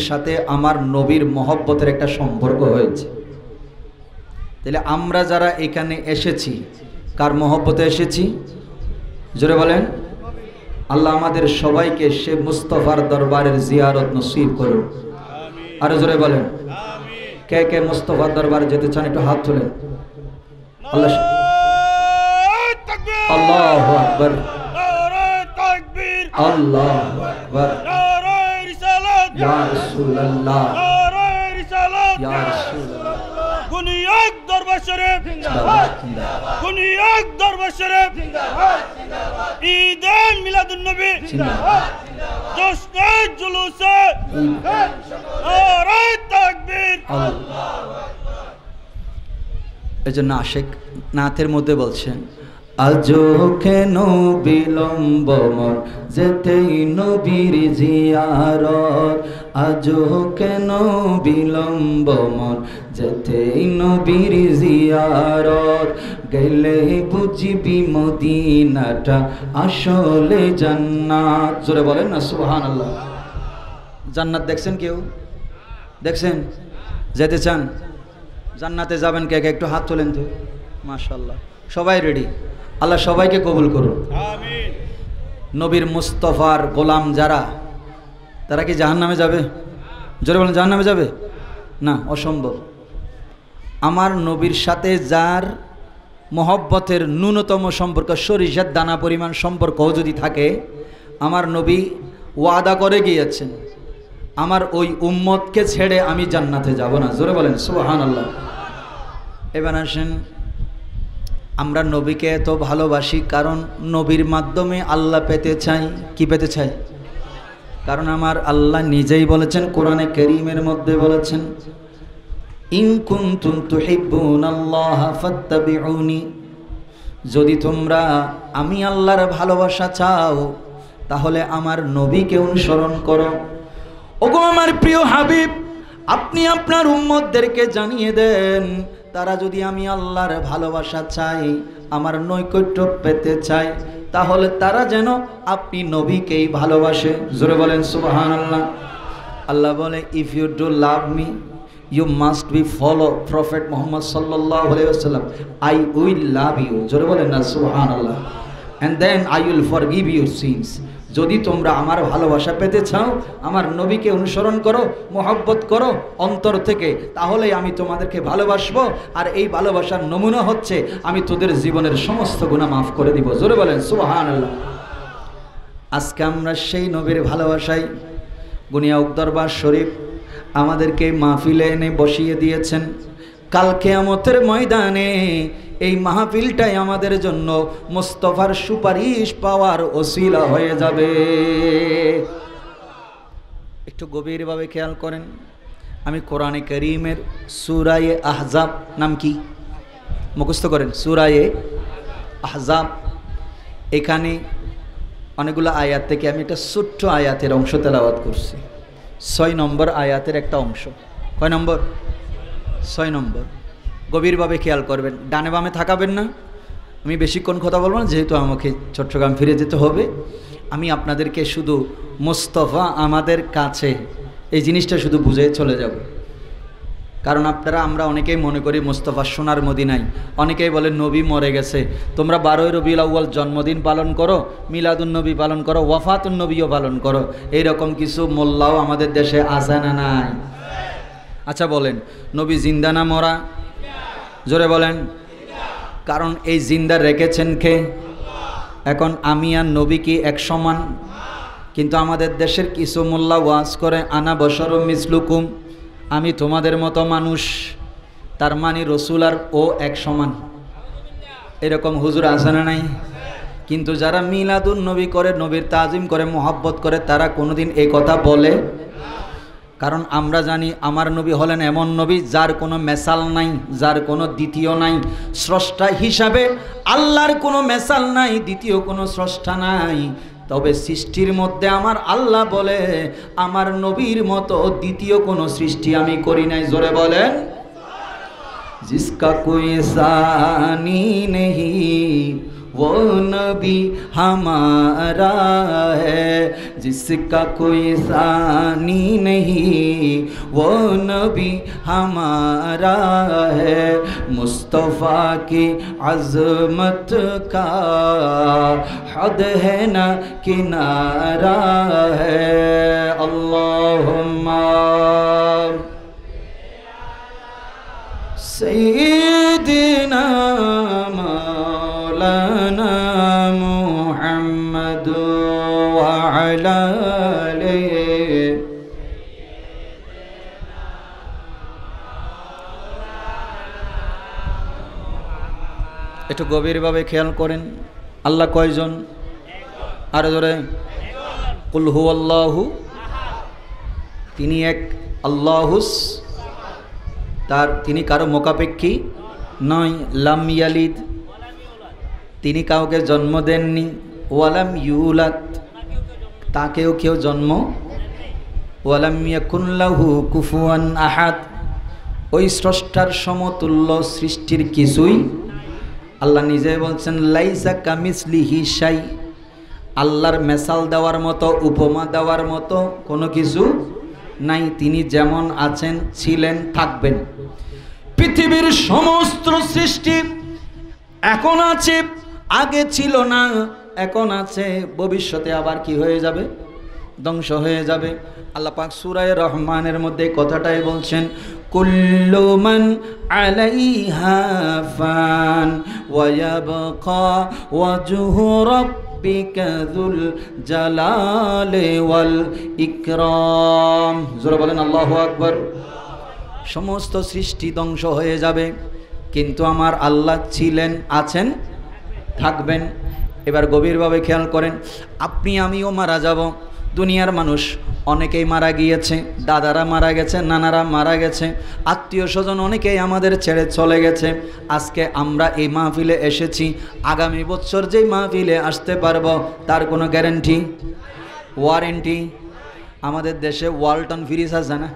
সাথে আমার নবীর মহব্বতের একটা সম্পর্ক হয়েছে। তাহলে আমরা যারা এখানে এসেছি কার মহব্বতে এসেছি? জোরে বলেন। আল্লাহ আমাদের সবাইকে সে মুস্তাফার দরবারের জিয়ারত নসিব করুন। আরো জোরে বলেন। কে কে মুস্তাফার দরবারে যেতে চান একটু হাত তোলেন। আল্লাহ আল্লাহু আকবার, আল্লাহু আকবার, ইয়া রাসূলুল্লাহ, ইয়া রাসূলুল্লাহ। গুনিয়াক দরবার শরীফ জিন্দাবাদ, গুনিয়াক দরবার শরীফ জিন্দাবাদ, ঈদে মিলাদুন নবী জিন্দাবাদ, জশ্নে জুলুসে নারে তাকবীর, আল্লাহু আকবার। এজন্য আশিক নাথের মধ্যে বলছেন, আজো কেন বিলম্ব মন যেতেই নবীর জিয়ারত, আজো কেন বিলম্ব মন যেতেই নবীর জিয়ারত, গেলে বুঝবি মদিনাটা আসলে জান্নাত। জোরে বলেন না সুবহানাল্লাহ। জান্নাত দেখছেন কেউ? দেখছেন? যেতে চান? জান্নাতে যাবেন কে কে একটু হাত তোলেন তো। মাশাআল্লাহ, সবাই রেডি। আল্লাহ সবাইকে কবুল করুন, আমিন। নবীর মুস্তাফার গোলাম যারা, তারা কি জাহান্নামে যাবে? জোরে বলেন, জাহান্নামে যাবে না, অসম্ভব। আমার নবীর সাথে যার মহব্বতের ন্যূনতম সম্পর্ক, সরিষার দানা পরিমাণ সম্পর্কও যদি থাকে, আমার নবী ওয়াদা করে গিয়েছেন, আমার ওই উম্মতকে ছেড়ে আমি জান্নাতে যাব না। জোরে বলেন সুবহানাল্লাহ। এবার আসেন, আমরা নবীকে এত ভালোবাসি কারণ নবীর মাধ্যমে আল্লাহ পেতে চাই। কি পেতে চাই? কারণ আমার আল্লাহ নিজেই বলেছেন, কোরআনে কারীমের মধ্যে বলেছেন, ইন কুনতুম তুহিব্বুনাল্লাহা ফাত্তাবিউনি, যদি তোমরা আমি আল্লাহর ভালোবাসা চাও তাহলে আমার নবীকে অনুসরণ করো। ওগো আমার প্রিয় হাবিব, আপনি আপনার উম্মতদেরকে জানিয়ে দেন, তারা যদি আমি আল্লাহর ভালোবাসা চাই, আমার নৈকট্য পেতে চাই, তাহলে তারা যেন আপনি নবীকেই ভালোবাসে। জোরে বলেন সুবহানাল্লাহ। আল্লাহ বলে, if you do love me you must be follow Prophet Muhammad সাল্লাল্লাহু আলাইহি ওয়াসাল্লাম, আই উইল লাভ ইউ। জোরে বলেন না সুবহানাল্লাহ। And then I will forgive your sins. যদি তোমরা আমার ভালোবাসা পেতে চাও, আমার নবীকে অনুসরণ করো, মহব্বত করো অন্তর থেকে, তাহলেই আমি তোমাদেরকে ভালোবাসবো। আর এই ভালোবাসার নমুনা হচ্ছে আমি তোদের জীবনের সমস্ত গুনাহ মাফ করে দিব। জোরে বলেন সুবহানাল্লাহ। আজকে আমরা সেই নবীর ভালোবাসায় গুনিয়াউক দরবার শরীফ আমাদেরকে মাহফিলে এনে বসিয়ে দিয়েছেন। কাল কিয়ামতের ময়দানে এই মাহফিলটাই আমাদের জন্য মুস্তাফার সুপারিশ পাওয়ার ওসিলা হয়ে যাবে। একটু গভীরভাবে খেয়াল করেন, আমি কোরআনে কারীমের সূরায়ে আহজাব, নাম কি মুখস্থ করেন? সূরায়ে আহজাব। এখানে অনেকগুলো আয়াত থেকে আমি একটা ছোট্ট আয়াতের অংশ তেলাওয়াত করছি। 6 নম্বর আয়াতের একটা অংশ। কয় নম্বর? 6 নম্বর। গভীরভাবে খেয়াল করবেন, ডানে বামে থাকাবেন না। আমি বেশিক্ষণ কথা বলবো না, যেহেতু আমাকে চট্টগ্রাম ফিরে যেতে হবে। আমি আপনাদেরকে শুধু মুস্তাফা আমাদের কাছে, এই জিনিসটা শুধু বুঝে চলে যাব। কারণ আমরা অনেকেই মনে করি মুস্তাফা সোনার মদিনায়, অনেকেই বলে নবী মরে গেছে। তোমরা 12ই রবিউল আউয়াল জন্মদিন পালন করো, মিলাদুন নবী পালন করো, ওয়াফাতুন নবীও পালন করো, এইরকম কিছু মোল্লাও আমাদের দেশে আছে না নাই? আচ্ছা বলেন, নবী জিন্দা না মরা? জোরে বলেন। কারণ এই জিন্দা রেখেছেন কে? এখন আমি আর নবী কি এক সমান? কিন্তু আমাদের দেশের কিছু মোল্লা ওয়াজ করে, আনা বশরুম মিসলুকুম, আমি তোমাদের মতো মানুষ, তার মানে রসুল আর ও এক সমান। এরকম হুজুর আছে না নাই? কিন্তু যারা মিলাদুন নবী করে, নবীর তাজিম করে, মোহাব্বত করে, তারা কোনোদিন এই কথা বলে? কারণ আমরা জানি আমার নবী হলেন এমন নবী যার কোনো মেসাল নাই, যার কোনো দ্বিতীয় নাই। স্রষ্টা হিসাবে আল্লাহর কোনো মেসাল নাই, দ্বিতীয় কোনো স্রষ্টা নাই। তবে সৃষ্টির মধ্যে আমার আল্লাহ বলে, আমার নবীর মতো দ্বিতীয় কোনো সৃষ্টি আমি করি নাই। জোরে বলেন, জিসকা কোই সানি নেহি वो नबी हमारा है जिसका कोई सानी नहीं, वो नबी हमारा है मुस्तफ़ा की अज़मत का हद है ना किनारा है। अल्लाहुम्मा सय्यिदना मौलाना मुहम्मद व अला आलिहि। একটু গভীরভাবে খেয়াল করেন, আল্লাহ কয়জন? আরে জোরে, কুল হুয়াল্লাহু, তিনি এক, আল্লাহুস, তিনি কারো মোকাপেক্ষী নয়। লাম ইয়ালিদ, তিনি কাউকে জন্ম দেননি। ওয়ালাম ইউলাদ, তাকেও কেউ জন্ম। ওয়ালাম ইয়াকুন লাহু কুফুয়ান আহাদ, ওই স্রষ্টার সমতুল্য সৃষ্টির কিছুই। আল্লাহ নিজে বলছেন লাইসা কামিসলিহি শাই, আল্লাহর মেসাল দেওয়ার মতো, উপমা দেওয়ার মতো কোনো কিছু নাই। তিনি যেমন আছেন, ছিলেন, থাকবেন। পৃথিবীর সমস্ত সৃষ্টি এখন আছে, আগে ছিল না, এখন আছে, ভবিষ্যতে আবার কি হয়ে যাবে? ধ্বংস হয়ে যাবে। আল্লাহ পাক সূরা রহমানের মধ্যে কথাটাই বলছেন, কুল্লু মান আলাইহা ফান ওয়া ইয়াবকা ওয়াজহু রাব্বিকা যুল জালালি ওয়াল ইকরাম। জোরে বলেন আল্লাহু আকবার। সমস্ত সৃষ্টি ধ্বংস হয়ে যাবে, কিন্তু আমার আল্লাহ ছিলেন, আছেন, থাকবেন। এবার গভীরভাবে খেয়াল করেন, আপনি আমিও মারা যাব। দুনিয়ার মানুষ অনেকেই মারা গিয়েছে, দাদারা মারা গেছে, নানারা মারা গেছে, আত্মীয় স্বজন অনেকেই আমাদের ছেড়ে চলে গেছে। আজকে আমরা এই মাহফিলে এসেছি, আগামী বছর যেই মাহফিলে আসতে পারবো তার কোনো গ্যারান্টি, ওয়ারেন্টি? আমাদের দেশে ওয়ালটন ফ্রিজ আছে না,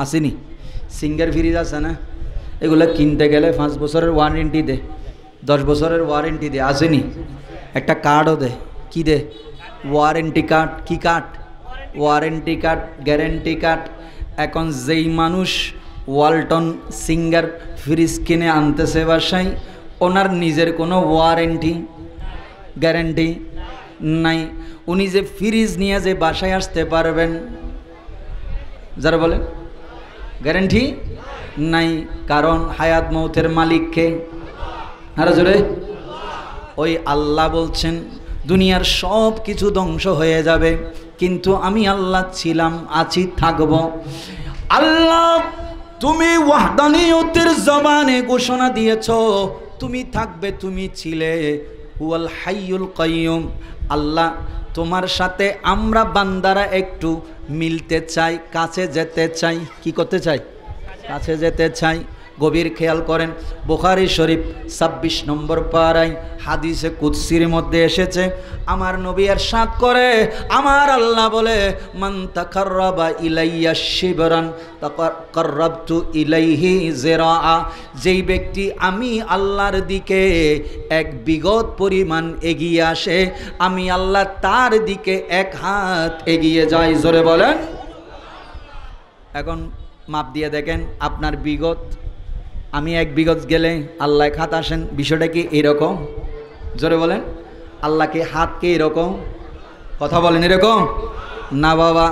আসেনি? সিঙ্গার ফ্রিজ আছে না? এগুলো কিনতে গেলে 5 বছরের ওয়ারেন্টি দে, 10 বছরের ওয়ারেন্টি দে, আসেনি? একটা কার্ডও দে, কি দে? Warranty card. কি card? Warranty card, guarantee card. এখন যেই মানুষ ওয়ালটন সিঙ্গার ফ্রিজ কিনে আনতেছে বাসায়, ওনার নিজের কোনো ওয়ারেন্টি, গ্যারেন্টি নাই। উনি যে ফ্রিজ নিয়ে যে বাসায় আসতে পারবেন, যারা বলে গ্যারেন্টি নাই। কারণ হায়াত মৌতের মালিককে, আরো জোরে, ওই আল্লাহ বলছেন দুনিয়ার সব কিছু ধ্বংস হয়ে যাবে, কিন্তু আমি আল্লাহ ছিলাম, আছি, থাকব। আল্লাহ তুমি ওয়াহদানিয়তের জবানে ঘোষণা দিয়েছ, তুমি থাকবে, তুমি ছিলে। হুয়াল হাইয়ুল কাইয়ুম। আল্লাহ তোমার সাথে আমরা বান্দারা একটু মিলতে চাই, কাছে যেতে চাই। কি করতে চাই? কাছে যেতে চাই। গভীর খেয়াল করেন, বুখারী শরীফ 26 নম্বর পারায় হাদিসে কুদসির মধ্যে এসেছে, আমার নবী ইরশাদ করে, আমার আল্লাহ বলে, মান তাকাররাবা ইলাইয়া শিবরান তাকাররাবতু ইলাইহি জিরাআ, যেই ব্যক্তি আমি আল্লাহর দিকে এক বিগত পরিমাণ এগিয়ে আসে, আমি আল্লাহ তার দিকে 1 হাত এগিয়ে যাই। জোরে বলেন। এখন মাপ দিয়ে দেখেন আপনার বিগত, আমি 1 বিগত গেলে আল্লাহ 1 হাত আসেন। বিষয়টা কি এরকম? জোরে বলেন। আল্লাহকে হাতকে এরকম, কথা বলেন এরকম না বাবা।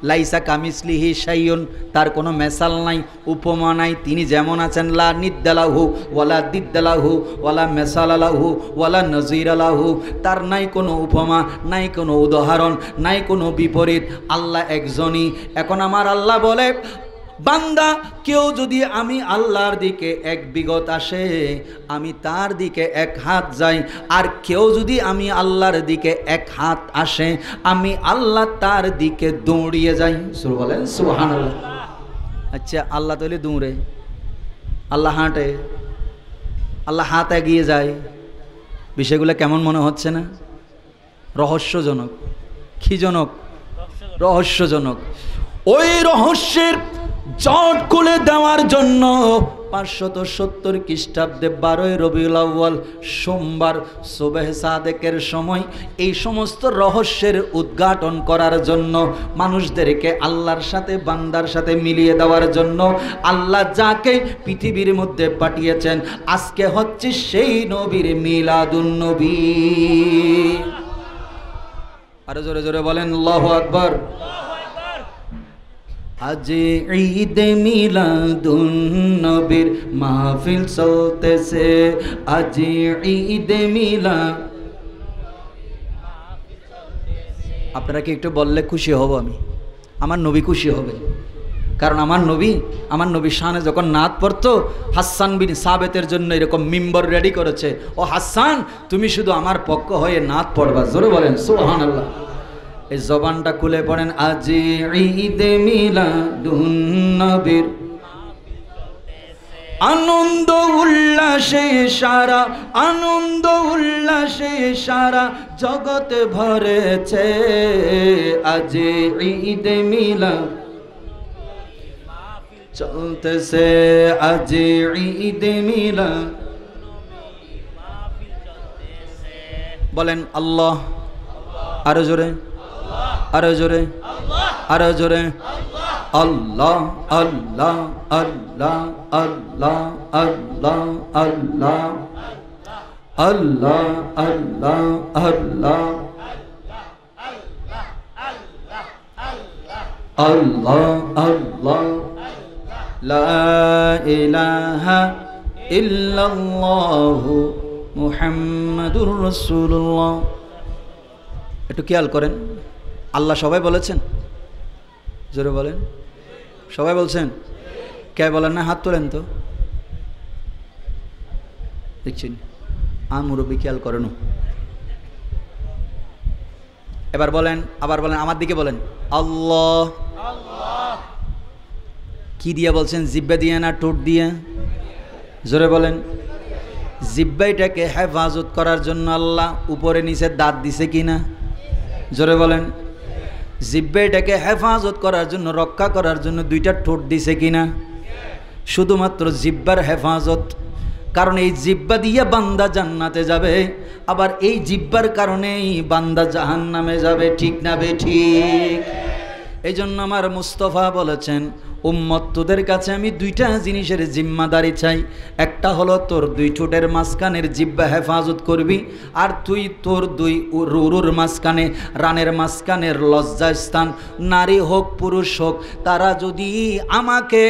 লাইসা কামিসলিহি শাইউন, তার কোনো মেসাল নাই, উপমা নাই। তিনি যেমন আছেন, লা নিদ্দালাহু ওয়ালা দিদ্দালাহু ওয়ালা মেসালালাহু ওয়ালা নজিরালাহু, তার নাই কোনো উপমা, নাই কোনো উদাহরণ, নাই কোনো বিপরীত। আল্লাহ একজনই। এখন আমার আল্লাহ বলে, বান্দা কেউ যদি আমি আল্লাহর দিকে 1 বিগত আসে, আমি তার দিকে 1 হাত যাই। আর কেউ যদি আমি আল্লাহর দিকে 1 হাত আসে, আমি আল্লাহ তার দিকে দৌড়িয়ে যাই। সুবহানাল্লাহ, বলেন সুবহানাল্লাহ। আচ্ছা, আল্লাহ তাহলে দৌড়ে, আল্লাহ হাঁটে, আল্লাহ হাত এগিয়ে যায়। বিষয়গুলো কেমন মনে হচ্ছে না? রহস্যজনক। কি জনক? রহস্যজনক। ওই রহস্যের জট খুলে দেওয়ার জন্য 570 খ্রিস্টাব্দে 12 রবিউল আউয়াল সোমবার সুবহে সাদেকের সময় এই সমস্ত রহস্যের উদ্ঘাটন করার জন্য, মানুষদেরকে আল্লাহর সাথে বান্দার সাথে মিলিয়ে দেওয়ার জন্য আল্লাহ যাকে পৃথিবীর মধ্যে পাঠিয়েছেন, আজকে হচ্ছে সেই নবীর মিলাদুন নবী। আরো জোরে জোরে বলেন আল্লাহু আকবার। আজ ঈদ মিলাদুন নবীর মাহফিল চলতেছে, আজ ঈদ মিলাদ। আপনারা কি একটু বললে খুশি হব আমি, আমার নবী খুশি হবে। কারণ আমার নবী শানে যখন নাত পড়তো, হাসান বিন সাবেতের জন্য এরকম মিম্বর রেডি করেছে, ও হাসান তুমি শুধু আমার পক্ষ হয়ে নাত পড়বা। জোরে বলেন সুবহানাল্লাহ। এই জবানটা খুলে পড়েন, আজ ঈদ মিলাদুন নবীর আনন্দ উল্লাসে সারা, আনন্দ উল্লাসে সারা জগতে ভরেছে, আজ ঈদ মিলাদ চলতেছে, আজ ঈদ মিলাদ। বলেন আল্লাহ, আরো জোরে, আরো জোরে, আরো জোরে। আল্লাহ আল্লাহ আল্লাহ আল্লাহ আল্লাহ আল্লাহ আল্লাহ আল্লাহ আল্লাহ আল্লাহ আল্লাহ লা ইলাহা ইল্লাল্লাহু মুহাম্মাদুর রাসূলুল্লাহ। একটু খেয়াল করেন, আল্লাহ সবাই বলেছেন? জোরে বলেন, সবাই বলছেন? কে বলেন না? হাত তোলেন তো। দেখছেন মুরব্বী, খেয়াল করেন। এবার বলেন, আবার বলেন, আমার দিকে বলেন আল্লাহ। কি দিয়ে বলছেন? জিব্বা দিয়ে না ঠোঁট দিয়ে? জোরে বলেন। জিব্বাইটাকে হেফাজত করার জন্য আল্লাহ উপরে নিচে দাঁত দিছে কিনা? জোরে বলেন। জিব্বাইটাকে হেফাজত করার জন্য, রক্ষা করার জন্য দুইটা ঠোঁট দিছে কিনা? শুধুমাত্র জিব্বার হেফাজত। কারণ এই জিব্বা দিয়ে বান্দা জান্নাতে যাবে, আবার এই জিব্বার কারণেই বান্দা জাহান্নামে যাবে। ঠিক না বে ঠিক? এই জন্য আমার মুস্তফা বলেছেন, উম্মত তোদের কাছে আমি দুইটা জিনিসের জিম্মাদারি চাই। একটা হলো তোর দুই ঠোঁটের মাঝখানের জিব্বা হেফাজত করবি, আর তুই তোর দুই রুরুর মাঝখানে, রানের মাঝখানের লজ্জাস্থান, নারী হোক পুরুষ হোক, তারা যদি আমাকে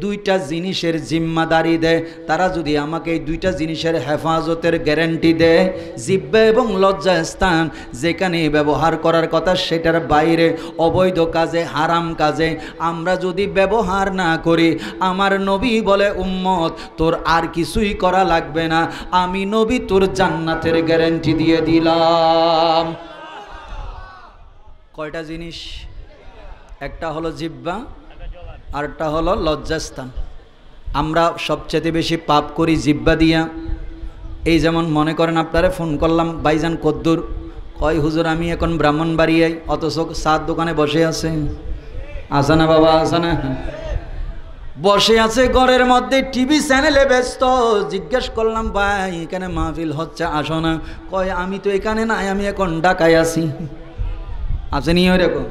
দুইটা জিনিসের জিম্মাদারি দেয়, তারা যদি আমাকে এই দুইটা জিনিসের হেফাজতের গ্যারান্টি দেয়, জিব্বা এবং লজ্জাস্থান যেখানে ব্যবহার করার কথা সেটার বাইরে অবৈধ কাজে, হারাম কাজে আমরা যদি ব্যবহার না করি, আমার নবী বলে উম্মত তোর আর কিছুই করা লাগবে না, আমি নবী তোর জান্নাতের গ্যারান্টি দিয়ে দিলাম। কয়টা জিনিস? একটা হলো জিহ্বা, আরেকটা হলো লজ্জাস্থান। আমরা সবচেয়ে বেশি পাপ করি জিহ্বা দিয়া। এই যেমন মনে করেন আপনারা ফোন করলাম, ভাইজান কদ্দুর? কয় হুজুর আমি এখন ব্রাহ্মণবাড়িয়ায়, অথচ সাত দোকানে বসে আছে। আসে না বাবা, আসে না? বসে আছে ঘরের মধ্যে, টিভি চ্যানেলে ব্যস্ত। জিজ্ঞেস করলাম ভাই এখানে মাহফিল হচ্ছে, আসো না? কয় আমি তো এখানে নাই, আমি এখন ঢাকায় আছি। আসেনি ওইরকম?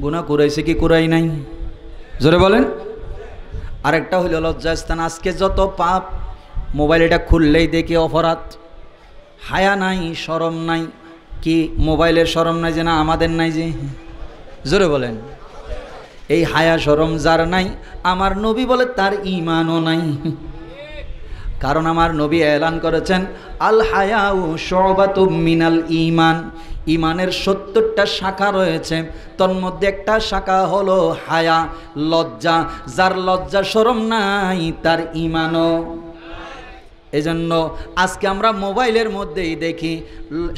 গুনাহ করাইছে কি করাই নাই? জোরে বলেন। আরেকটা হইল লজ্জাস্থান। আজকে যত পাপ, মোবাইল এটা খুললেই দেখি অপরাধ। হায়া নাই, শরম নাই। কি মোবাইলের শরম নাই যে? না আমাদের নাই যে? জোরে বলেন। এই হায়া শরম যার নাই, আমার নবী বলে তার ঈমানও নাই। কারণ আমার নবী এলান করেছেন, আল হায়াউ শুবাতুম মিনাল ঈমান। ঈমানের 70টা শাখা রয়েছে, তোর মধ্যে একটা শাখা হলো হায়া, লজ্জা। যার লজ্জা শরম নাই তার ঈমানও। এজন্য আজকে আমরা মোবাইলের মধ্যেই দেখি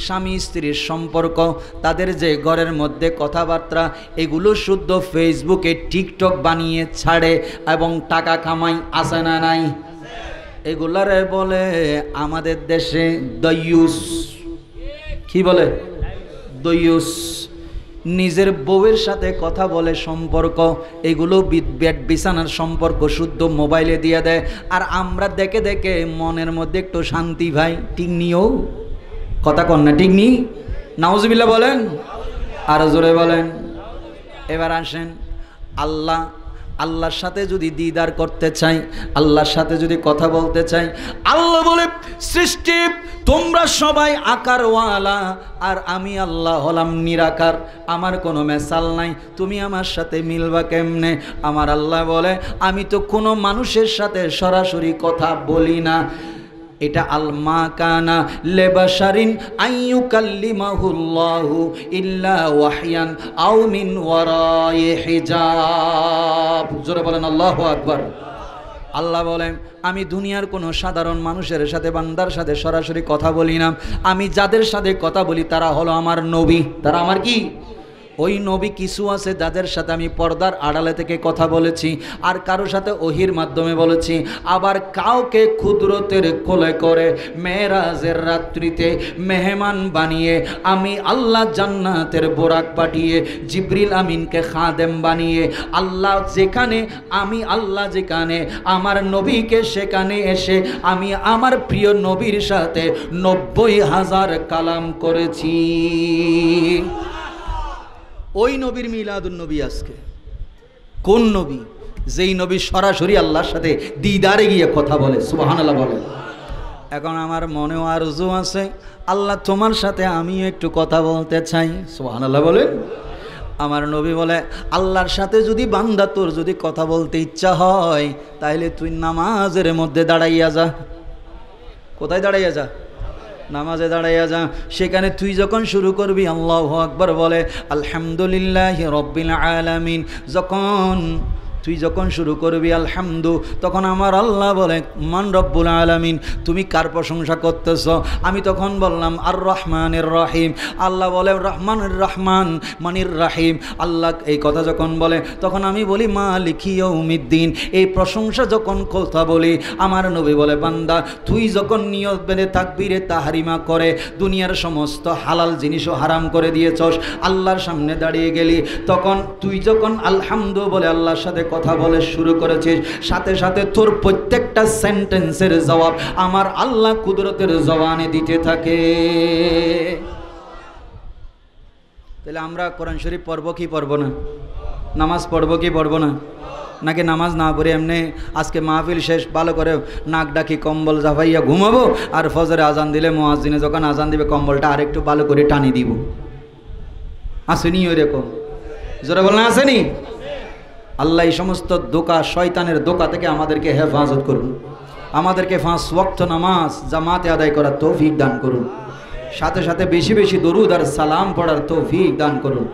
স্বামী স্ত্রীর সম্পর্ক, তাদের যে ঘরের মধ্যে কথাবার্তা, এগুলো শুদ্ধ ফেসবুকে টিকটক বানিয়ে ছাড়ে এবং টাকা কামাই। আছে না নাই? এগুলারে বলে আমাদের দেশে দয়ুস। কি বলে? দয়ুস। নিজের বউয়ের সাথে কথা বলে সম্পর্ক, এগুলো বেড বিছানার সম্পর্ক শুদ্ধ মোবাইলে দিয়ে দেয়। আর আমরা দেখে দেখে মনের মধ্যে একটু শান্তি ভাই, ঠিক নিও কথা কন না, ঠিক নি? নাউজুবিল্লাহ বলেন, আরো জোরে বলেন। এবার আসেন, আল্লাহর সাথে যদি দিদার করতে চাই, আল্লাহর সাথে যদি কথা বলতে চাই, আল্লাহ বলে সৃষ্টি তোমরা সবাই আকারওয়ালা আর আমি আল্লাহ হলাম নিরাকার, আমার কোনো মেসাল নাই, তুমি আমার সাথে মিলবা কেমনে? আমার আল্লাহ বলে আমি তো কোনো মানুষের সাথে সরাসরি কথা বলি না। এটা আল মা কানা লিবাশারিন আইয়ুকাল্লিমাহুল্লাহু ইল্লা ওয়াহয়ান আও মিন ওয়ারাই হিজাব। জোরে বলেন আল্লাহু আকবার। আল্লাহ বলেন আমি দুনিয়ার কোনো সাধারণ মানুষের সাথে, বান্দার সাথে সরাসরি কথা বলি না। আমি যাদের সাথে কথা বলি তারা হলো আমার নবী। তারা আমার কি? ওই নবী কিছু আছে যাদের সাথে আমি পর্দার আড়ালে থেকে কথা বলেছি, আর কারোর সাথে ওহির মাধ্যমে বলেছি, আবার কাউকে কুদরতের কোলে করে মেরাজের রাত্রিতে মেহমান বানিয়ে আমি আল্লাহ জান্নাতের বোরাক পাঠিয়ে জিবরিল আমিনকে খাদেম বানিয়ে আল্লাহ যেখানে, আমি আল্লাহ যেখানে, আমার নবীকে সেখানে এসে আমি আমার প্রিয় নবীর সাথে 90,000 কালাম করেছি। ওই নবীর মিলাদুন নবী আজকে। কোন নবী? যেই নবী সরাসরি আল্লাহর সাথে দিদারে গিয়ে কথা বলে। সুবহানাল্লাহ বলে। এখন আমার মনেও আরজু আছে, আল্লাহ তোমার সাথে আমিও একটু কথা বলতে চাই। সুবহানাল্লাহ বলে। আমার নবী বলে আল্লাহর সাথে যদি বান্দা তোর যদি কথা বলতে ইচ্ছা হয় তাহলে তুই নামাজের মধ্যে দাঁড়াইয়া যা। কোথায় দাঁড়াইয়া যা? নামাজে দাঁড়াইয়া যা। সেখানে তুই যখন শুরু করবি আল্লাহু আকবার বলে আলহামদুলিল্লাহি রাব্বিল আলামিন, তুই যখন শুরু করবি আলহামদু, তখন আমার আল্লাহ বলে মান রব্বুল আলামিন, তুমি কার প্রশংসা করতেছ? আমি তখন বললাম আর রহমানির রহিম। আল্লাহ বলে রহমানুর রহমান মানির রাহিম। আল্লাহ এই কথা যখন বলে তখন আমি বলি মালিকি ইয়াউমিদ্দিন। এই প্রশংসা যখন কথা বলি আমার নবী বলে বান্দা তুই যখন নিয়ত বেঁধে তাকবীরে তাহরিমা করে দুনিয়ার সমস্ত হালাল জিনিসও হারাম করে দিয়েছস, আল্লাহর সামনে দাঁড়িয়ে গেলি, তখন তুই যখন আলহামদু বলে আল্লাহর সাথে কথা বলে শুরু করেছিস, সাথে সাথে তোর প্রত্যেকটা সেন্টেন্সের জবাব আমার আল্লাহ কুদরতের জবানে দিতে থাকে। তাহলে আমরা কোরআন শরীফ পড়ব কি পড়ব না? নামাজ পড়ব কি পড়ব না? নাকি নামাজ না পড়ে এমনি আজকে মাহফিল শেষ ভালো করে নাক ডাকি কম্বল জাফাইয়া ঘুমাবো, আর ফজরে আজান দিলে মুয়াজ্জিনে যখন আজান দিবে কম্বলটা আরেকটু ভালো করে টানি দিব? আসেনি ওইরকম? জোরে বলেন আসেনি? আল্লাহ এই সমস্ত দোকা, শয়তানের দোকা থেকে আমাদেরকে হেফাজত করুন। আমাদেরকে 5 ওয়াক্ত নামাজ জামাতে আদায় করার তৌফিক দান করুন। সাথে সাথে বেশি বেশি দরুদ আর সালাম পড়ার তৌফিক দান করুন।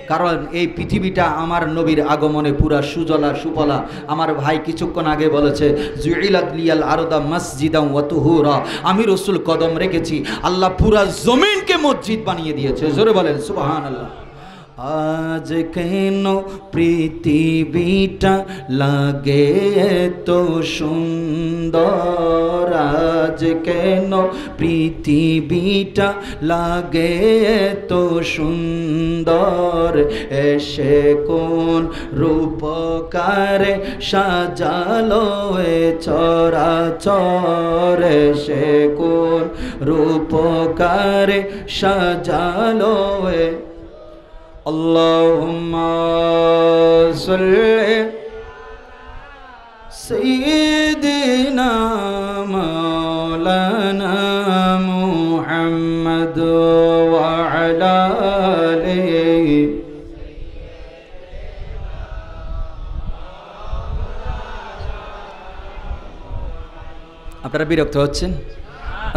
কারণ এই পৃথিবীটা আমার নবীর আগমনে পুরা সুজলা সুফলা। আমার ভাই কিছুক্ষণ আগে বলেছে জুইলাত লিয়াল আরদা মসজিদাম ওয়া তুহুরা, আমি রাসূল কদম রেখেছি, আল্লাহ পুরা জমিনকে মসজিদ বানিয়ে দিয়েছে। জোরে বলেন সুবহানাল্লাহ। আজ কেন পৃথিবীটা লাগে তো সুন্দর, আজ কেন পৃথিবীটা লাগে তো সুন্দর, এসে কোন রূপকারে সাজালো এ চরাচর, এসে কোন রূপকারে সাজালো এ। আল্লাহুম্মা সাল্লি সাইয়্যিদিনা মাওলানা মুহাম্মদ ওয়া আলা আলিহি। আপনারা বিরক্ত হচ্ছেন?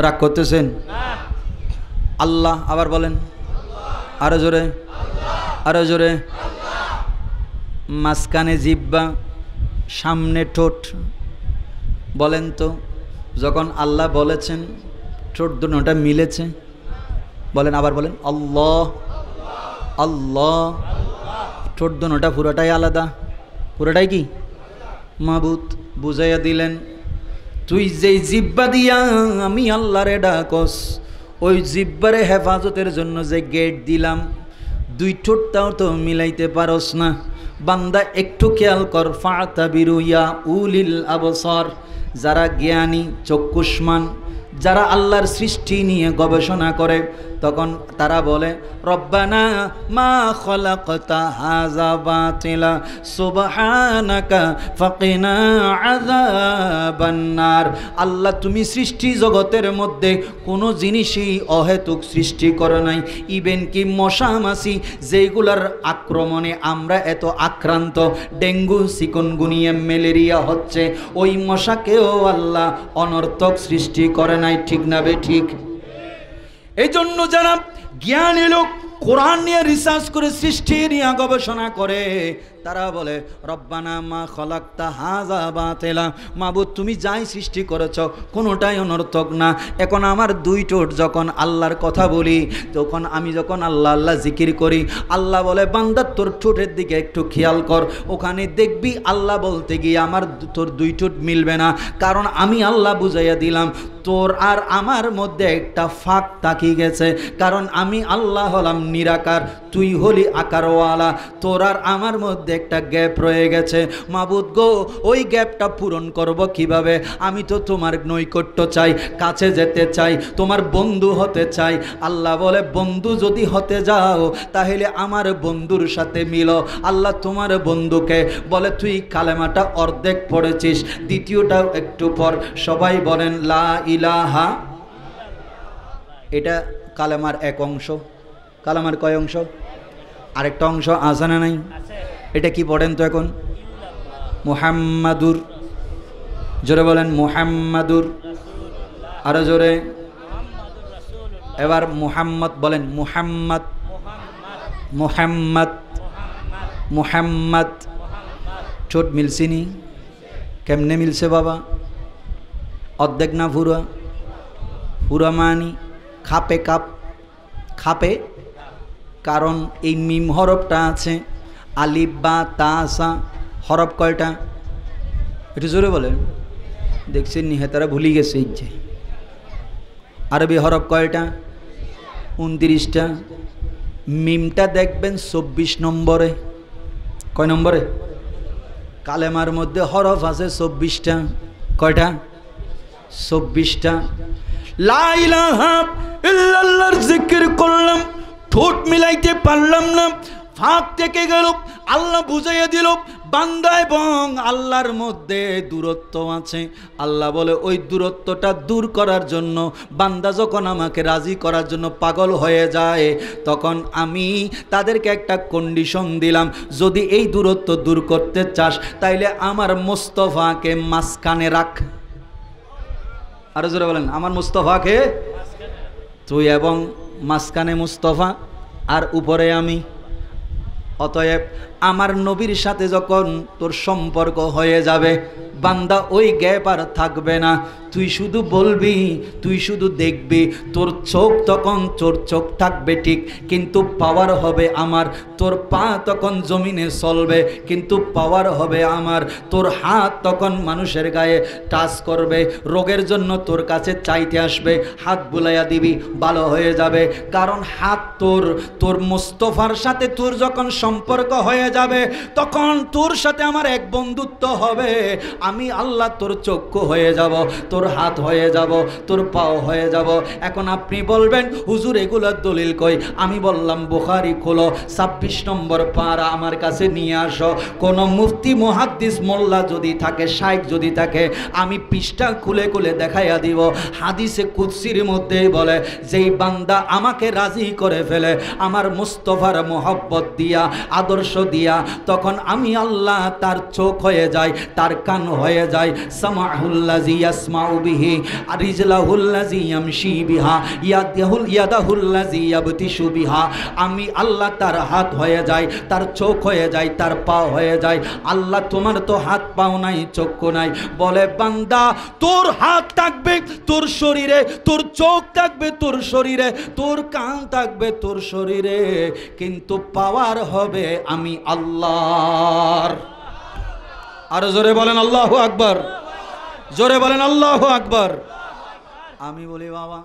রাগ করতেছেন? আল্লাহ আবার বলেন, আরো জোরে, আরো জোরে। মাঝখানে জিহ্বা, সামনে ঠোঁট। বলেন তো যখন আল্লাহ বলেছেন ঠোঁট দুটোটা মিলেছে? বলেন, আবার বলেন আল্লাহ আল্লাহ। ঠোঁট দুটোটা পুরোটাই আলাদা, পুরোটাই কি মাবুদ। বুঝাইয়া দিলেন তুই যেই জিহ্বা দিয়া আমি আল্লাহরে ডাকস, ওই জিহ্বারে হেফাজতের জন্য যে গেট দিলাম, দুই ঠোঁটটাও তো মিলাইতে পারস না। বান্দা একটু খেয়াল কর, ফাতাবিরু ইয়া উলিল আবসার, যারা জ্ঞানী চক্ষুষ্মান, যারা আল্লাহর সৃষ্টি নিয়ে গবেষণা করে, তখন তারা বলে রব্বানা মা খলাকতা হাযা বাতিলা সুবহানাকা ফাকিনা আযাবান নার। আল্লাহ, তুমি সৃষ্টি জগতের মধ্যে কোনো জিনিসই অহেতুক সৃষ্টি করো নাই। ইভেন কি মশা মাছি যেগুলার আক্রমণে আমরা এত আক্রান্ত, ডেঙ্গু চিকুনগুনিয়া ম্যালেরিয়া হচ্ছে, ওই মশাকেও আল্লাহ অনর্থক সৃষ্টি করে নাই। ঠিক না বে ঠিক? এই জন্য যারা জ্ঞানী লোক কোরআন নিয়ে রিসার্চ করে সৃষ্টি নিয়ে গবেষণা করে, তারা বলে রব্বানা মা খলাকতা হাযা বাতিলা, মাবুদ তুমি যাই সৃষ্টি করেছ কোনোটাই অনর্থক না। এখন আমার দুই ঠোঁট যখন আল্লাহর কথা বলি, তখন আমি যখন আল্লাহ আল্লাহ জিকির করি, আল্লাহ বলে বান্দা তোর ঠোঁটের দিকে একটু খেয়াল কর, ওখানে দেখবি আল্লাহ বলতে গিয়ে আমার তোর দুই ঠোঁট মিলবে না, কারণ আমি আল্লাহ বুঝাইয়া দিলাম তোর আর আমার মধ্যে একটা ফাঁক তাকিয়ে গেছে, কারণ আমি আল্লাহ হলাম নিরাকার, তুই হলি আকারওয়ালা, তোর আর আমার মধ্যে একটা গ্যাপ রয়ে গেছে। মাবুদ গো, ওই গ্যাপটা পূরণ করব কিভাবে? আমি তো তোমার নৈকট্য চাই, কাছে যেতে চাই, তোমার বন্ধু হতে চাই। আল্লাহ বলে বন্ধু যদি হতে যাও তাহলে আমার বন্ধুর সাথে মিলো। আল্লাহ তোমার বন্ধুকে বলে তুই কালেমাটা অর্ধেক পড়েছিস, দ্বিতীয়টাও একটু পর। সবাই বলেন লা ইলাহা। এটা কালেমার এক অংশ। কালেমার কয় অংশ? আরেকটা অংশ আছে না নাই? এটা কি পড়েন তো এখন? মুহাম্মাদুর, জোরে বলেন মুহাম্মাদুর, আরো জোরে। এবার মুহাম্মদ বলেন, মুহাম্মদ মুহাম্মদ মুহাম্মদ। ঠোঁট মিলছিনি? কেমনে মিলছে বাবা? অর্ধেক না পুরা? পুরা মানি খাপে কাপ, খাপে, কারণ এই মিম হরফটা আছে, আলিফ বা তাসা হরফ কয়টা? একটু জোরে বলেন। দেখছেন নি হেতারা ভুলি গেছে। ইচ্ছে আরবি হরফ কয়টা? 29টা। মিমটা দেখবেন 24 নম্বরে। কয় নম্বরে? কালেমার মধ্যে হরফ আছে 24টা। কয়টা? 24টা। লা ইলাহা ইল্লাল্লাহর জিকির করলাম, ঠোঁট মিলাইতে পারলাম না, ফাঁক থেকে গেল। আল্লাহ বুঝাইয়া দিল বান্দা এবং আল্লাহর মধ্যে দূরত্ব আছে। আল্লাহ বলে ওই দূরত্বটা দূর করার জন্য বান্দা যখন আমাকে রাজি করার জন্য পাগল হয়ে যায়, তখন আমি তাদেরকে একটা কন্ডিশন দিলাম, যদি এই দূরত্ব দূর করতে চাস তাইলে আমার মুস্তাফাকে মাঝখানে রাখ। আরো জোরে বলেন, আমার মুস্তাফাকে। তুই এবং মাঝখানে মুস্তাফা আর উপরে আমি। অতএব আমার নবীর সাথে যখন তোর সম্পর্ক হয়ে যাবে, বান্দা ওই গ্যাপ আর থাকবে না। তুই শুধু বলবি, তুই শুধু দেখবি, তোর চোখ তখন তোর চোখ থাকবে ঠিক, কিন্তু পাওয়ার হবে আমার। তোর পা তখন জমিনে চলবে, কিন্তু পাওয়ার হবে আমার। তোর হাত তখন মানুষের গায়ে টাচ করবে, রোগের জন্য তোর কাছে চাইতে আসবে, হাত বুলাইয়া দিবি, ভালো হয়ে যাবে। কারণ হাত তোর মুস্তাফার সাথে তোর যখন সম্পর্ক হয়ে যাবে, তখন তোর সাথে আমার এক বন্ধুত্ব হবে। আমি আল্লাহ তোর চক্ষু হয়ে যাব, তোর হাত হয়ে যাব, তোর পাও হয়ে যাব। এখন আপনি বলবেন হুজুর এগুলোর দলিল কই? আমি বললাম বুখারী খোলো, 26 নম্বর পারা আমার কাছে নিয়ে আসো। কোন মুফতি মুহাদ্দিস মোল্লা যদি থাকে, শাইখ যদি থাকে, আমি পৃষ্ঠা খুলে খুলে দেখাইয়া দিব। হাদিসে কুদসির মধ্যে বলে, যেই বান্দা আমাকে রাজি করে ফেলে আমার মুস্তাফার মোহব্বত দিয়া, আদর্শ দিয়া, তখন আমি আল্লাহ তার চোখ হয়ে যায়, তার কান হয়ে যায়, সামাহুল্লাযী ইয়াসমাউ বিহি, রিজলাহুল্লাযী ইয়ামশি বিহা, ইয়াদাহুল্লাযী ইয়াবতিশু বিহা। আমি আল্লাহ তার হাত হয়ে যায়, তার চোখ হয়ে যায়, তার পা হয়ে যায়। আল্লাহ তোমার তো হাত পাও নাই, চক্ষু নাই। বলে বান্দা তোর হাত থাকবে তোর শরীরে, তোর চোখ থাকবে তোর শরীরে, তোর কান থাকবে তোর শরীরে, কিন্তু পাওয়ার হবে আমি আল্লাহর। আরো জোরে বলেন আল্লাহু আকবার, জোরে বলেন আল্লাহু আকবার। আমি বলি বাবা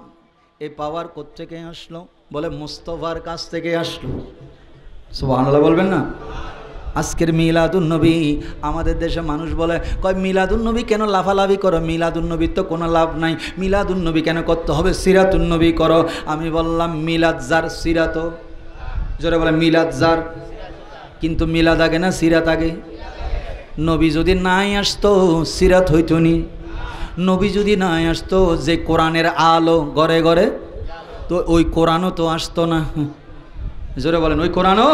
এই পাওয়ার কোত্থেকে আসলো? বলে মুস্তাফার কাছ থেকে আসলো। সুবহানাল্লাহ বলবেন না? আজকের মিলাদুন্নবী আমাদের দেশে মানুষ বলে, কয় মিলাদুন্নবী কেন লাফালাফি করো, মিলাদুন্নবীর তো কোনো লাভ নাই, মিলাদুন্নবী কেন করতে হবে, সিরাতুন্নবী করো। আমি বললাম মিলাদ যার সিরাত, জোরে বলে মিলাদ যার, কিন্তু মিলাদ আগে না সিরাত আগে? নবী যদি নাই আসতো সিরাত হইতো নি, নবী যদি নাই আসতো যে কোরআনের আলো ঘরে ঘরে, তো ওই কোরআনও তো আসতো না। জোরে বলেন ওই কোরআনও।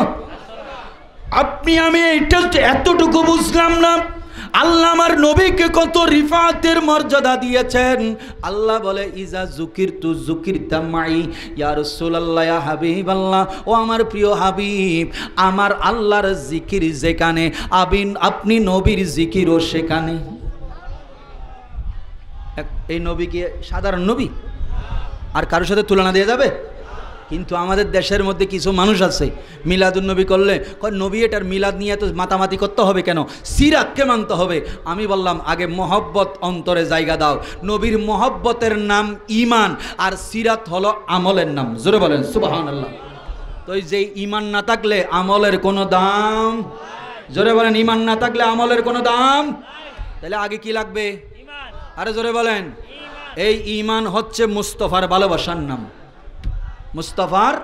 আপনি আমি এটা এতটুকু বুঝলাম না, আল্লাহ আমার নবীকে কত রিফাতের মর্যাদা দিয়েছেন। আল্লাহ বলে ইজা যুকিরতু যুকিরতা মাই, ইয়া রাসূলুল্লাহ ইয়া হাবিবাল্লাহ, ও আমার প্রিয় হাবিব, আমার আল্লাহর জিকির যেখানে আপনি নবীর জিকিরও সেখানে। এই নবী কি সাধারণ নবী? আর কারোর সাথে তুলনা দেওয়া যাবে? কিন্তু আমাদের দেশের মধ্যে কিছু মানুষ আছে মিলাদুন্নবী করলে কয় নবী এটার মিলাদ নিয়ে তো মাতামাতি করতে হবে কেন, সিরাতকে মানতে হবে। আমি বললাম আগে মহব্বত অন্তরে জায়গা দাও। নবীর মহব্বতের নাম ঈমান, আর সিরাত হলো আমলের নাম। জোরে বলেন সুবহানাল্লাহ। তো যে ঈমান না থাকলে আমলের কোনো দাম, জোরে বলেন ঈমান না থাকলে আমলের কোনো দাম, তাহলে আগে কি লাগবে? আরে জোরে বলেন। এই ঈমান হচ্ছে মুস্তাফার ভালোবাসার নাম, মুস্তাফার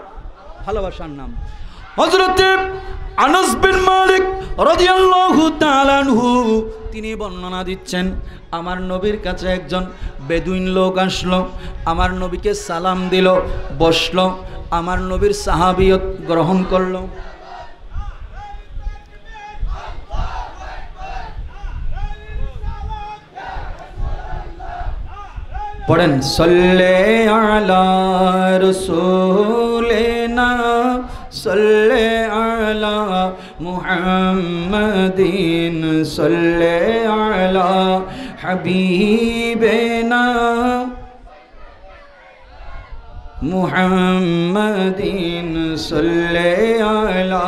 ভালোবাসার নাম। হযরত আনাস বিন মালিক রাদিয়াল্লাহু তাআলা আনহু তিনি বর্ণনা দিচ্ছেন, আমার নবীর কাছে একজন বেদুইন লোক আসলো, আমার নবীকে সালাম দিল, বসলো, আমার নবীর সাহাবিয়ত গ্রহণ করলো। পড়েন সল্লে আলা রাসূলিনা সল্লে আলা মুহাম্মাদিন সল্লে আলা হাবিবিনা মুহাম্মাদিন সল্লে আলা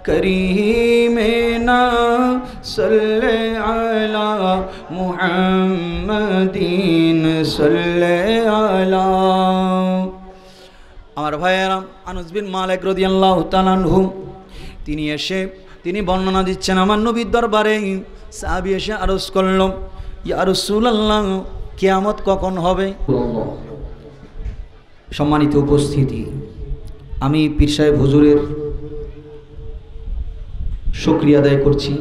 করিমিনা সল্লে আলা মুহাম্মাদিন সল্লে আলা। আমার ভাইয়েরা, আনাস বিন মালিক রাদিয়াল্লাহু তাআলা আনহু তিনি বর্ণনা দিচ্ছেন, আমার নবীর দরবারে সাহাবী এসে আরজ করল, ইয়া রাসূলুল্লাহ কিয়ামত কখন হবে? সম্মানিত উপস্থিতি, আমি পীর সাহেব হুজুরের শুকরিয়া আদায় করছি।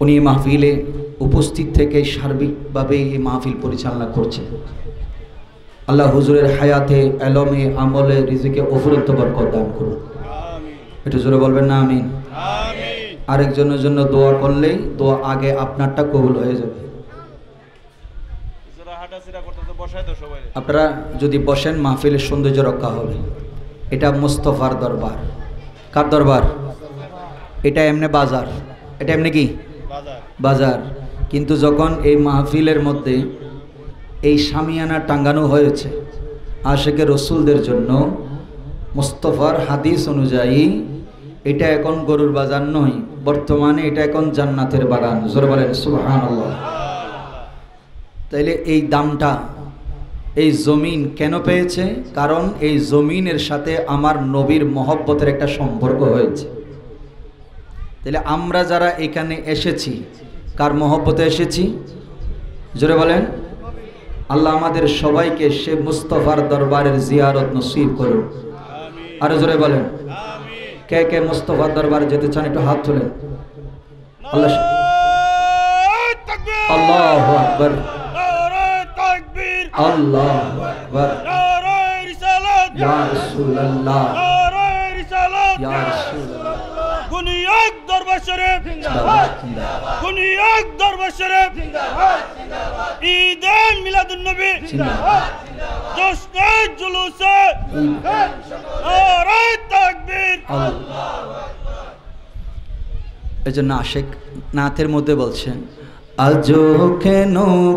উনি মাহফিলে উপস্থিত থেকে সার্বিকভাবে এই মাহফিল পরিচালনা করছেন। আল্লাহ হুজুরের হায়াতে, এলমে, আমলে, রিজিকে অফুরন্ত বরকত দান করুন। একটু জোরে বলবেন না আমিন। আরেকজনের জন্য দোয়া করলেই দোয়া আগে আপনারটা কবুল হয়ে যাবে। আপনারা যদি বসেন মাহফিলের সৌন্দর্য রক্ষা হবে। এটা মুস্তাফার দরবার। কার দরবার? এটা এমনি বাজার, এটা এমনি কি বাজার। কিন্তু যখন এই মাহফিলের মধ্যে এই শামিয়ানা টাঙ্গানো হয়েছে আশিকে রসুলদের জন্য, মুস্তাফার হাদিস অনুযায়ী এটা এখন গরুর বাজার নয়, বর্তমানে এটা এখন জান্নাতের বাগান। জোরে বলেন সুবহানাল্লাহ। তাইলে এই দামটা এই জমিন কেন পেয়েছে? কারণ এই জমিনের সাথে আমার নবীর মহব্বতের একটা সম্পর্ক হয়েছে। তাহলে আমরা যারা এখানে এসেছি কার মহব্বতে এসেছি? জোরে বলেন। আল্লাহ আমাদের সবাইকে সে মুস্তাফার দরবারের জিয়ারত নসিব করুন। আরো জোরে বলেন। কে কে মুস্তাফার দরবারে যেতে চান একটু হাত তোলেন। আল্লাহ আল্লাহু আকবার, আল্লাহু আকবার, ইয়া রাসূলুল্লাহ, ইয়া রাসূলুল্লাহ। গুনিয়াক দরবার শরীফ জিন্দাবাদ, গুনিয়াক দরবার শরীফ জিন্দাবাদ, ঈদে মিলাদুন নবী জিন্দাবাদ, জশ্নে জুলুসে নারে তাকবীর, আল্লাহু আকবার। এজন্য আশিক নাথের মধ্যে বলছেন, আজো কেন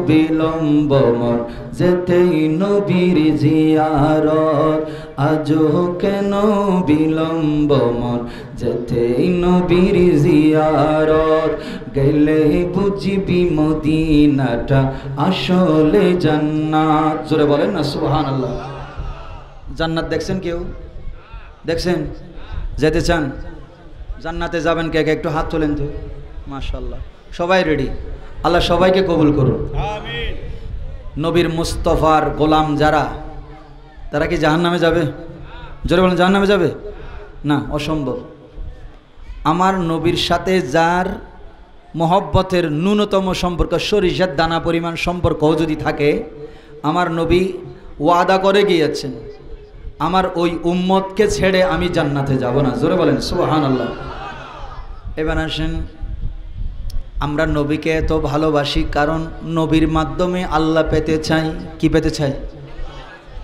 বিলম্ব মন যেতেই নবীর জিয়ারত, আজো কেন বিলম্ব মন যেতেই নবীর জিয়ারত, গেলে বুঝবি মদিনাটা আসলে জান্নাত। জোরে বলেন না সুবহানাল্লাহ। জান্নাত দেখছেন কেউ? দেখছেন? যেতে চান? জান্নাতে যাবেন কে কে? একটু হাত তোলেন তো। মাশাআল্লাহ, সবাই রেডি। আল্লাহ সবাইকে কবুল করুন। আমিন। নবীর মুস্তফার গোলাম যারা, তারা কি জাহান্নামে যাবে? জোরে বলেন, জাহান্নামে যাবে? না, অসম্ভব। আমার নবীর সাথে যার মহব্বতের ন্যূনতম সম্পর্ক, সরিষার দানা পরিমাণ সম্পর্কও যদি থাকে, আমার নবী ওয়াদা করে গিয়েছেন, আমার ওই উম্মতকে ছেড়ে আমি জান্নাতে যাব না। জোরে বলেন সুবহানাল্লাহ। এবার আসেন, আমরা নবীকে এত ভালোবাসি কারণ নবীর মাধ্যমে আল্লাহ পেতে চাই। কি পেতে চাই?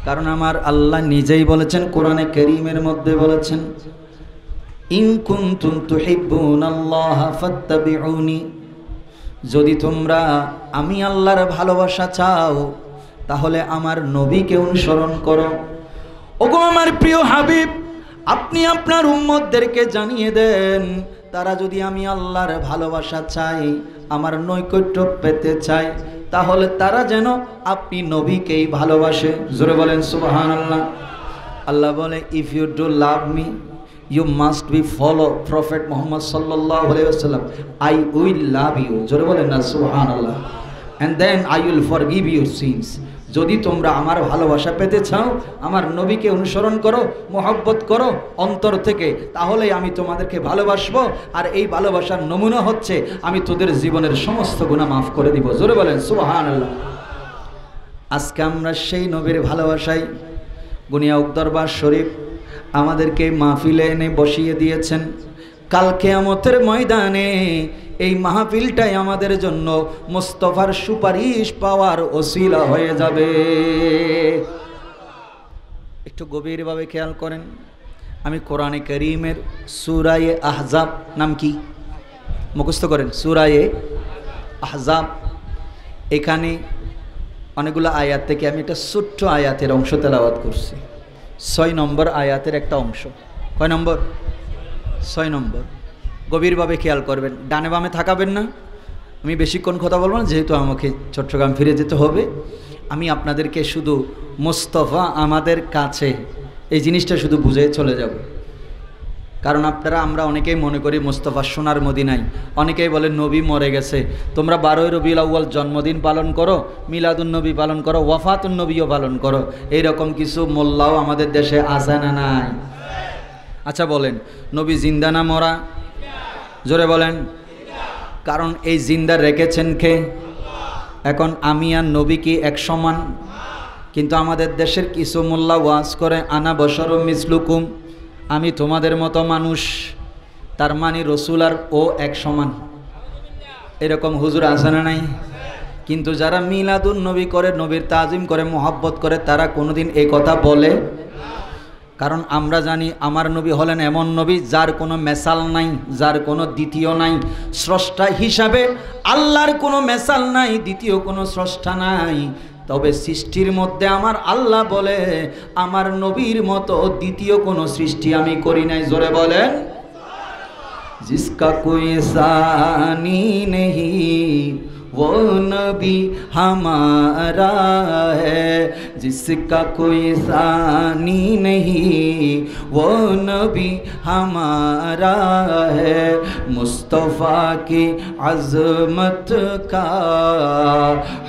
কারণ আমার আল্লাহ নিজেই বলেছেন, কোরআনে কারীমের মধ্যে বলেছেন, ইন কুনতুম তুহিব্বুনাল্লাহ ফাত্তাবিউনি, যদি তোমরা আমি আল্লাহর ভালোবাসা চাও তাহলে আমার নবীকে অনুসরণ করো। ওগো আমার প্রিয় হাবিব, আপনি আপনার উম্মতদেরকে জানিয়ে দেন, তারা যদি আমি আল্লাহর ভালোবাসা চাই, আমার নৈকট্য পেতে চায়, তাহলে তারা যেন আপনি নবীকেই ভালোবাসে। জোরে বলেন সুবহানাল্লাহ। আল্লাহ বলে, if you do love me you must be follow Prophet Muhammad sallallahu alaihi wasallam. I will love you. জোরে বলেন না সুবহানাল্লাহ। And then I will forgive your sins. যদি তোমরা আমার ভালোবাসা পেতে চাও, আমার নবীকে অনুসরণ করো, মহব্বত করো অন্তর থেকে, তাহলেই আমি তোমাদেরকে ভালোবাসবো। আর এই ভালোবাসার নমুনা হচ্ছে আমি তোদের জীবনের সমস্ত গুনাহ মাফ করে দিব। জোরে বলেন সুবহানাল্লাহ। আজকে আমরা সেই নবীর ভালোবাসায় গুনিয়া দরবার শরীফ আমাদেরকে মাহফিলে এনে বসিয়ে দিয়েছেন। কাল কিয়ামতের ময়দানে এই মাহফিলটাই আমাদের জন্য মুস্তাফার সুপারিশ পাওয়ার ওসিলা হয়ে যাবে। একটু গভীরভাবে খেয়াল করেন, আমি কোরআনে কারীমের সূরায়ে আহজাব, নাম কি মুখস্থ করেন? সূরায়ে আহজাব। এখানে অনেকগুলো আয়াত থেকে আমি একটা ছোট্ট আয়াতের অংশ তেলাওয়াত করছি। 6 নম্বর আয়াতের একটা অংশ। কয় নম্বর? 6 নম্বর। গভীরভাবে খেয়াল করবেন, ডানে বামে থাকাবেন না। আমি বেশিক্ষণ কথা বলবো না, যেহেতু আমাকে চট্টগ্রাম ফিরে যেতে হবে। আমি আপনাদেরকে শুধু মুস্তাফা আমাদের কাছে, এই জিনিসটা শুধু বুঝে চলে যাব। কারণ আমরা অনেকেই মনে করি মুস্তাফা সোনার মদিনায়, অনেকেই বলে নবী মরে গেছে। তোমরা 12ই রবিউল আউয়াল জন্মদিন পালন করো, মিলাদুন নবী পালন করো, ওয়াফাতুন নবীও পালন করো। এইরকম কিছু মোল্লাও আমাদের দেশে আছে না নাই? আচ্ছা বলেন, নবী জিন্দা না মরা? জোরে বলেন। কারণ এই জিন্দা রেখেছেন কে? এখন আমি আর নবী কি এক সমান? কিন্তু আমাদের দেশের কিছু মোল্লা ওয়াজ করে, আনা বশরুম মিসলুকুম, আমি তোমাদের মতো মানুষ, তার মানে রসুল আর ও এক সমান। এরকম হুজুর আছে না নাই? কিন্তু যারা মিলাদুন নবী করে, নবীর তাজিম করে, মোহাব্বত করে, তারা কোনোদিন এই কথা বলে? কারণ আমরা জানি আমার নবী হলেন এমন নবী যার কোনো মেসাল নাই, যার কোনো দ্বিতীয় নাই। স্রষ্টা হিসাবে আল্লাহর কোনো মেসাল নাই, দ্বিতীয় কোনো স্রষ্টা নাই। তবে সৃষ্টির মধ্যে আমার আল্লাহ বলে, আমার নবীর মতো দ্বিতীয় কোনো সৃষ্টি আমি করি নাই। জোরে বলেন, জিসকা কোই সানি নেহি वो नबी हमारा है, जिसका कोई सानी नहीं वो नबी हमारा है। मुस्तफ़ा की अज़मत का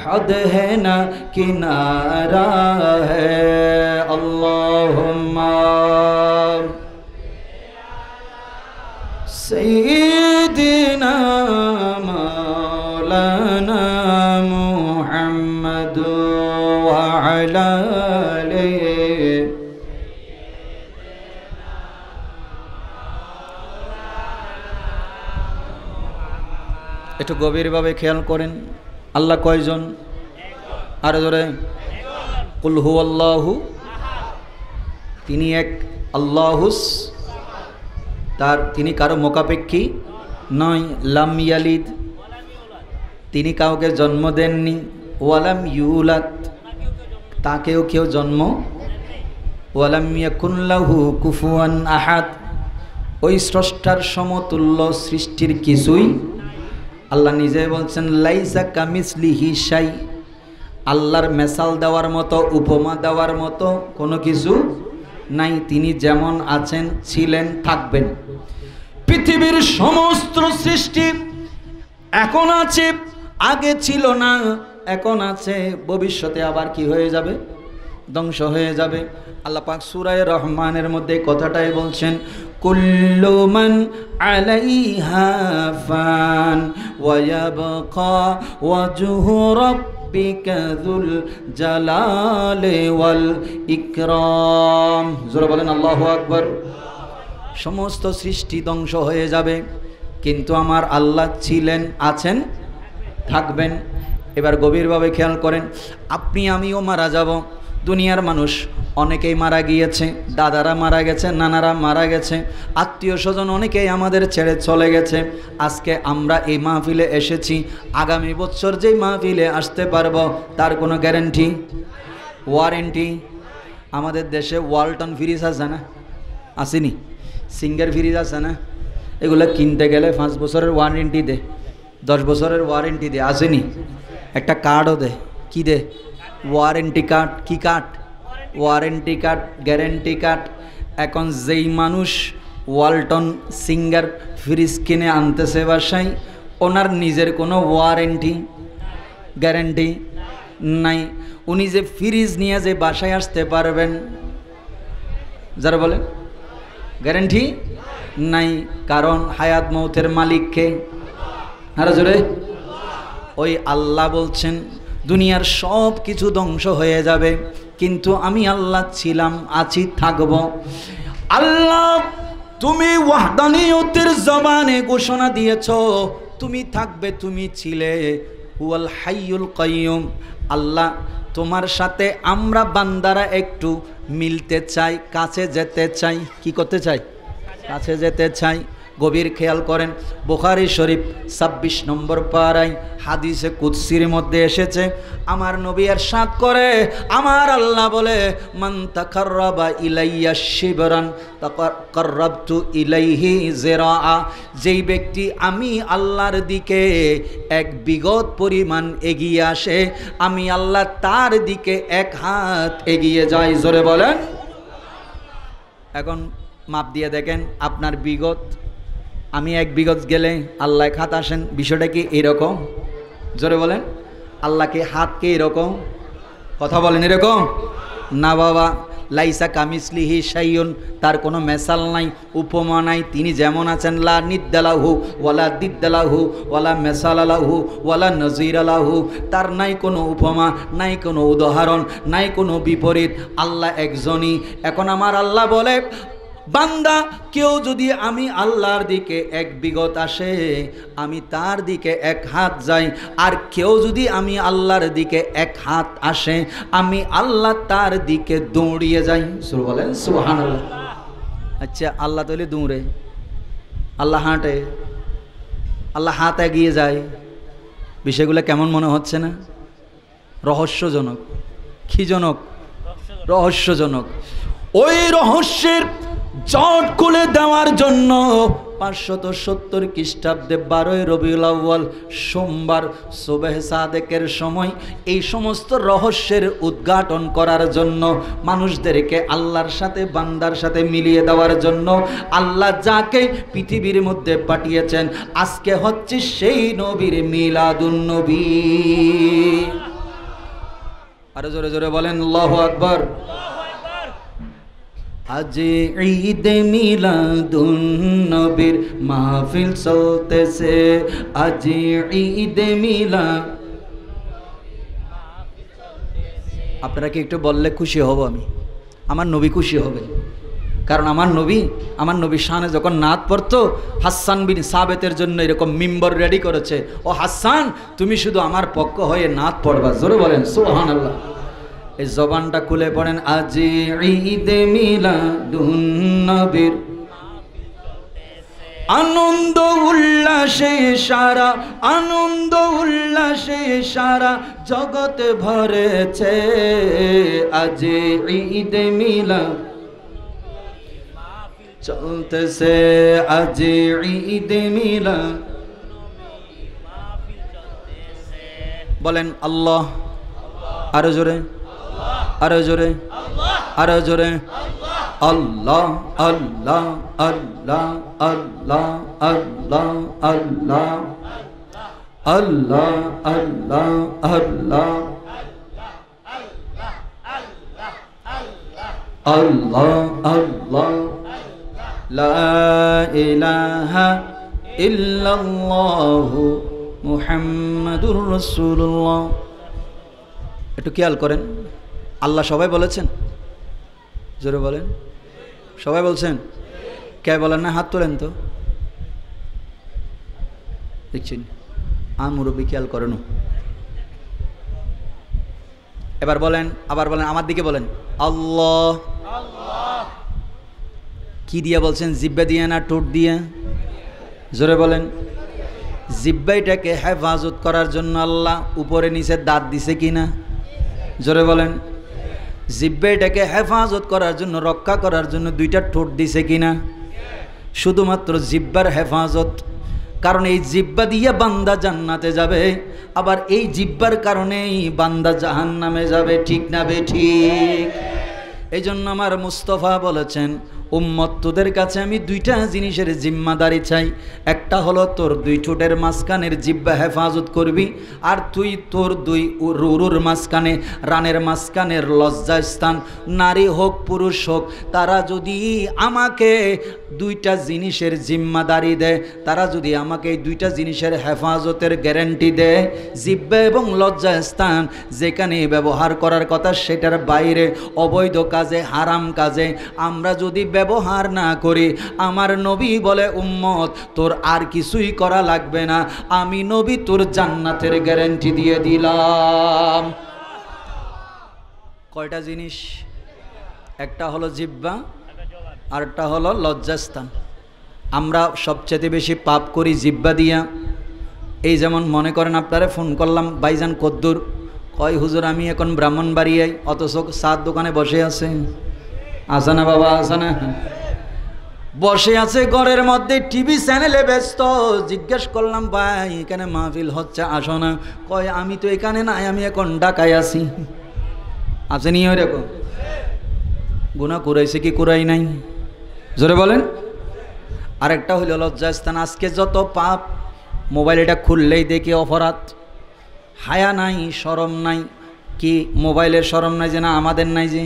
हद है न किनारा है। अल्लाहुम्मा सय्यिदना मौलाना मुहम्मद व अला आलिहि। একটু গভীরভাবে খেয়াল করেন, আল্লাহ কয়জন? আরো জোরে, কুল হুয়াল্লাহু, তিনি এক। আল্লাহুস, তিনি কারো মোকাপেক্ষী নয়। লাম ইয়ালিদ, তিনি কাউকে জন্ম দেননি। ওয়ালাম ইউলাদ, তাকেও কেউ জন্ম। ওয়ালাম ইয়াকুন লাহু কুফুয়ান আহাদ, ওই স্রষ্টার সমতুল্য সৃষ্টির কিছুই। আল্লাহ নিজে বলছেন, লাইসা কামিসলিহি শাই, আল্লাহর মেসাল দেওয়ার মতো, উপমা দেওয়ার মতো কোনো কিছু নাই, তিনি যেমন আছেন, ছিলেন, থাকবেন। পৃথিবীর সমস্ত সৃষ্টি এখন আছে, আগে ছিল না, এখন আছে, ভবিষ্যতে আবার কি হয়ে যাবে? ধ্বংস হয়ে যাবে। আল্লাহ পাক সূরা রহমানের মধ্যে কথাটাই বলছেন, কুল্লু মান আলাইহা ফান ওয়া ইয়াবকা ওয়াজহু রাব্বিকা যুল জালালি ওয়াল ইকরাম। জোরে বলেন আল্লাহু আকবার। সমস্ত সৃষ্টি ধ্বংস হয়ে যাবে, কিন্তু আমার আল্লাহ ছিলেন, আছেন, থাকবেন। এবার গভীরভাবে খেয়াল করেন, আপনি আমিও মারা যাব। দুনিয়ার মানুষ অনেকেই মারা গিয়েছে, দাদারা মারা গেছে, নানারা মারা গেছে, আত্মীয় স্বজন অনেকেই আমাদের ছেড়ে চলে গেছে। আজকে আমরা এই মাহফিলে এসেছি, আগামী বছর যেই মাহফিলে আসতে পারবো তার কোনো গ্যারান্টি, ওয়ারেন্টি? আমাদের দেশে ওয়ালটন ফ্রিজ আছে না, আসেনি? সিঙ্গার ফ্রিজ আছে না? এগুলো কিনতে গেলে 5 বছরের ওয়ারেন্টি দে, 10 বছরের ওয়ারেন্টি দে, আসেনি? একটা কার্ডও দে, কি দে? Warranty card. কি card? Warranty card, guarantee card. এখন যেই মানুষ ওয়ালটন সিঙ্গার ফ্রিজ কিনে আনতেছে বাসায়, ওনার নিজের কোনো ওয়ারেন্টি, গ্যারেন্টি নাই। উনি যে ফ্রিজ নিয়ে যে বাসায় আসতে পারবেন, যারা বলেন গ্যারেন্টি নাই। কারণ হায়াত মৌতের মালিককে, আরো জোরে, ওই আল্লাহ বলছেন দুনিয়ার সব কিছু ধ্বংস হয়ে যাবে, কিন্তু আমি আল্লাহ ছিলাম, আছি, থাকব। আল্লাহ তুমি ওয়াহদানিয়তের জবানে ঘোষণা দিয়েছ, তুমি থাকবে, তুমি ছিলে। হুয়াল হাইয়ুল কাইয়ুম। আল্লাহ তোমার সাথে আমরা বান্দারা একটু মিলতে চাই, কাছে যেতে চাই। কি করতে চাই? কাছে যেতে চাই। গভীর খেয়াল করেন, বুখারী শরীফ 26 নম্বর পারায় হাদিসে কুদসির মধ্যে এসেছে, আমার নবী ইরশাদ করে, আমার আল্লাহ বলে, মান তাকাররাবা ইলাইয়া শিবরান তাকাররাবতু ইলাইহি জিরাআ। যেই ব্যক্তি আমি আল্লাহর দিকে এক বিগত পরিমাণ এগিয়ে আসে, আমি আল্লাহ তার দিকে 1 হাত এগিয়ে যাই। জোরে বলেন। এখন মাপ দিয়ে দেখেন আপনার বিগত, আমি 1 বিগত গেলে আল্লাহ 1 হাত আসেন। বিষয়টা কি এরকম? জোরে বলেন। আল্লাহকে হাত কি এরকম? কথা বলেন এরকম না বাবা। লাইসা কামিসলিহি শাইউন, তার কোনো মেসাল নাই, উপমা নাই। তিনি যেমন আছেন, লা নিদ্দালাহু ওয়ালা দিদ্দালাহু ওয়ালা মেসালালাহু ওয়ালা নজিরালাহু, তার নাই কোনো উপমা, নাই কোনো উদাহরণ, নাই কোনো বিপরীত। আল্লাহ একজনই। এখন আমার আল্লাহ বলে, বান্দা কেউ যদি আমি আল্লাহর দিকে 1 বিগত আসে, আমি তার দিকে 1 হাত যাই। আর কেউ যদি আমি আল্লাহর দিকে 1 হাত আসে, আমি আল্লাহ তার দিকে দৌড়িয়ে যাই। বলেন সুবহানাল্লাহ। আচ্ছা, আল্লাহ তাহলে দৌড়ে, আল্লাহ হাঁটে, আল্লাহ হাত এগিয়ে যায়। বিষয়গুলো কেমন মনে হচ্ছে না? রহস্যজনক। কি জনক? রহস্যজনক। ওই রহস্যের জট খুলে দেওয়ার জন্য 570 খ্রিস্টাব্দে 12ই রবিউল আউয়াল সোমবার সুবহ সাদেকের সময় এই সমস্ত রহস্যের উদ্ঘাটন করার জন্য, মানুষদেরকে আল্লাহর সাথে বান্দার সাথে মিলিয়ে দেওয়ার জন্য আল্লাহ যাকে পৃথিবীর মধ্যে পাঠিয়েছেন, আজকে হচ্ছে সেই নবীর মিলাদুন নবী। আরো জোরে জোরে বলেন আল্লাহু আকবার। আজ ঈদ মিলাদুন নবীর মাহফিল চলতেছে, আজ ঈদ মিলাদ। আপনারা কি একটু বললে খুশি হব আমি, আমার নবী খুশি হবে। কারণ আমার নবী শানে যখন নাত পড়তো, হাসান বিন সাবেতের জন্য এরকম মিম্বর রেডি করেছে, ও হাসান তুমি শুধু আমার পক্ষ হয়ে নাত পড়বা। জোরে বলেন সুবহানাল্লাহ। এই জবানটা খুলে পড়েন, আজ ঈদ মিলাদুন নবীর আনন্দ উল্লাসে সারা, আনন্দ উল্লাসে সারা জগৎ ভরেছে, আজ ঈদ মিলাদ চলতেছে, আজ ঈদ মিলাদ। বলেন আল্লাহ। আরো জোরে, আরো জোরে, আরো জোরে। আল্লাহ আল্লাহ আল্লাহ আল্লাহ আল্লাহ আল্লাহ আল্লাহ আল্লাহ আল্লাহ আল্লাহ আল্লাহ লা ইলাহা ইল্লাল্লাহু মুহাম্মাদুর রাসূলুল্লাহ। একটু খেয়াল করেন, আল্লাহ সবাই বলেছেন? জোরে বলেন, সবাই বলছেন? কে বলেন না? হাত তোলেন তো। দেখছেন মুরব্বী, খেয়াল করেন। এবার বলেন, আবার বলেন, আমার দিকে বলেন আল্লাহ। কি দিয়ে বলছেন? জিব্বা দিয়ে না ঠোঁট দিয়ে? জোরে বলেন। জিব্বাইটাকে হেফাজত করার জন্য আল্লাহ উপরে নিচে দাঁত দিছে কিনা? জোরে বলেন। জিব্বাইটাকে হেফাজত করার জন্য, রক্ষা করার জন্য দুইটা ঠোঁট দিছে কিনা? শুধুমাত্র জিব্বার হেফাজত। কারণ এই জিব্বা দিয়ে বান্দা জান্নাতে যাবে, আবার এই জিব্বার কারণেই বান্দা জাহান্নামে যাবে। ঠিক না বে ঠিক? এই জন্য আমার মুস্তফা বলেছেন, উম্মত তোদের কাছে আমি দুইটা জিনিসের জিম্মাদারি চাই। একটা হলো তোর দুই ঠোঁটের মাঝখানের জিব্বা হেফাজত করবি, আর তুই তোর দুই রুরুর মাঝখানে, রানের মাঝখানের লজ্জাস্থান, নারী হোক পুরুষ হোক, তারা যদি আমাকে দুইটা জিনিসের জিম্মাদারি দেয়, তারা যদি আমাকে এই দুইটা জিনিসের হেফাজতের গ্যারান্টি দেয়, জিব্বা এবং লজ্জাস্থান যেখানে ব্যবহার করার কথা সেটার বাইরে অবৈধ কাজে, হারাম কাজে আমরা যদি ব্যবহার না করি, আমার নবী বলে উম্মত তোর আর কিছুই করা লাগবে না, আমি নবী তোর জান্নাতের গ্যারান্টি দিয়ে দিলাম। কয়টা জিনিস? একটা হলো জিহ্বা, আরেকটা হলো লজ্জাস্থান। আমরা সবচেয়ে বেশি পাপ করি জিহ্বা দিয়া। এই যেমন মনে করেন আপনারা ফোন করলাম, ভাইজান কদ্দুর? কয় হুজুর আমি এখন ব্রাহ্মণবাড়িয়ায়, অথচ সাত দোকানে বসে আছে। আসে না বাবা, আসে না? বসে আছে ঘরের মধ্যে, টিভি চ্যানেলে ব্যস্ত। জিজ্ঞেস করলাম ভাই এখানে মাহফিল হচ্ছে, আসো না? কয় আমি তো এখানে নাই, আমি এখন ঢাকায় আছি। আসেনি ওইরকম? গুনাহ করাইছে কি করাই নাই? জোরে বলেন। আরেকটা হইল লজ্জাস্থান। আজকে যত পাপ, মোবাইল এটা খুললেই দেখি অপরাধ। হায়া নাই, শরম নাই। কি মোবাইলের শরম নাই যে? না আমাদের নাই যে?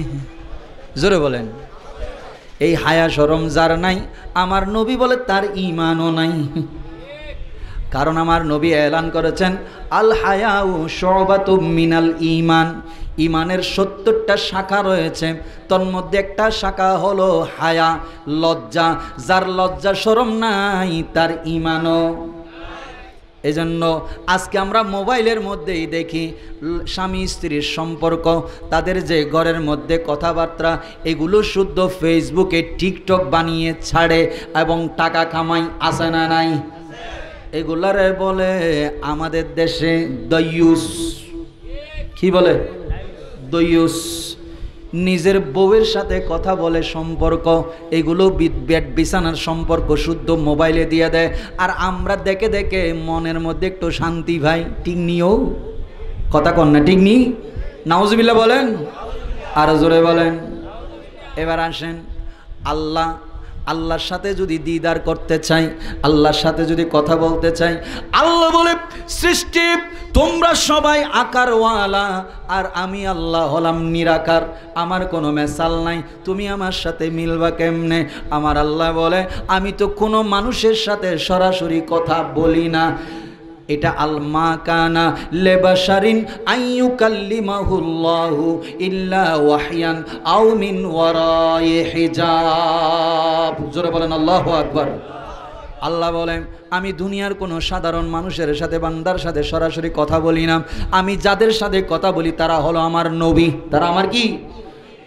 জোরে বলেন। এই হায়া শরম যার নাই, আমার নবী বলে তার ঈমানও নাই। কারণ আমার নবী এলান করেছেন, আল হায়াউ শুবাতুম মিনাল ঈমান। ঈমানের ৭০টা শাখা রয়েছে, তার মধ্যে একটা শাখা হলো হায়া, লজ্জা। যার লজ্জা শরম নাই তার ঈমানও। এজন্য আজকে আমরা মোবাইলের মধ্যেই দেখি স্বামী স্ত্রীর সম্পর্ক, তাদের যে ঘরের মধ্যে কথাবার্তা, এগুলো শুদ্ধ ফেসবুকে টিকটক বানিয়ে ছাড়ে এবং টাকা কামাই। আছে না নাই? এগুলারে বলে আমাদের দেশে দয়ুস। কি বলে? দয়ুস। নিজের বউয়ের সাথে কথা বলে সম্পর্ক, এগুলো বিছানার সম্পর্ক শুদ্ধ মোবাইলে দিয়ে দেয়। আর আমরা দেখে দেখে মনের মধ্যে একটু শান্তি ভাই। ঠিক নিও কথা কন না? ঠিক নি? নাউজুবিল্লাহ বলেন, আর জোরে বলেন। এবার আসেন, আল্লাহর সাথে যদি দিদার করতে চাই, আল্লাহর সাথে যদি কথা বলতে চাই, আল্লাহ বলে সৃষ্টি তোমরা সবাই আকারওয়ালা, আর আমি আল্লাহ হলাম নিরাকার, আমার কোনো মেসাল নাই, তুমি আমার সাথে মিলবা কেমনে? আমার আল্লাহ বলে আমি তো কোনো মানুষের সাথে সরাসরি কথা বলি না। এটা আল মা কানা লিবাশারিন আইয়ুকাল্লিমাহুল্লাহু ইল্লা ওয়াহয়ান আও মিন ওয়ারাই হিজাব। জোরে বলেন আল্লাহু আকবার। আল্লাহ বলেন আমি দুনিয়ার কোনো সাধারণ মানুষের সাথে, বান্দার সাথে সরাসরি কথা বলি না। আমি যাদের সাথে কথা বলি তারা হলো আমার নবী। তারা আমার কি?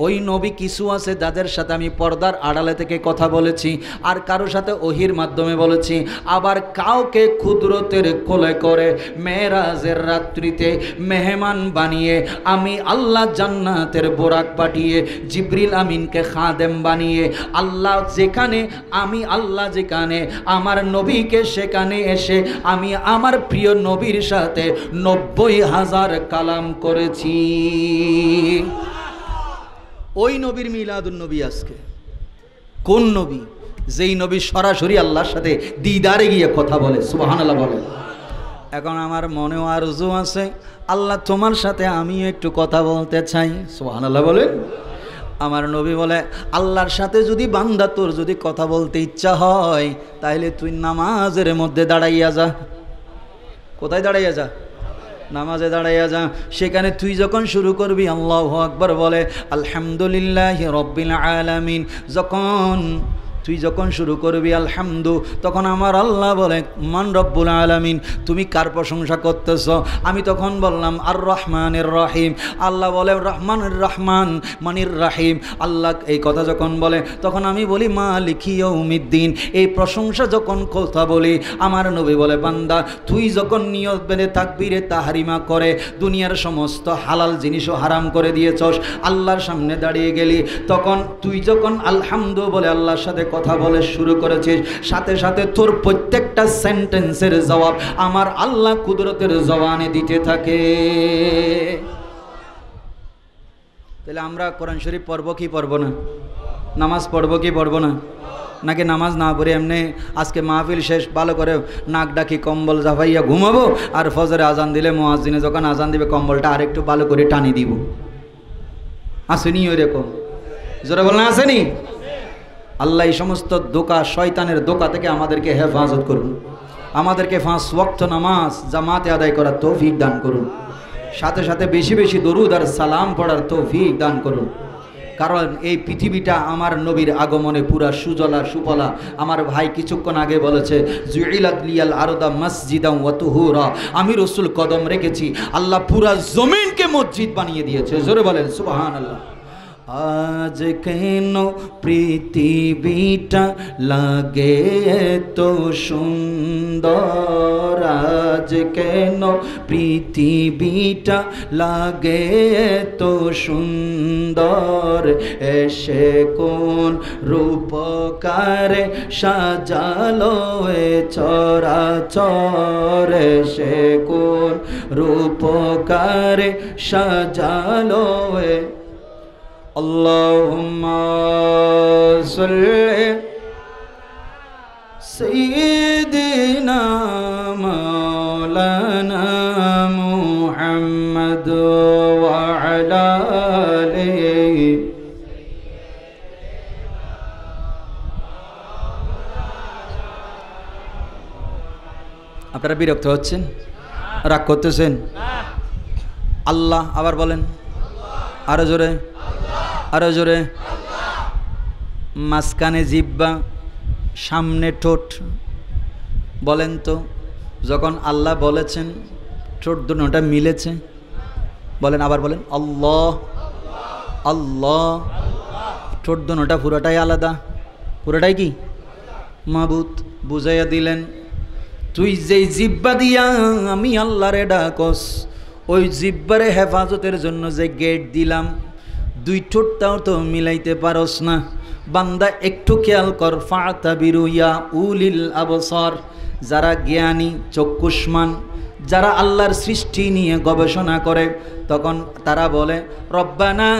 ওই নবী কিছু আছে যাদের সাথে আমি পর্দার আড়ালে থেকে কথা বলেছি, আর কারোর সাথে ওহির মাধ্যমে বলেছি, আবার কাউকে কুদরতের কোলে করে মেরাজের রাত্রিতে মেহমান বানিয়ে আমি আল্লাহ জান্নাতের বোরাক পাঠিয়ে জিবরিল আমিনকে খাদেম বানিয়ে আল্লাহ যেখানে, আমি আল্লাহ যেখানে, আমার নবীকে সেখানে এসে আমি আমার প্রিয় নবীর সাথে ৯০,০০০ কালাম করেছি। ওই নবীর মিলাদুন নবী আজকে। কোন নবী? যেই নবী সরাসরি আল্লাহর সাথে দিদারে গিয়ে কথা বলে। সুবহানাল্লাহ বলে। এখন আমার মনেও আরজু আছে, আল্লাহ তোমার সাথে আমি একটু কথা বলতে চাই। সুবহানাল্লাহ বলে। আমার নবী বলে, আল্লাহর সাথে যদি বান্দা তোর যদি কথা বলতে ইচ্ছা হয়, তাহলে তুই নামাজের মধ্যে দাঁড়াইয়া যা। কোথায় দাঁড়াইয়া যা? নামাজে দাঁড়াইয়া যা। সেখানে তুই যখন শুরু করবি আল্লাহু আকবার বলে, আলহামদুলিল্লাহি রাব্বিল আলামিন, তুই যখন শুরু করবি আলহামদু, তখন আমার আল্লাহ বলে, মান রব্বুল আলামিন, তুমি কার প্রশংসা করতেছ? আমি তখন বললাম আর রহমানির রহিম। আল্লাহ বলে রহমানির রহমান মানির রাহিম। আল্লাহ এই কথা যখন বলে, তখন আমি বলি মালিকি ইয়াউমিদ্দিন। এই প্রশংসা যখন কথা বলি, আমার নবী বলে, বান্দা তুই যখন নিয়ত বেঁধে তাকবীরে তাহরিমা করে দুনিয়ার সমস্ত হালাল জিনিসও হারাম করে দিয়েছস, আল্লাহর সামনে দাঁড়িয়ে গেলি, তখন তুই যখন আলহামদু বলে আল্লাহর সাথে কথা বলে শুরু করেছিস, সাথে সাথে তোর প্রত্যেকটা সেন্টেন্সের জবাব আমার আল্লাহ কুদরতের জবানে দিতে থাকে। তাহলে আমরা কোরআন শরীফ পড়ব কি পড়ব না? নামাজ পড়ব কি পড়ব না? নাকি নামাজ না পড়ে এমনি আজকে মাহফিল শেষ ভালো করে নাক ডাকি কম্বল জাফাইয়া ঘুমাবো, আর ফজরে আজান দিলে মুয়াজ্জিনে যখন আজান দিবে কম্বলটা আরেকটু ভালো করে টানি দিব? আসেনি ওইরকম? জোরে বলেন আসেনি? আল্লাহ এই সমস্ত দোকা, শয়তানের দোকা থেকে আমাদেরকে হেফাজত করুন। আমাদেরকে 5 ওয়াক্ত নামাজ জামাতে আদায় করার তৌফিক দান করুন। সাথে সাথে বেশি বেশি দরুদ আর সালাম পড়ার তৌফিক দান করুন। কারণ এই পৃথিবীটা আমার নবীর আগমনে পুরা সুজলা সুফলা। আমার ভাই কিছুক্ষণ আগে বলেছে, জুইলাত লিয়াল আরদা মসজিদাম ওয়া তুহুরা, আমি রাসূল কদম রেখেছি, আল্লাহ পুরা জমিনকে মসজিদ বানিয়ে দিয়েছে। জোরে বলেন সুবহানাল্লাহ। আজ কেন পৃথিবীটা লাগে তো সুন্দর, আজ কেন পৃথিবীটা লাগে তো সুন্দর, এসে কোন রূপকারে সাজালো এ চরাচর, এসে কোন রূপকারে সাজালো এ। আল্লাহুম্মা সাল্লি সাইয়্যিদিনা মাওলানা মুহাম্মদ ওয়া আলা আলিহি। আপনারা বিরক্ত হচ্ছেন? রাগ করতেছেন? আল্লাহ আবার বলেন, আরো জোরে, আরো জোরে। মাঝখানে জিহ্বা, সামনে ঠোঁট। বলেন তো, যখন আল্লাহ বলেছেন ঠোঁট দুটোটা মিলেছে? বলেন, আবার বলেন, আল্লাহ আল্লাহ। ঠোঁট দুটোটা পুরোটাই আলাদা, পুরোটাই কি মাবুদ। বুঝাইয়া দিলেন, তুই যেই জিহ্বা দিয়া আমি আল্লাহরে ডাকস, ওই জিহ্বারে হেফাজতের জন্য যে গেট দিলাম, 2 ঠোঁটটাও তো মিলাইতে পারস না। বান্দা একটু খেয়াল কর, ফাতাবিরু ইয়া উলিল আবসার। যারা জ্ঞানী, চক্ষুষ্মান, যারা আল্লাহর সৃষ্টি নিয়ে গবেষণা করে, তখন তারা বলে, রব্বানা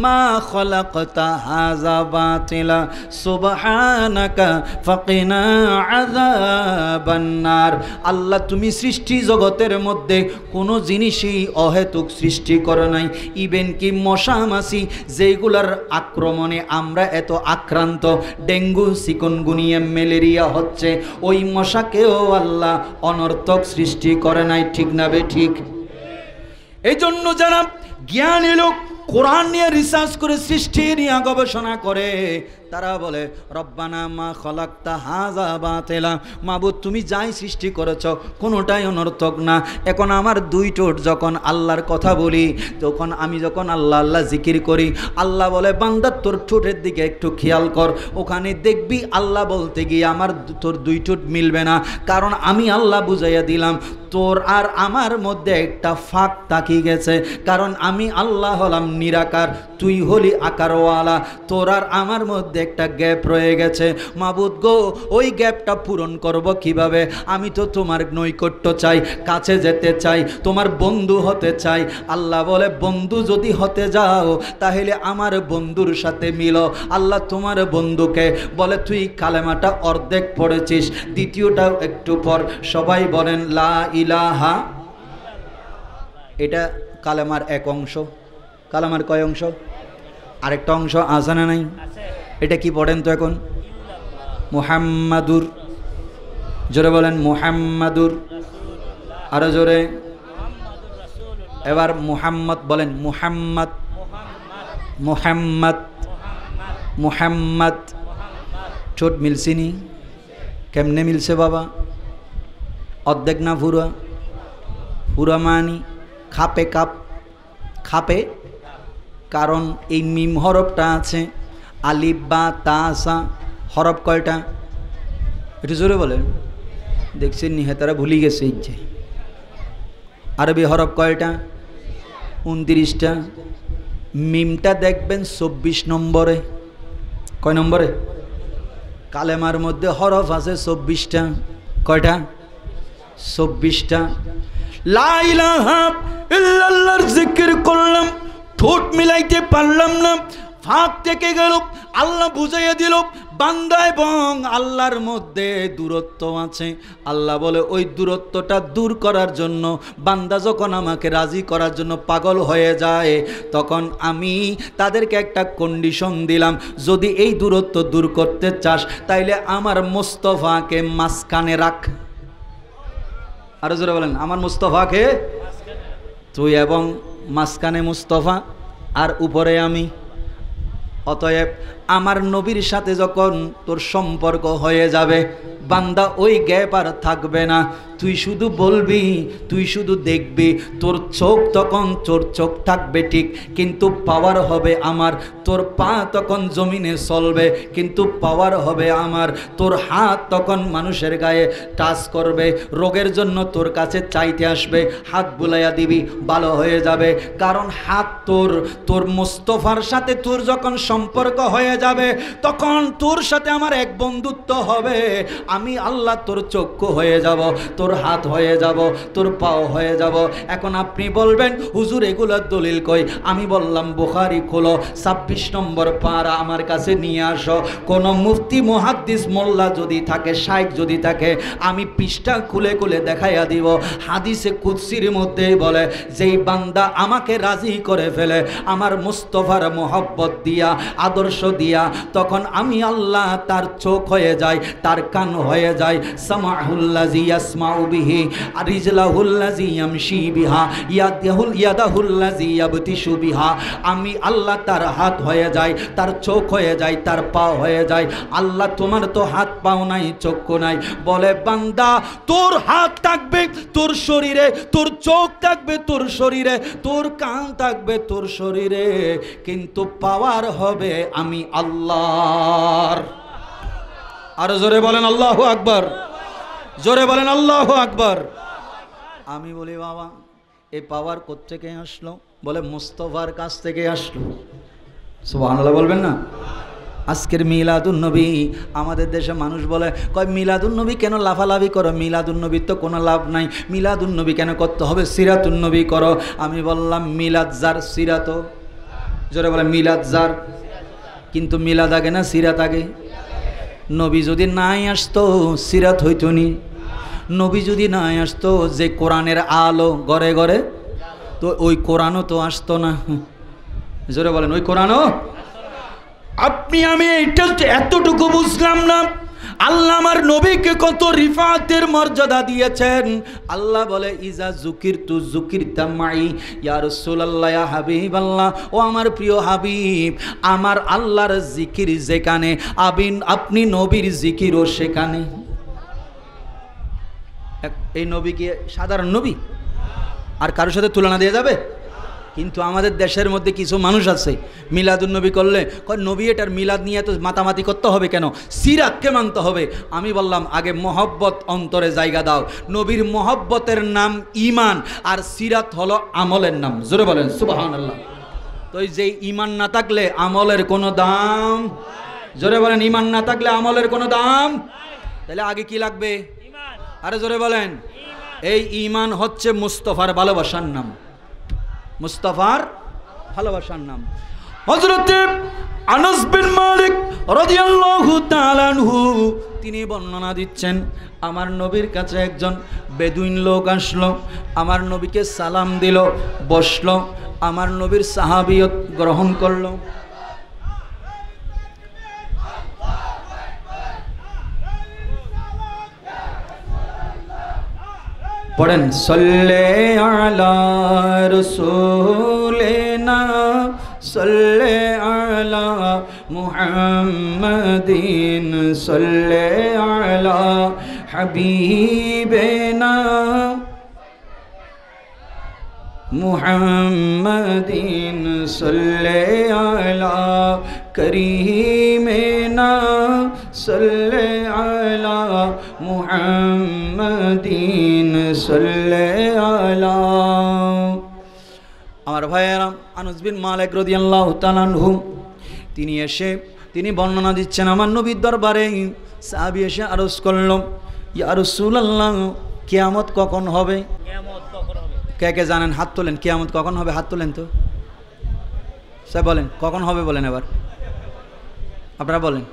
মা খলাকতা হাযা বাতিলা সুবহানাকা ফাকিনা আযাবান নার। আল্লাহ, তুমি সৃষ্টি জগতের মধ্যে কোনো জিনিসই অহেতুক সৃষ্টি করো নাই। ইভেন কি মশা মাছি, যেগুলার আক্রমণে আমরা এত আক্রান্ত, ডেঙ্গু, চিকুনগুনিয়া, ম্যালেরিয়া হচ্ছে, ওই মশাকেও আল্লাহ অনর্থক সৃষ্টি করে নাই। ঠিক না বে ঠিক? এই জন্য যারা জ্ঞানী লোক, কোরআন নিয়ে রিসার্চ করে, সৃষ্টি নিয়ে গবেষণা করে, তারা বলে, রব্বানা মা খলাকতা হাযা বাতিলা। মাবুদ, তুমি যাই সৃষ্টি করেছ কোনোটাই অনর্থক না। এখন আমার 2 ঠোঁট যখন আল্লাহর কথা বলি, তখন আমি যখন আল্লাহ আল্লাহ জিকির করি, আল্লাহ বলে, বান্দা তোর ঠোঁটের দিকে একটু খেয়াল কর, ওখানে দেখবি আল্লাহ বলতে গিয়ে আমার তোর 2 ঠোঁট মিলবে না। কারণ আমি আল্লাহ বুঝাইয়া দিলাম, তোর আর আমার মধ্যে একটা ফাঁক তাকি গেছে। কারণ আমি আল্লাহ হলাম নিরাকার, তুই হলি আকারওয়ালা। তোর আর আমার মধ্যে মধ্যে একটা গ্যাপ রয়ে গেছে। মাবুদ গো, ওই গ্যাপটা পূরণ করব কিভাবে? আমি তো তোমার নৈকট্য চাই, কাছে যেতে চাই, তোমার বন্ধু হতে চাই। আল্লাহ বলে, বন্ধু যদি হতে যাও তাহলে আমার বন্ধুর সাথে মিলো। আল্লাহ তোমার বন্ধুকে বলে, তুই কালেমাটা অর্ধেক পড়েছিস, দ্বিতীয়টাও একটু পর। সবাই বলেন লা ইলাহা। এটা কালেমার এক অংশ। কালেমার কয় অংশ? আরেকটা অংশ আছে না নাই? এটা কি পড়েন তো এখন? মুহাম্মাদুর। জোরে বলেন মুহাম্মাদুর। আরো জোরে। এবার মুহাম্মদ বলেন, মুহাম্মদ, মুহাম্মদ, মুহাম্মদ। ঠোঁট মিলছিনি? কেমনে মিলছে বাবা? অর্ধেক না পুরা? পুরা মানি খাপে কাপ, খাপে। কারণ এই মিম হরফটা আছে, আলিফ বা তাসা হরফ কয়টা? একটু জোরে বলেন। দেখছেন নি হেতারা ভুলি গেছে। ইচ্ছে আরবি হরফ কয়টা? 29টা। মিমটা দেখবেন 24 নম্বরে। কয় নম্বরে? কালেমার মধ্যে হরফ আছে 24টা। কয়টা? 24টা। লা ইলাহা ইল্লাল্লাহর জিকির করলাম, ঠোঁট মিলাইতে পারলাম না, ফাঁক থেকে গেল। আল্লাহ বুঝাইয়া দিল, বান্দা এবং আল্লাহর মধ্যে দূরত্ব আছে। আল্লাহ বলে, ওই দূরত্বটা দূর করার জন্য বান্দা যখন আমাকে রাজি করার জন্য পাগল হয়ে যায়, তখন আমি তাদেরকে একটা কন্ডিশন দিলাম, যদি এই দূরত্ব দূর করতে চাস তাইলে আমার মুস্তাফাকে মাঝখানে রাখ। আরো জোরে বলেন, আমার মুস্তাফাকে। তুই এবং মাঝখানে মুস্তাফা আর উপরে আমি। অতএব আমার নবীর সাথে যখন তোর সম্পর্ক হয়ে যাবে, বান্দা ওই গ্যাপ আর থাকবে না। তুই শুধু বলবি, তুই শুধু দেখবি, তোর চোখ তখন তোর চোখ থাকবে ঠিক, কিন্তু পাওয়ার হবে আমার। তোর পা তখন জমিনে চলবে, কিন্তু পাওয়ার হবে আমার। তোর হাত তখন মানুষের গায়ে টাচ করবে, রোগের জন্য তোর কাছে চাইতে আসবে, হাত বুলাইয়া দিবি, ভালো হয়ে যাবে। কারণ হাত তোর মুস্তাফার সাথে তোর যখন সম্পর্ক হয়ে যাবে, তখন তোর সাথে আমার এক বন্ধুত্ব হবে। আমি আল্লাহ তোর চক্ষু হয়ে যাব, তোর হাত হয়ে যাব, তোর পাও হয়ে যাব। এখন আপনি বলবেন, হুজুর এগুলোর দলিল কই? আমি বললাম, বুখারী খোলো, 26 নম্বর পারা আমার কাছে নিয়ে আসো। কোন মুফতি মুহাদ্দিস মোল্লা যদি থাকে, শাইখ যদি থাকে, আমি পৃষ্ঠা খুলে খুলে দেখাইয়া দিব। হাদিসে কুদসির মধ্যে বলে, যেই বান্দা আমাকে রাজি করে ফেলে আমার মুস্তাফার মোহব্বত দিয়া, আদর্শ দিয়া, তখন আমি আল্লাহ তার চোখ হয়ে যায়, তার কান হয়ে যায়, সামাহুল্লাযী ইয়াসমাউ বিহি, রিজলাহুল্লাযী ইয়ামশি বিহা, ইয়াদাহুল্লাযী ইয়াবতিশু বিহা। আমি আল্লাহ তার হাত হয়ে যায়, তার চোখ হয়ে যায়, তার পা হয়ে যায়। আল্লাহ তোমার তো হাত পাও নাই, চক্ষু নাই। বলে, বান্দা তোর হাত থাকবে তোর শরীরে, তোর চোখ থাকবে তোর শরীরে, তোর কান থাকবে তোর শরীরে, কিন্তু পাওয়ার হবে আমি আল্লাহর। আরো জোরে বলেন আল্লাহু আকবার। জোরে বলেন আল্লাহু আকবার। আমি বলি, বাবা এই পাওয়ার কোত্থেকে আসলো? বলে, মুস্তাফার কাছ থেকে আসলো। সুবহানাল্লাহ বলবেন না? আজকের মিলাদুন নবী, আমাদের দেশে মানুষ বলে, কয় মিলাদুন নবী কেন লাফালাফি করো? মিলাদুন নবীর তো কোনো লাভ নাই, মিলাদুন নবী কেন করতে হবে? সিরাতুন নবী করো। আমি বললাম, মিলাদ যার, সিরাত। জোরে বলে, মিলাদ যার, কিন্তু মিলাদ আগে না সিরাত আগে? নবী যদি নাই আসতো সিরাত হইতো নি। নবী যদি নাই আসতো, যে কোরআনের আলো ঘরে ঘরে, তো ওই কোরআনও তো আসতো না। জোরে বলেন, ওই কোরআনও। আপনি আমি এটা এতটুকু বুঝলাম না, আল্লাহ আমার নবীকে কত রিফাতের মর্যাদা দিয়েছেন। আল্লাহ বলে, ইজা যুকিরতু যুকিরতা মাই, ইয়া রাসূলুল্লাহ, ইয়া হাবিবাল্লাহ, ও আমার প্রিয় হাবিব, আমার আল্লাহর জিকির যেখানে, আপনি নবীর জিকিরও সেখানে। এই নবী কি সাধারণ নবী? আর কারোর সাথে তুলনা দিয়ে যাবে? কিন্তু আমাদের দেশের মধ্যে কিছু মানুষ আছে, মিলাদুন নবী করলে কয়, নবী এটার মিলাদ নিয়ে তো মাতামাতি করতে হবে কেন? সিরাতকে মানতে হবে। আমি বললাম, আগে মহব্বত অন্তরে জায়গা দাও। নবীর মহব্বতের নাম ঈমান, আর সিরাত হলো আমলের নাম। জোরে বলেন সুবহানাল্লাহ। তো এই যে ঈমান না থাকলে আমলের কোনো দাম। জোরে বলেন, ইমান না থাকলে আমলের কোনো দাম। তাহলে আগে কি লাগবে? আরে জোরে বলেন। এই ইমান হচ্ছে মুস্তাফার ভালোবাসার নাম, মুস্তাফার ভালোবাসার নাম। হযরত আনাস বিন মালিক রাদিয়াল্লাহু তাআলা আনহু তিনি বর্ণনা দিচ্ছেন, আমার নবীর কাছে একজন বেদুইন লোক আসলো, আমার নবীকে সালাম দিল, বসলো, আমার নবীর সাহাবিয়ত গ্রহণ করলো। পড়েন, সল্লে আলা রাসূলিনা সল্লে আলা মুহাম্মাদিন সল্লে আলা হাবিবিনা মুহাম্মাদিন সল্লে আলা করিমিনা সল্লে আলা মুহাম্মাদিন সল্লে আলা। আমার ভাইয়েরা, আনাস বিন মালিক রাদিয়াল্লাহু তাআলা আনহু তিনি বর্ণনা দিচ্ছেন, আমার নবীর দরবারে সাহাবী এসে আরজ করল, ইয়া রাসূলুল্লাহ, কিয়ামত কখন হবে? কে কে জানেন হাত তোলেন, কিয়ামত কখন হবে? হাত তোলেন তো, সব বলেন কখন হবে, বলেন এবার আপনারা বলেন।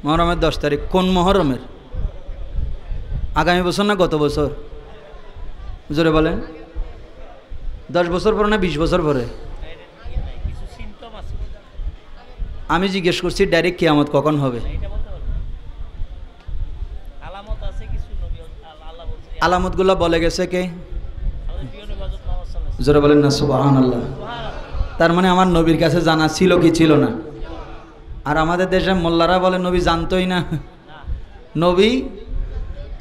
মুহররমের 10 তারিখ। কোন মুহররমের? আগামী বছর না গত বছর? জোরে বলেন। 10 বছর পরে না 20 বছর পরে? আমি জিজ্ঞেস করছি ডাইরেক্ট কিয়ামত কখন হবে? আলামতগুলো বলে গেছে কে? জোরে বলেন না সুবহানাল্লাহ। তার মানে আমার নবীর কাছে জানা ছিল কি ছিল না? আর আমাদের দেশে মোল্লারা বলে নবী জানতোই না নবী,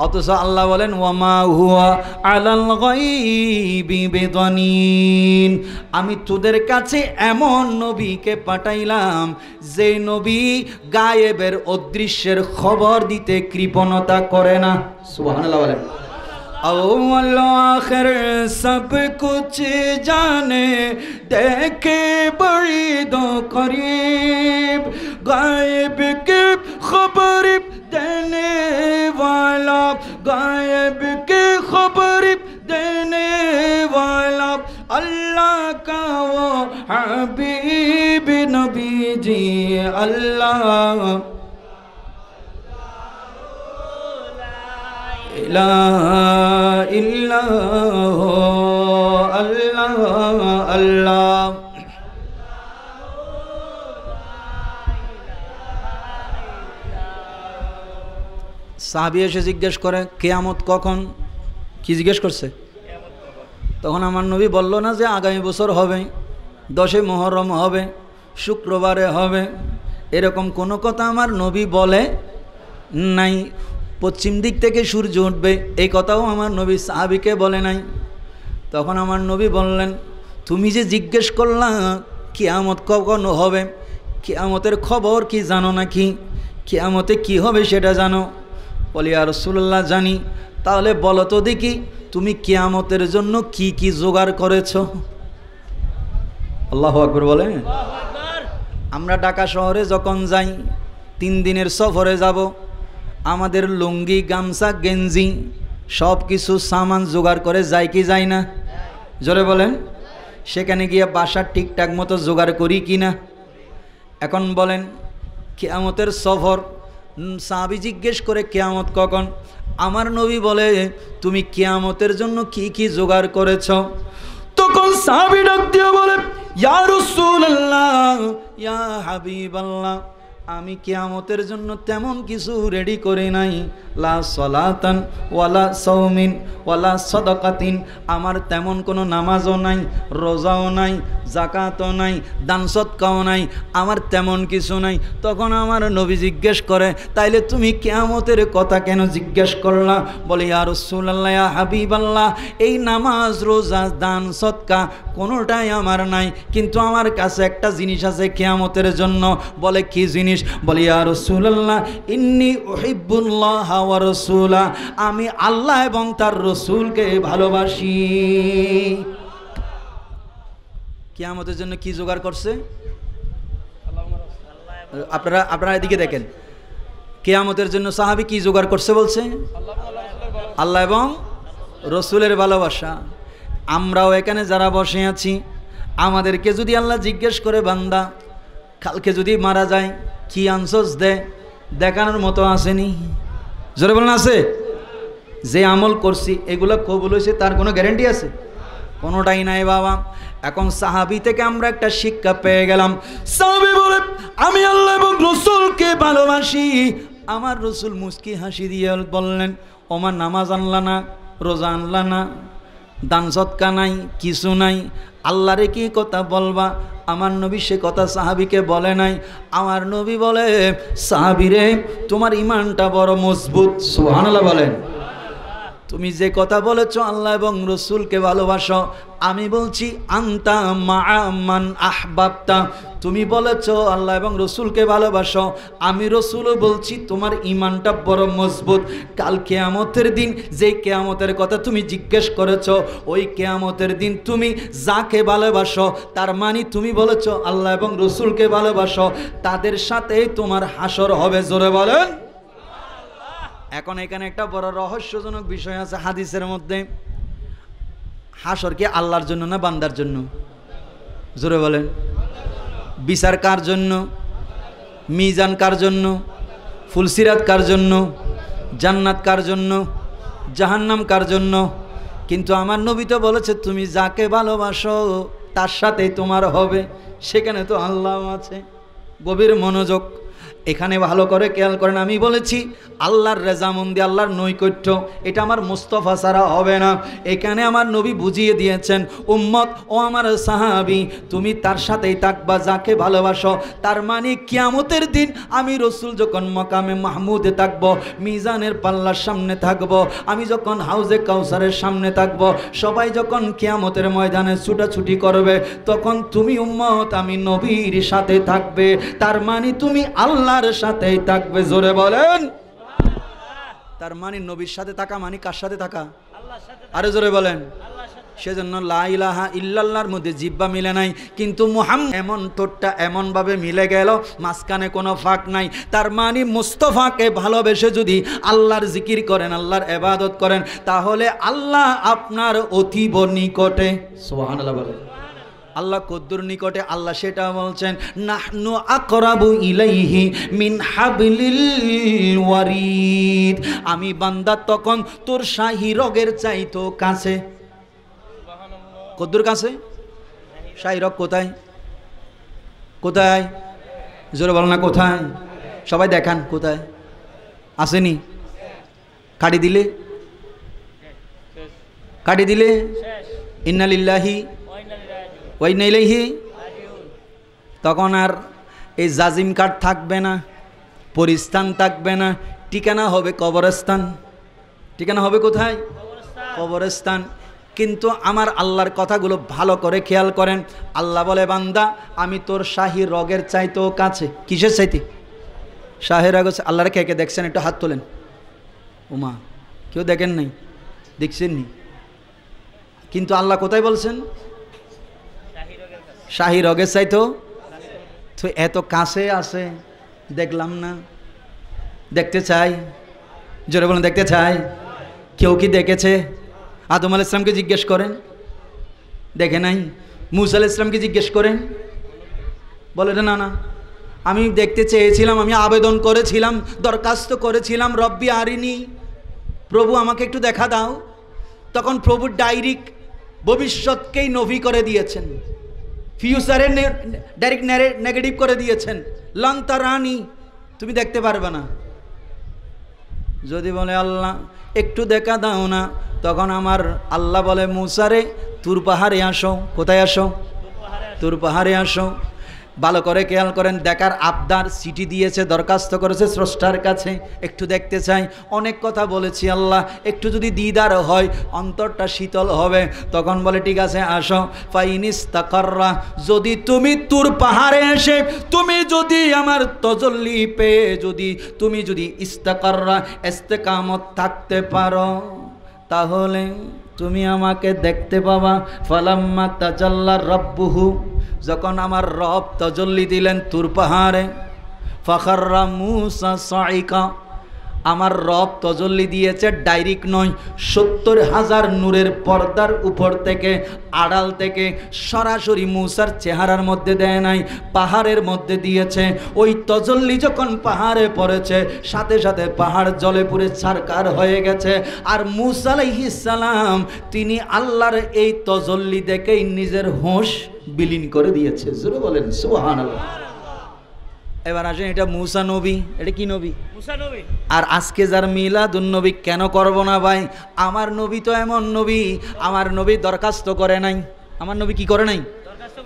অথচ আল্লাহ বলেন ওয়ামা হুয়া আলাল গায়বি বিদানিন, আমি তোদের কাছে এমন নবীকে পাঠাইলাম যে নবী গায়েবের অদৃশ্যের খবর দিতে কৃপণতা করে না। সুবহানাল্লাহ বলেন। अव्वल आखिर सब कुछ जाने, देखे बड़ी दो करीब, गायब के खबर देने वाला, गायब के खबर देने वाला अल्लाह का वो हबीब नबी जी अल्लाह লা ইল্লাহু আল্লাহ আল্লাহ। সাহাবী এসে জিজ্ঞেস করে কিয়ামত কখন? কি জিজ্ঞেস করছে? তখন আমার নবী বলল না যে আগামী বছর হবে, 10 মুহররম হবে, শুক্রবারে হবে, এরকম কোনো কথা আমার নবী বলে নাই। পশ্চিম দিক থেকে সূর্য উঠবে এই কথাও আমার নবী সাহাবীকে বলে নাই। তখন আমার নবী বললেন, তুমি যে জিজ্ঞেস করলা কিয়ামত কখন হবে, কিয়ামতের খবর কি জানো নাকি? কিয়ামতে কি হবে সেটা জানো? বলি ইয়া রাসূলুল্লাহ জানি। তাহলে বলো তো দেখি তুমি কিয়ামতের জন্য কি কি জোগাড় করেছো? আল্লাহু আকবার বলে। আমরা ঢাকা শহরে যখন যাই, 3 দিনের সফরে যাব, আমাদের লুঙ্গি গামছা গেঞ্জি সব কিছু সামান জোগাড় করে যায় কি যায় না? জোরে বলেন। সেখানে গিয়ে বাসার ঠিকঠাক মতো জোগাড় করি কি না? এখন বলেন কিয়ামতের সফর, সাহাবী জিজ্ঞেস করে কিয়ামত কখন? আমার নবী বলে তুমি কিয়ামতের জন্য কি কি জোগাড় করেছ? তখন সাহাবী ডাক দিয়ে বলে ইয়া রাসূলুল্লাহ, ইয়া হাবিবাল্লাহ, আমি কিয়ামতের জন্য তেমন কিছু রেডি করি নাই। লা সলাতান ওয়ালা সাওমিন ওয়ালা সাদাকাতিন, আমার তেমন কোনো নামাজও নাই, রোজাও নাই, যাকাতও নাই, দান সদকাও নাই, আমার তেমন কিছু নাই। তখন আমার নবী জিজ্ঞেস করে তাইলে তুমি কিয়ামতের কথা কেন জিজ্ঞেস করলা? বলে ইয়া রাসূলুল্লাহ, ইয়া হাবিবাল্লাহ, এই নামাজ রোজা দান সদকা কোনোটাই আমার নাই, কিন্তু আমার কাছে একটা জিনিস আছে কিয়ামতের জন্য। বলে কি জিনিস? বলে ইয়া রাসূলুল্লাহ, ইন্নী উহিব্বুল্লাহ ওয়া রাসূলা, আমি আল্লাহ এবং তার রাসূলকে ভালোবাসি। কিয়ামতের জন্য কি জোগাড় করছে? আপনারা এদিকে দেখেন, কিয়ামতের জন্য সাহাবী কি জোগাড় করছে বলছে? আল্লাহ এবং রসুলের ভালোবাসা। আমরাও এখানে যারা বসে আছি, আমাদেরকে যদি আল্লাহ জিজ্ঞেস করে, বান্দা কালকে যদি মারা যায় কি আনসার দেখানোর মতো আসেনি? জোরে বলেন আছে? যে আমল করছি এগুলো কবুল হয়েছে তার কোনো গ্যারান্টি আছে? কোনোটাই নাই বাবা। এখন সাহাবী থেকে আমরা একটা শিক্ষা পেয়ে গেলাম। সাহাবী বলে, আমি আল্লাহ এবং রসুলকে ভালোবাসি। আমার রসুল মুস্কি হাসি দিয়ে বললেন, ওমার নামাজ আনলা না, রোজা আনলা না, দান সৎকা নাই, কিছু নাই, আল্লাহরে কি কথা বলবা? আমার নবী সে কথা সাহাবীকে বলে নাই। আমার নবী বলে, সাহাবীরে তোমার ইমানটা বড় মজবুত। সুবহানাল্লাহ বলেন। তুমি যে কথা বলেছো আল্লাহ এবং রসুলকে ভালোবাসো, আমি বলছি আনতা মা মান আহবাবতা, তুমি বলেছো আল্লাহ এবং রসুলকে ভালোবাসো, আমি রসুলও বলছি তোমার ইমানটা বড় মজবুত। কাল কিয়ামতের দিন যে কিয়ামতের কথা তুমি জিজ্ঞেস করেছো, ওই কিয়ামতের দিন তুমি যাকে ভালোবাসো, তার মানে তুমি বলেছো আল্লাহ এবং রসুলকে ভালোবাসো, তাদের সাথেই তোমার হাসর হবে। জোরে বলেন। এখন এখানে একটা বড় রহস্যজনক বিষয় আছে হাদিসের মধ্যে। হাসর কি আল্লাহর জন্য না বান্দার জন্য? জোরে বলেন। বিচার কার জন্য? মিজান কার জন্য? ফুলসিরাত কার জন্য? জান্নাত কার জন্য? জাহান্নাম কার জন্য? কিন্তু আমার নবী তো বলেছে তুমি যাকে ভালোবাসো তার সাথেই তোমার হবে। সেখানে তো আল্লাহ আছে। গভীর মনোযোগ এখানে ভালো করে খেয়াল করেন। আমি বলেছি আল্লাহর রেজামন্দি, আল্লাহর নৈকট্য, এটা আমার মুস্তাফা ছাড়া হবে না। এখানে আমার নবী বুঝিয়ে দিয়েছেন, উম্মত ও আমার সাহাবী, তুমি তার সাথেই থাকবা যাকে ভালোবাসো। তার মানে কিয়ামতের দিন আমি রসুল যখন মাকামে মাহমুদে থাকব, মিজানের পাল্লার সামনে থাকব, আমি যখন হাউজে কাউসারের সামনে থাকব, সবাই যখন কিয়ামতের ময়দানে ছুটাছুটি করবে, তখন তুমি উম্মত আমি নবীর সাথে থাকবে। তার মানে তুমি আল্লাহর সাথেই থাকবে। জোরে বলেন। তার মানে নবীর সাথে থাকা মানে কার সাথে থাকা? আরে জোরে বলেন। সেজন্য লা ইলাহা ইল্লাল্লাহর মধ্যে জিহ্বা মিলে নাই, কিন্তু মুহাম্মদ এমন ঠোঁটটা এমন ভাবে মিলে গেল, মাঝখানে কোনো ফাঁক নাই। তার মানে মুস্তাফাকে ভালোবেসে যদি আল্লাহর জিকির করেন, আল্লাহর ইবাদত করেন, তাহলে আল্লাহ আপনার অতীব নিকটে। সুবহানাল্লাহ বলেন। আল্লাহ কদ্দুর নিকটে? আল্লাহ সেটা বলছেন, নাহনু আকরাবু ইলাইহি মিন হাবলিল ওয়ারিদ। আমি বান্দা তখন তোর শাহী রগের চাইতো কাছে। কদ্দুর কাছে? শাহী রগ কোথায়? কোথায়? জোরে বল না কোথায়? সবাই দেখান কোথায় আসেনি? কাটি দিলে, কাটি দিলে ইন্না লিল্লাহি ওই নেইলেহি, তখন আর এই জাজিম কাঠ থাকবে না, পরিস্থান থাকবে না, ঠিকানা হবে কবরস্থান। ঠিকানা হবে কোথায়? কবরস্থান। কিন্তু আমার আল্লাহর কথাগুলো ভালো করে খেয়াল করেন। আল্লাহ বলে, বান্দা আমি তোর শাহী রগের চাইতেও কাছে। কিসের চাইতে? শাহী রগ। আল্লাহর কে কে দেখছেন? একটু হাত তোলেন। ওমা, কেউ দেখেন নাই? দেখছেন নি? কিন্তু আল্লাহ কোথায় বলছেন? শাহী রগের চাইতো তো এত কাছে আছে, দেখলাম না। দেখতে চাই? জোরে বলেন, দেখতে চাই? কেউ কি দেখেছে? আদম আলাইহিস সালামকে জিজ্ঞেস করেন, দেখে নাই? মূসা আলাইহিস সালামকে জিজ্ঞেস করেন, বলে না না আমি দেখতে চেয়েছিলাম, আমি আবেদন করেছিলাম, দরখাস্ত করেছিলাম, রব্বি আরিনি, প্রভু আমাকে একটু দেখা দাও। তখন প্রভু ডাইরেক্ট ভবিষ্যৎকেই নভি করে দিয়েছেন, ফিউচারের ডাইরেক্ট নেগেটিভ করে দিয়েছেন, লান্তারানি, তুমি দেখতে পারবে না। যদি বলে আল্লাহ একটু দেখা দাও না, তখন আমার আল্লাহ বলে, মুসারে তুর পাহাড়ে আসো। কোথায় আসো? তুর পাহাড়ে আসো। ভালো করে খেয়াল করেন, দেখার আবদার, সিটি দিয়েছে, দরখাস্ত করেছে স্রষ্টার কাছে, একটু দেখতে চাই। অনেক কথা বলেছি আল্লাহ, একটু যদি দিদার হয় অন্তরটা শীতল হবে। তখন বলে ঠিক আছে আসো। ফাইনিস্তাকাররা, যদি তুমি তুর পাহাড়ে এসে তুমি যদি আমার তজল্লি পেয়ে তুমি যদি ইস্তাকাররা ইস্তেকামত থাকতে পারো, তাহলে তুমি আমাকে দেখতে পাবা। ফালাম্মা তাজাল্লা রাব্বুহু, যখন আমার রব তাজাল্লি দিলেন তুর পাহাড়ে, ফাখাররা মূসা সাইকা, আমার রব তজল্লি দিয়েছে ডাইরেক্ট নয়, 70,000 নূরের পর্দার উপর থেকে, আড়াল থেকে সরাসরি মূসার চেহারার মধ্যে দেয় নাই, পাহাড়ের মধ্যে দিয়েছে। ওই তজল্লি যখন পাহাড়ে পড়েছে, সাথে সাথে পাহাড় জলে পুড়ে ছারকার হয়ে গেছে। আর মূসা আলাইহিস সালাম তিনি আল্লাহর এই তজল্লি দেখেই নিজের হোশ বিলীন করে দিয়েছে। জোরে বলেন সুবহানাল্লাহ। এবার আসেন, এটা মূসা নবী, এটা কি নবী? মুসা নবী। আর আজকে যার মিলাদুন নবী কেন করব না ভাই? আমার নবী তো এমন নবী, আমার নবী দরখাস্ত করে নাই। আমার নবী কি করে নাই?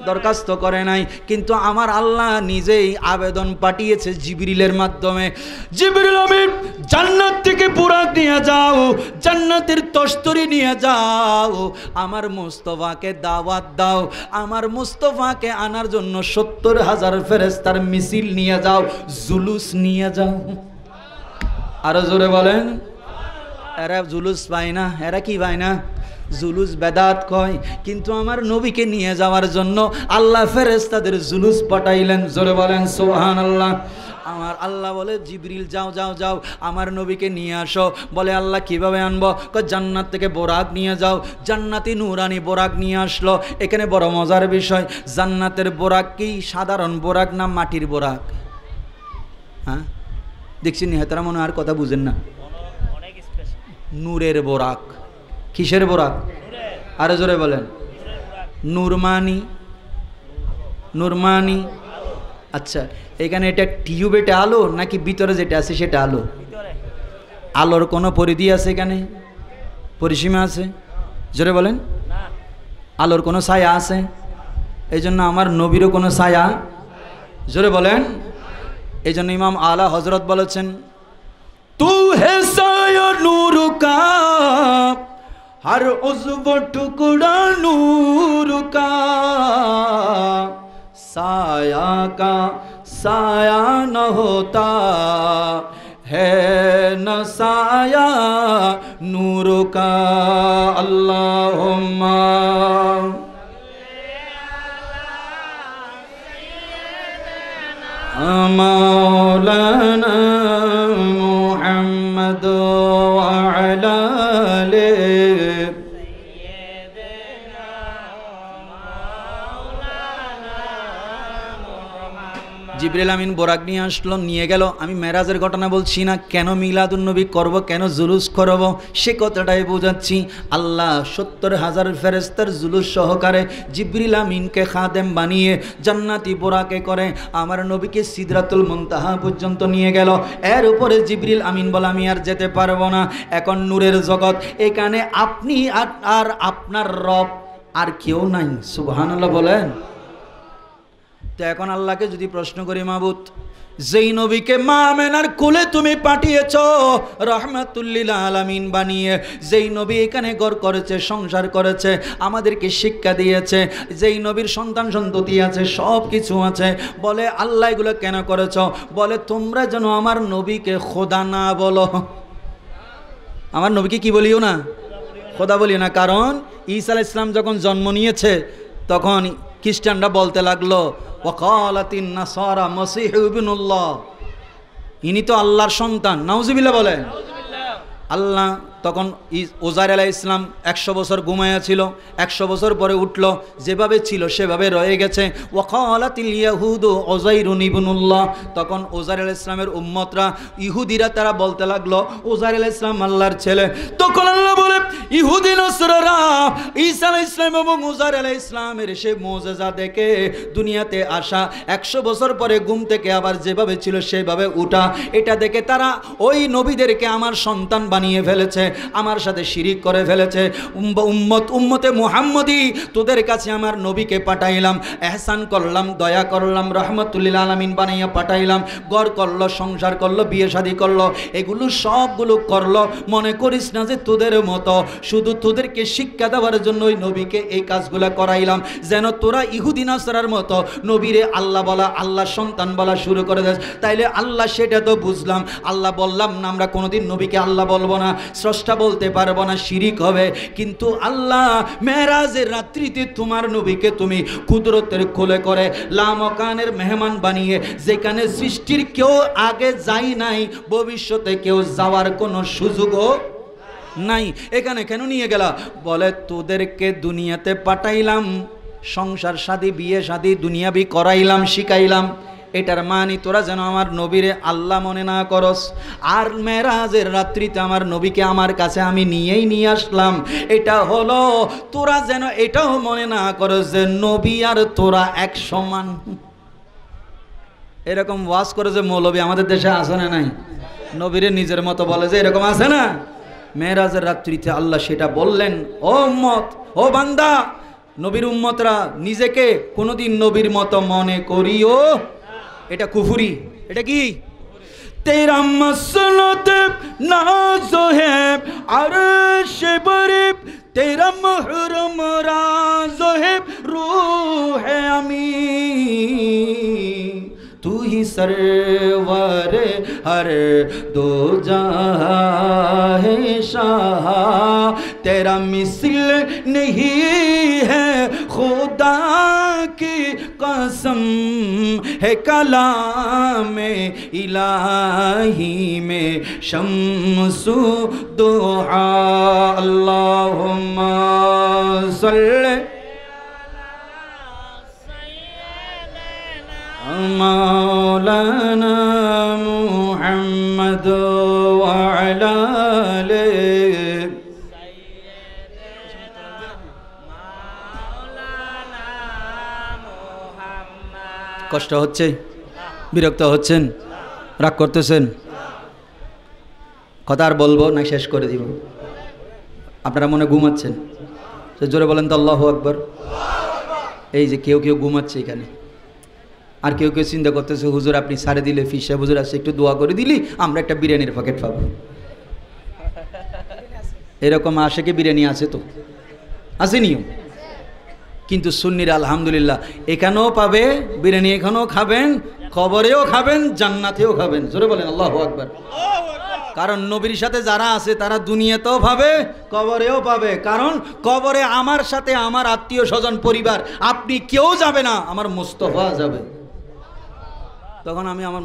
দরখাস্ত করে নাই, কিন্তু আমার আল্লাহ নিজেই আবেদন পাঠিয়েছে জিবরিলের মাধ্যমে। জিবরিল আমিন, জান্নাত থেকে বুরাক নিয়ে যাও, জান্নাতের তস্তরি নিয়ে যাও, আমার মুস্তাফাকে দাওয়াত দাও, আমার মুস্তাফাকে আনার জন্য 70,000 ফেরেশতার মিছিল নিয়ে যাও, জুলুস নিয়ে যাও। আরো জোরে বলেন। এরা জুলুস পায় না, এরা কি পায় না? জুলুস বেদাত কয়। কিন্তু আমার নবীকে নিয়ে যাওয়ার জন্য আল্লাহ ফেরেশতাদের জুলুস পাঠাইলেন। জোরে বলেন সুবহানাল্লাহ। আমার আল্লাহ বলে, জিবরিল যাও যাও যাও, আমার নবীকে নিয়ে আসো। বলে আল্লাহ কিভাবে আনবো? জান্নাত থেকে বোরাক নিয়ে যাও। জান্নাতি নুরানি বোরাক নিয়ে আসলো। এখানে বড় মজার বিষয়, জান্নাতের বোরাক কি সাধারণ বোরাক না মাটির বোরাক? হ্যাঁ দেখছি নিহতারা মনে আর কথা বুঝেন না। নূরের বোরাক। কিসের বোরাক? আরো জোরে বলেন। নুরমানি। নুরমানি। আচ্ছা, এখানে এটা টিউব, এটা আলো নাকি ভিতরে যেটা আছে সেটা আলো? আলোর কোনো পরিধি আছে এখানে? পরিসীমা আছে? জোরে বলেন। আলোর কোনো ছায়া আছে? এই জন্য আমার নবীরও কোনো ছায়া? জোরে বলেন। এই জন্য ইমাম আলা হজরত বলেছেন, তু হে সায়া নূর কা, हर उज़्व टुकड़ा नूर का, साया का साया न होता है न साया नूर का। अल्लाहुम्मा मौलाना मुहम्मद व अला জিবরিল আমিন বোরাক নিয়ে আসলো, নিয়ে গেল। আমি মেরাজের ঘটনা বলছি না, কেন মিলাদুন নবী করব, কেন জুলুস করব সে কথাটাই বোঝাচ্ছি। আল্লাহ 70,000 ফেরেশতার জুলুস সহকারে জিবরিল আমিনকে খাদেম বানিয়ে জান্নাতি বোরাকে করে আমার নবীকে সিদরাতুল মুনতাহা পর্যন্ত নিয়ে গেল। এর উপরে জিবরিল আমিন বলে, আমি আর যেতে পারবো না, এখন নূরের জগৎ, এখানে আপনি আর আপনার রব, আর কেউ নাই। সুবহানাল্লাহ বলেন। তো এখন আল্লাহকে যদি প্রশ্ন করি, মাবুদ যেই নবীকে মা আমেনার কোলে তুমি পাঠিয়েছ রহমাতুল্লিল আলামিন বানিয়ে, যেই নবী এখানে ঘর করেছে, সংসার করেছে, আমাদেরকে শিক্ষা দিয়েছে, যেই নবীর সন্তান সন্ততি আছে, সব কিছু আছে, বলে আল্লাহ এগুলো কেন করেছ? বলে তোমরা যেন আমার নবীকে খোদা না বলো। আমার নবীকে কি বলিও না? খোদা বলিও না। কারণ ঈসা আলাইহিস সালাম যখন জন্ম নিয়েছে তখন খ্রিস্টানরা বলতে লাগলো, ওয়াকালাতিন নাসারা মসিহ ইবনুল্লাহ, ইনি তো আল্লাহর সন্তান। নাউজুবিল্লাহ বলেন। আল্লাহ তখন উজাইর আলাইহিস সালাম 100 বছর ঘুমায়া ছিল, 100 বছর পরে উঠল, যেভাবে ছিল সেভাবে রয়ে গেছে। ওয়াকালাতিল ইয়াহুদু উজাইরুন ইবনুল্লাহ, তখন উজাইর আলাইহিস সালামের উম্মতরা, ইহুদিরা তারা বলতে লাগলো উজাইর আলাইহিস সালাম আল্লাহর ছেলে। তখন আল্লাহ বলে, ইহুদি নসরারা ঈসা আলাইহিস সালাম এবং উজাইর আলাইহিস সালামের সেই মুজিজা দেখে দুনিয়াতে আসা, 100 বছর পরে ঘুম থেকে আবার যেভাবে ছিল সেভাবে উঠা, এটা দেখে তারা ওই নবীদেরকে আমার সন্তান বানিয়ে ফেলেছে, আমার সাথে শিরিক করে ফেলেছে। উম্মতে মুহাম্মদি, তোদের কাছে আমার নবীকে পাঠাইলাম, এহসান করলাম, দয়া করলাম, রহমাতুল্লিল আলামিন বানাইয়া পাঠাইলাম, ঘর করলো, সংসার করলো, বিয়ে শাদী করলো, এগুলো সবগুলো করলো। মনে করিস না যে তোদের মতো, শুধু তোদের তোদেরকে শিক্ষা দেওয়ার জন্য ওই নবীকে এই কাজগুলা করাইলাম, যেন তোরা ইহুদি নাসারার মতো নবীরে আল্লাহ বলা, আল্লাহ সন্তান বলা শুরু করে দেয়। তাইলে আল্লাহ সেটা তো বুঝলাম, আল্লাহ বললাম না আমরা কোনোদিন নবীকে আল্লাহ বলবো না, স্রষ্টা বলতে পারবো না, শিরিক হবে। কিন্তু আল্লাহ মেরাজের রাত্রিতে তোমার নবীকে তুমি কুদরতের কোলে করে লামকানের মেহমান বানিয়ে, যেখানে সৃষ্টির কেউ আগে যায় নাই, ভবিষ্যতে কেউ যাওয়ার কোনো সুযোগও নাই, এখানে কেন নিয়ে গেলা? বলে তোদেরকে দুনিয়াতে পাঠাইলাম, সংসার শাদী বিয়ে শাদী দুনিয়াবি করাইলাম, শিখাইলাম, এটার মানে তোরা যেন আমার নবীরে আল্লাহ মনে না করস। আর মেরাজের রাত্রিতে আমার নবীকে আমার কাছে আমি নিয়ে আসলাম, এটা হলো তোরা যেন এটাও মনে না করস যে নবী আর তোরা এক সমান। এরকম ওয়াজ করে যে মৌলবী আমাদের দেশে আছে না নাই? নবীরে নিজের মতো বলে যে, এরকম আছে না? মেরাজের রাত্রিতে আল্লাহ সেটা বললেন, ও উম্মত, ও বান্দা, নবীর উম্মতরা নিজেকে কোনোদিন নবীর মতো মনে করিও, এটা কুফরি। এটা কি? তেরা মসনত নাজো হে আরশ বরিব, তেরা মুহরম রাজো হে রূহ আमी, तू ही सरवर हर दो जहां है शाह, तेरा मिसल नहीं है खुदा की कसम, है कलाम इलाही में शम्सु दुआ, अल्लाहुम्मा सल्ले मौलाना मुहम्मद व अला आले। কষ্ট হচ্ছে? বিরক্ত হচ্ছেন? রাগ করতেছেন? কথা আর বলবো না শেষ করে দিব? আপনারা মনে ঘুমাচ্ছেন? জোরে বলেন তো আল্লাহু আকবার। এই যে কেউ কেউ ঘুমাচ্ছে এখানে, আর কেউ কেউ চিন্তা করতেছে হুজুর আপনি ছাড়ে দিলে, ফির সাহেব হুজুর আসছে একটু দোয়া করে দিলি আমরা একটা বিরিয়ানির প্যাকেট পাবো। এরকম আশেকে বিরিয়ানি আছে তো, আসেনিও? কিন্তু সুন্নিরা আলহামদুলিল্লাহ এখানেও পাবে বিরিয়ানি, এখানেও খাবেন, কবরেও খাবেন, জান্নাতেও খাবেন। জোরে বলেন আল্লাহু আকবার। কারণ নবীর সাথে যারা আছে তারা দুনিয়াতেও পাবে, কবরেও পাবে। কারণ কবরে আমার সাথে আমার আত্মীয় স্বজন পরিবার, আপনি কেউ যাবে না, আমার মুস্তাফা যাবে। তখন আমি আমার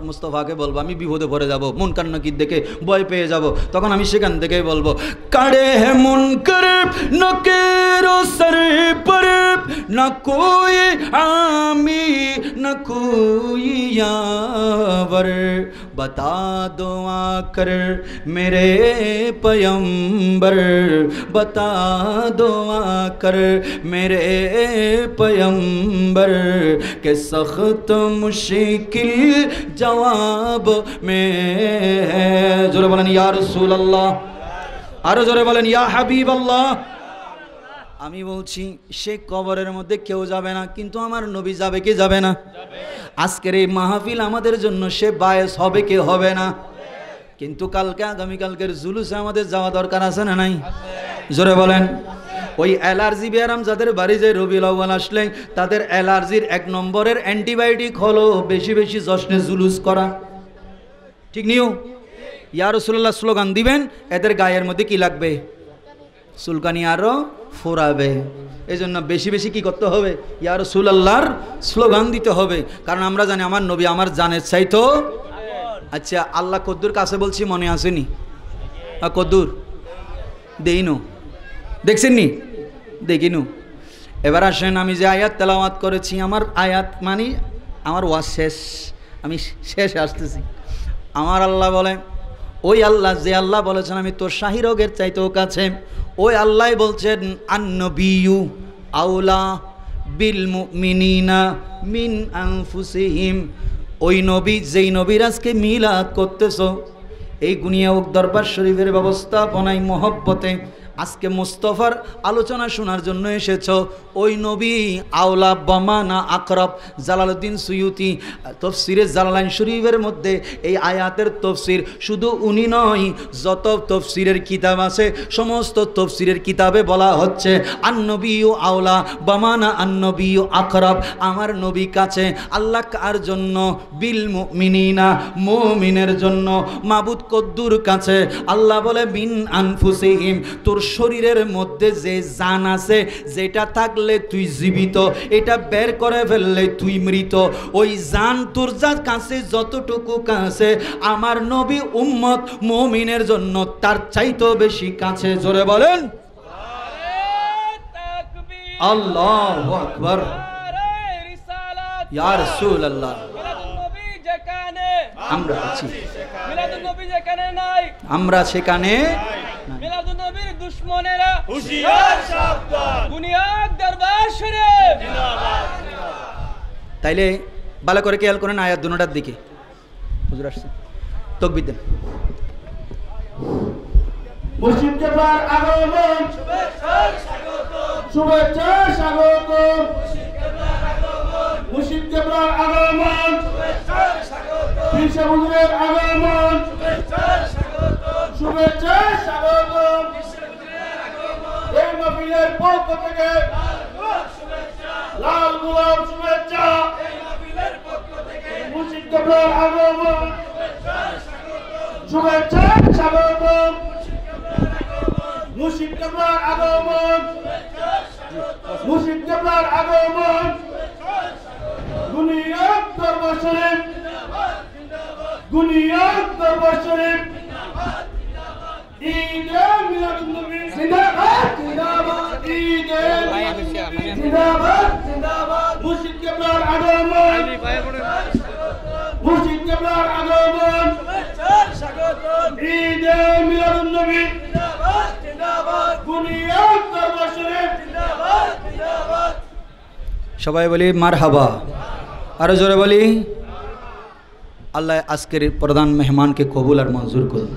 মুস্তাফাকে বলবো, আমি বিপদে পড়ে যাব, মুনকার নাকির দেখে ভয় পেয়ে যাব, তখন আমি সেখান থেকেই বলবো, কাড়ে হে মুনকার নকেরো সর পর না কোই আমি না কোই ইয়াবর, बता दो आकर मेरे पैगंबर, बता दो आकर मेरे पैगंबर के सख्त मुश्किल जवाब में है। जोरे बोलें या रसूल अल्लाह, आरो जोरे बोलें या हबीब अल्लाह। আমি বলছি সে কবরের মধ্যে কেউ যাবে না, কিন্তু আমার নবী যাবে কি যাবে না? আজকের এই মাহফিল আমাদের জন্য সে বায়েস হবে কি হবে না? কিন্তু কালকে আগামীকালকের জুলুসে আমাদের যাওয়া দরকার আছে না নাই? জোরে বলেন। ওই অ্যালার্জি বেয়ারাম যাদের বাড়ি যায় রবিউল আউয়াল আসলে তাদের অ্যালার্জির এক নম্বরের অ্যান্টিবায়োটিক হলো বেশি বেশি জশ্নে জুলুস করা, ঠিক নিও? ইয়া রাসূলুল্লাহ স্লোগান দিবেন, এদের গায়ের মধ্যে কি লাগবে? চুলকানি আরো ফোরাবে। এই জন্য বেশি বেশি কি করতে হবে? ইয়া রাসূলুল্লাহর স্লোগান দিতে হবে। কারণ আমরা জানি আমার নবী আমার জানের চাইতো। আচ্ছা আল্লাহ কদ্দুর কাছে বলছি, মনে আসেনি? কদ্দুর দেইনো, দেখছেন নি? দেখিনু। এবার আসেন, আমি যে আয়াত তেলাওয়াত করেছি, আমার আয়াত মানে আমার ওয়াজ শেষ, আমি শেষ আসতেছি। আমার আল্লাহ বলে, ওই আল্লাহ যে আল্লাহ বলেছেন আমি তোর শাহী রোগের চাইতেও কাছে, ওই আল্লাহ বলছেন আন-নবিয়্যু আওলা বিল মুমিনিনা মিন আনফুসিহিম। ওই নবী যেই নবীর আজকে মিলাদ করতেছ, এই গুনিয়া ওক দরবার শরীফের ব্যবস্থাপনায় মহব্বতে আজকে মুস্তফার আলোচনা শোনার জন্য এসেছো, ওই নবী আওলা বামানা আকরাব। জালালউদ্দিন সুয়ুতি তফসিরে জালালাইন শরীফের মধ্যে এই আয়াতের তফসির শুধু উনি নয়, যত তফসিরের কিতাব আছে সমস্ত তফসিরের কিতাবে বলা হচ্ছে আন্নবিউ আওলা বামানা আন্নবিউ আকরাব। আমার নবী কাছে, আল্লাহ কার জন্য? বিল মুমিনিনা, মুমিনের জন্য। মাবুদ কদ্দুর কাছে? আল্লাহ বলে বিন আনফুসিহিম, তোর শরীরের মধ্যে যে জান আছে, যেটা থাকলে তুই জীবিত, এটা বের করে ফেললে তুই মৃত। ওই জান তোর যা কাছে যতটুকু কাছে, আমার নবী উম্মত মুমিনের জন্য তার চাইতেও বেশি কাছে। জোরে বলেন আল্লাহু আকবার। ইয়া রাসূলুল্লাহ, আমরা আছি, আমরা সেখানে। মিলাদুন্নবীর দুশমনেরা হুঁশিয়ার সাবধান, বুনিয়াদ দরবার শরীফ জিন্দাবাদ। তাইলে ভালো করে খেয়াল করেন আয়াত দুটোটার দিকে। হুজুর আসছে, তাকবীর দেন। মুর্শিদ কেবলার আগমন, শুভেচ্ছা স্বাগতম। মুর্শিদ কেবলার আগমন, পীর সাহেব হুজুরের আগমন, শুভেচ্ছা স্বাগতম। এই মাহফিলের পক্ষ থেকে লাল গোলাপ শুভেচ্ছা। মুর্শিদ কেবলার আগমন, শুভেচ্ছা স্বাগতম। মুর্শিদ কেবলার আগমন, মুর্শিদ কেবলার আগমন। গুনিয়াত দরবার শরীফ, গুনিয়াত দরবার শরীফ। ঈদে মিলাদুন্নবী জিন্দাবাদ জিন্দাবাদ, ঈদে জিন্দাবাদ জিন্দাবাদ। মুর্শিদ কেবলার আগমন, মুর্শিদ কেবলার আগমন, ঈদে মিলাদুন্নবী জিন্দাবাদ জিন্দাবাদ, গুনিয়াত দরবার শরীফ জিন্দাবাদ জিন্দাবাদ। সবাই বলি মারহাবা, আরো জোরে বলি। আল্লাহ আজকের প্রধান মেহমানকে কবুল আর মঞ্জুর করুন।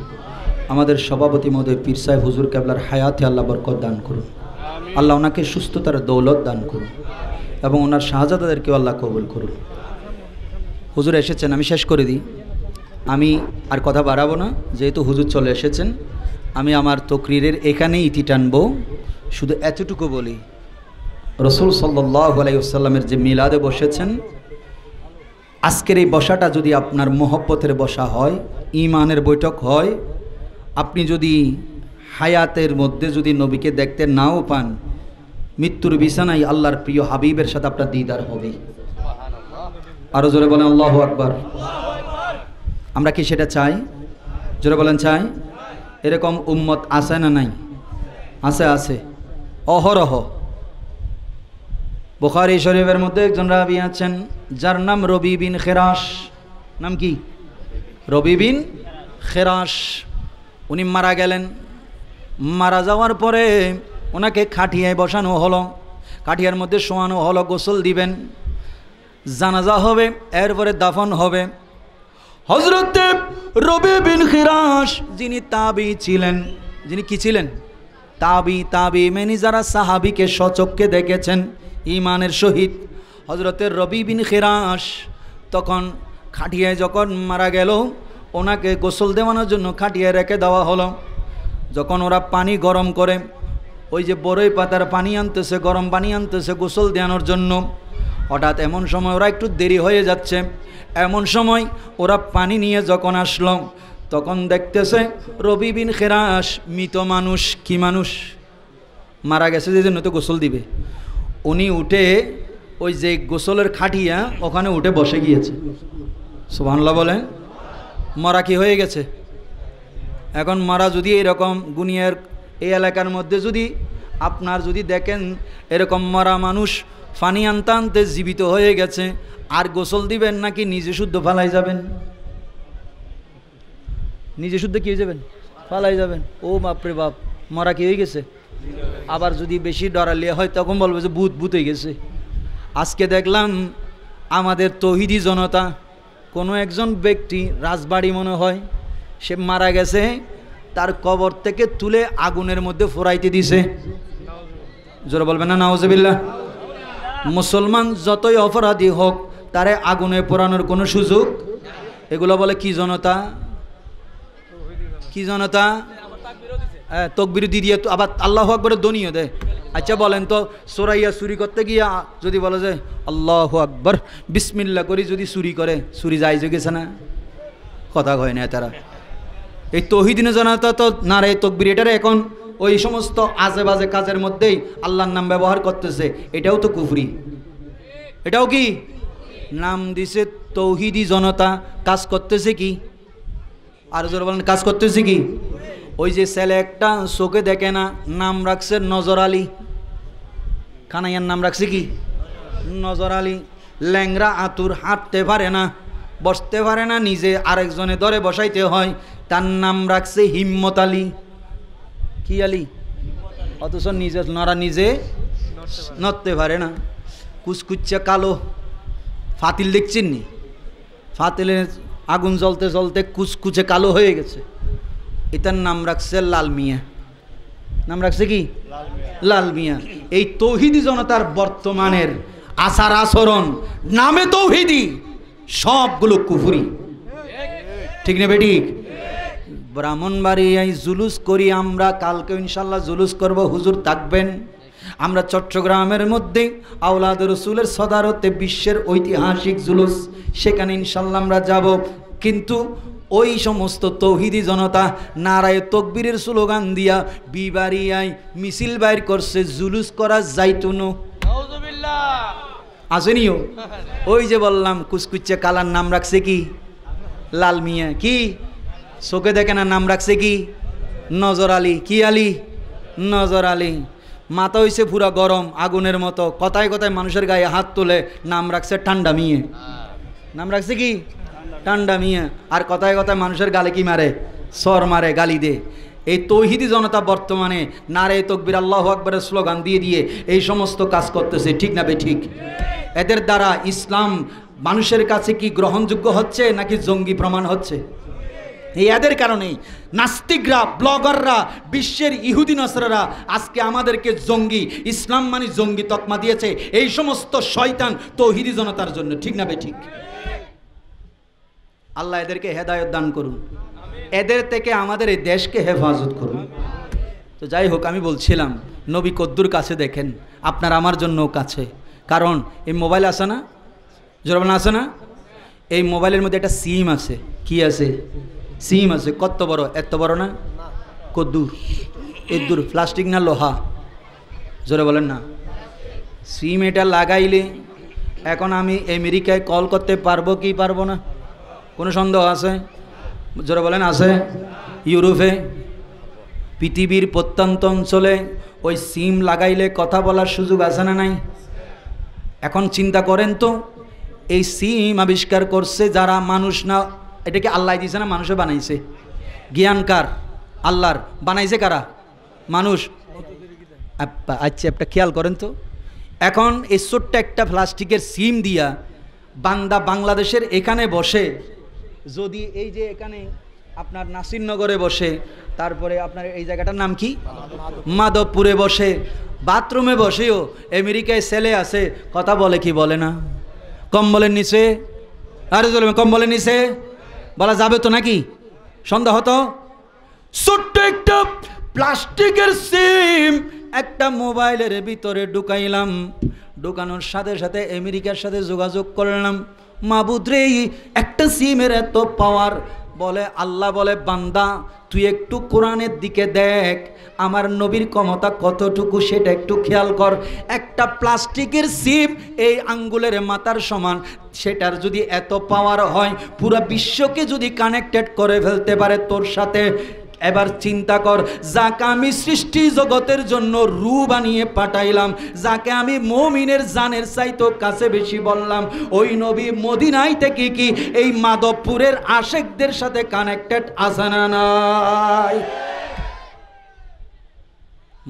আমাদের সভাপতি মহোদয় পীর সাহেব হুজুর কেবলার হায়াতে আল্লাহ বরকত দান করুন। আল্লাহ ওনাকে সুস্থতার দৌলত দান করুন এবং ওনার শাহজাদাদেরকেও আল্লাহ কবুল করুন। হুজুর এসেছেন, আমি শেষ করে দিই। আমি আর কথা বাড়াবো না, যেহেতু হুজুর চলে এসেছেন। আমি আমার তকরিরের এখানেই ইতি টানবো। শুধু এতটুকু বলি, রসুল সাল্লাল্লাহু আলাইহি ওয়াসাল্লামের যে মিলাদে বসেছেন, আজকের এই বসাটা যদি আপনার মহব্বতের বসা হয়, ঈমানের বৈঠক হয়, আপনি যদি হায়াতের মধ্যে যদি নবীকে দেখতে নাও পান, মৃত্যুর বিছানায় আল্লাহর প্রিয় হাবিবের সাথে আপনার দিদার হবে। আরো জোরে বলেন আল্লাহু আকবার। আমরা কি সেটা চাই? জোরে বলেন চাই। এরকম উম্মত আছে না নাই? আছে, আছে, অহরহ। বুখারী শরীফের মধ্যে একজন রাবী আছেন যার নাম রবি বিন খেরাস। নাম কি? রবি বিন খেরাস। উনি মারা গেলেন। মারা যাওয়ার পরে ওনাকে খাটিয়ায় বসানো হলো, কাঠিয়ার মধ্যে শোয়ানো হলো, গোসল দিবেন, জানাজা হবে, এরপরে দাফন হবে। হযরত রবি বিন খেরাস যিনি তাবি ছিলেন, যিনি কি ছিলেন? তাবি মানে যারা সাহাবীকে সচক্ষে দেখেছেন ঈমানের সহিত। হযরতের রবি বিন খেরাস তখন খাটিয়ায় যখন মারা গেল, ওনাকে গোসল দেওয়ানোর জন্য খাটিয়ায় রেখে দেওয়া হলো। যখন ওরা পানি গরম করে, ওই যে বড়ই পাতার পানি আনতেছে, গরম পানি আনতেছে গোসল দেওয়ানোর জন্য, হঠাৎ এমন সময় ওরা একটু দেরি হয়ে যাচ্ছে। এমন সময় ওরা পানি নিয়ে যখন আসলো, তখন দেখতেছে রবি বিন খেরাস মৃত মানুষ। কি মানুষ? মারা গেছে, যে জন্য তো গোসল দিবে। উনি উঠে ওই যে গোসলের খাটিয়া ওখানে উঠে বসে গিয়েছে। সুবহানাল্লাহ বলেন। মরা কি হয়ে গেছে? এখন মরা যদি এরকম গুনিয়ার এই এলাকার মধ্যে যদি আপনার যদি দেখেন এরকম মরা মানুষ পানি আনতে আনতে জীবিত হয়ে গেছে, আর গোসল দিবেন নাকি নিজে শুদ্ধ ফালাই যাবেন? নিজে শুদ্ধ কি হয়ে যাবেন? ফালাই যাবেন। ও বাপরে বাপ, মরা কি হয়ে গেছে? আবার যদি বেশি ডরালিয়া হয় তখন বলবে যে ভূত হয়ে গেছে। আজকে দেখলাম আমাদের তৌহিদি জনতা, কোনো একজন ব্যক্তি রাজবাড়ি মনে হয়, সে মারা গেছে, তার কবর থেকে তুলে আগুনের মধ্যে ফোরাইতে দিছে। জোরে বলবেন না নাউজুবিল্লাহ। মুসলমান যতই অপরাধী হোক তারে আগুনে পোড়ানোর কোনো সুযোগ। এগুলো বলে কি জনতা, কি জনতা, তকবির দিয়ে তো আবার আল্লাহু আকবার দনিও দেয়। আচ্ছা বলেন তো, চোরাইয়া চুরি করতে গিয়া যদি বলে যে আল্লাহু আকবার বিসমিল্লাহ করি যদি চুরি করে, চুরি যায় যে গেছে না? কথা কয় না তারা। এই তৌহিদিন জনতা তো নারে তকবির এটারে এখন ওই সমস্ত আজে বাজে কাজের মধ্যেই আল্লাহর নাম ব্যবহার করতেছে। এটাও তো কুফরি, এটাও কি নাম দিছে তৌহিদি জনতা। কাজ করতেছে কি? আর জোরে বলেন কাজ করতেছে কি? ওই যে ছেলে একটা চোখে দেখে না, নাম রাখছে নজর আলী। কানাইয়ার নাম রাখছে কি? নজর আলী। ল্যাংরা আতুর, হাঁটতে পারে না, বসতে পারে না, নিজে আরেকজনে ধরে বসাইতে হয়, তার নাম রাখছে হিম্মত আলী। কি আলী? অথচ নিজে নড়া, নিজে নড়তে পারে না। কুচকুচ্চা কালো ফাতিল দেখছেন নি? ফাতিলে আগুন জ্বলতে জ্বলতে কুচকুচে কালো হয়ে গেছে, এটার নাম রাখছে লাল মিয়া। নাম রাখছে কি? লাল মিয়া। এই তৌহিদি জনতার বর্তমানের আচার আচরণ নামে তৌহিদি, সবগুলো কুফরি। ঠিক না বেঠিক? ব্রাহ্মণবাড়িয়ায় জুলুস করি আমরা, কালকে ইনশাল্লাহ জুলুস করব, হুজুর থাকবেন। আমরা চট্টগ্রামের মধ্যে আওলাদ রসুলের সদারতে বিশ্বের ঐতিহাসিক জুলুস, সেখানে ইনশাল্লাহ আমরা যাব। কিন্তু ওই সমস্ত তৌহিদি জনতা নারায়ে তকবীরের স্লোগান দিয়া বিবাড়িয়ায় মিছিল বাইর করছে, জুলুস করা যাইতুনো। আসেনিও ওই যে বললাম কুচকুচ্চা কালার নাম রাখছে কি? লাল মিয়া। কি চোখে দেখে না, নাম রাখছে কি? নজর আলী। কি আলী? নজর আলী। মাথা হইছে পুরা গরম আগুনের মতো, কথায় কথায় মানুষের গায়ে হাত তুলে, নাম রাখছে ঠান্ডা মিয়া। নাম রাখছে কি? ঠান্ডা মিয়া। আর কথায় কথায় মানুষের গালে কি মারে? সর মারে, গালি দে। এই তৌহিদি জনতা বর্তমানে নারে তকবীর আল্লাহু আকবারের স্লোগান দিয়ে দিয়ে এই সমস্ত কাজ করতেছে। ঠিক না বেঠিক? এদের দ্বারা ইসলাম মানুষের কাছে কি গ্রহণযোগ্য হচ্ছে নাকি জঙ্গি প্রমাণ হচ্ছে? এই এদের কারণেই নাস্তিকরা, ব্লগাররা, বিশ্বের ইহুদি নসরারা আজকে আমাদেরকে জঙ্গি, ইসলাম মানে জঙ্গি তকমা দিয়েছে, এই সমস্ত শয়তান তৌহিদি জনতার জন্য। ঠিক না বেঠিক? আল্লাহ এদেরকে হেদায়েত দান করুন, এদের থেকে আমাদের এই দেশকে হেফাজত করুন। তো যাই হোক, আমি বলছিলাম নবী কদ্দুর কাছে দেখেন, আপনার আমার জন্যও কাছে। কারণ এই মোবাইল আছে না, জোরবান আছে না, এই মোবাইলের মধ্যে একটা সিম আছে। কি আছে? সিম আছে। কত বড়? এত বড় না? কদ্দুর? এদ্দুর। প্লাস্টিক না লোহা? জোরে বলেন না। সিম এটা লাগাইলে এখন আমি আমেরিকায় কল করতে পারবো কি পারবো না? কোনো সন্দেহ আছে? জোরে বলেন আছে? ইউরোপে, পৃথিবীর প্রত্যন্ত অঞ্চলে ওই সিম লাগাইলে কথা বলার সুযোগ আছে না নাই? এখন চিন্তা করেন তো, এই সিম আবিষ্কার করছে যারা, মানুষ না, এটাকে আল্লাহ দিয়েছে না মানুষে বানাইছে? জ্ঞানকার আল্লাহর, বানাইছে কারা? মানুষ। আচ্ছা একটা খেয়াল করেন তো, এখন এই ছোট্ট একটা প্লাস্টিকের সিম দিয়া বান্দা বাংলাদেশের এখানে বসে, যদি এই যে এখানে আপনার নাসিরনগরে বসে, তারপরে আপনার এই জায়গাটার নাম কি, মাধবপুরে বসে, বাথরুমে বসেও আমেরিকায় ছেলে আছে, কথা বলে কি বলে না? কম্বলের নিচে, আরে চলবে কম্বলের নিচে বলা যাবে তো নাকি? সন্দেহ তো। ছোট্ট একটা প্লাস্টিকের সিম একটা মোবাইলের ভিতরে ঢুকাইলাম, ঢুকানোর সাথে সাথে আমেরিকার সাথে যোগাযোগ করলাম। মাবুদ রে, একটা সিমের এত পাওয়ার। বলে আল্লাহ বলে, বান্দা তুই একটু কোরআনের দিকে দেখ, আমার নবীর ক্ষমতা কতটুকু সেটা একটু খেয়াল কর। একটা প্লাস্টিকের সিম এই আঙ্গুলের মাথার সমান, সেটার যদি এত পাওয়ার হয়, পুরো বিশ্বকে যদি কানেক্টেড করে ফেলতে পারে তোর সাথে, এবার চিন্তা কর, যাকে আমি সৃষ্টি জগতের জন্য রু বানিয়ে পাঠাইলাম, যাকে আমি মুমিনের জানের চাইতো কাছে বেশি বললাম, ওই নবী মদিনায় থেকে কি এই মাধবপুরের আশেকদের সাথে কানেক্টেড আছে না নাই?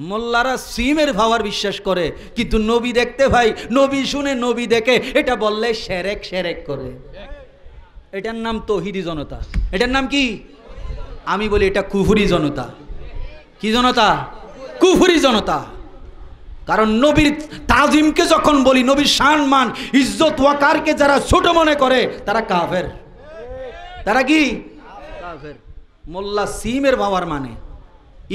মোল্লারা সিমের ভাওয়ার বিশ্বাস করে, কিন্তু নবী দেখতে ভাই, নবী শুনে, নবী দেখে, এটা বললে সেরেক সেরেক করে। এটার নাম তৌহিদি জনতা। এটার নাম কি? আমি বলি এটা কুফরি জনতা। কি জনতা? কুফরি জনতা। কারণ নবীর তাজিমকে যখন বলি, নবীর সম্মান ইজ্জত ওয়াকারকে যারা ছোট মনে করে তারা কাফের। তারা কি কাফের? মোল্লা সিমের পাওয়ার মানে,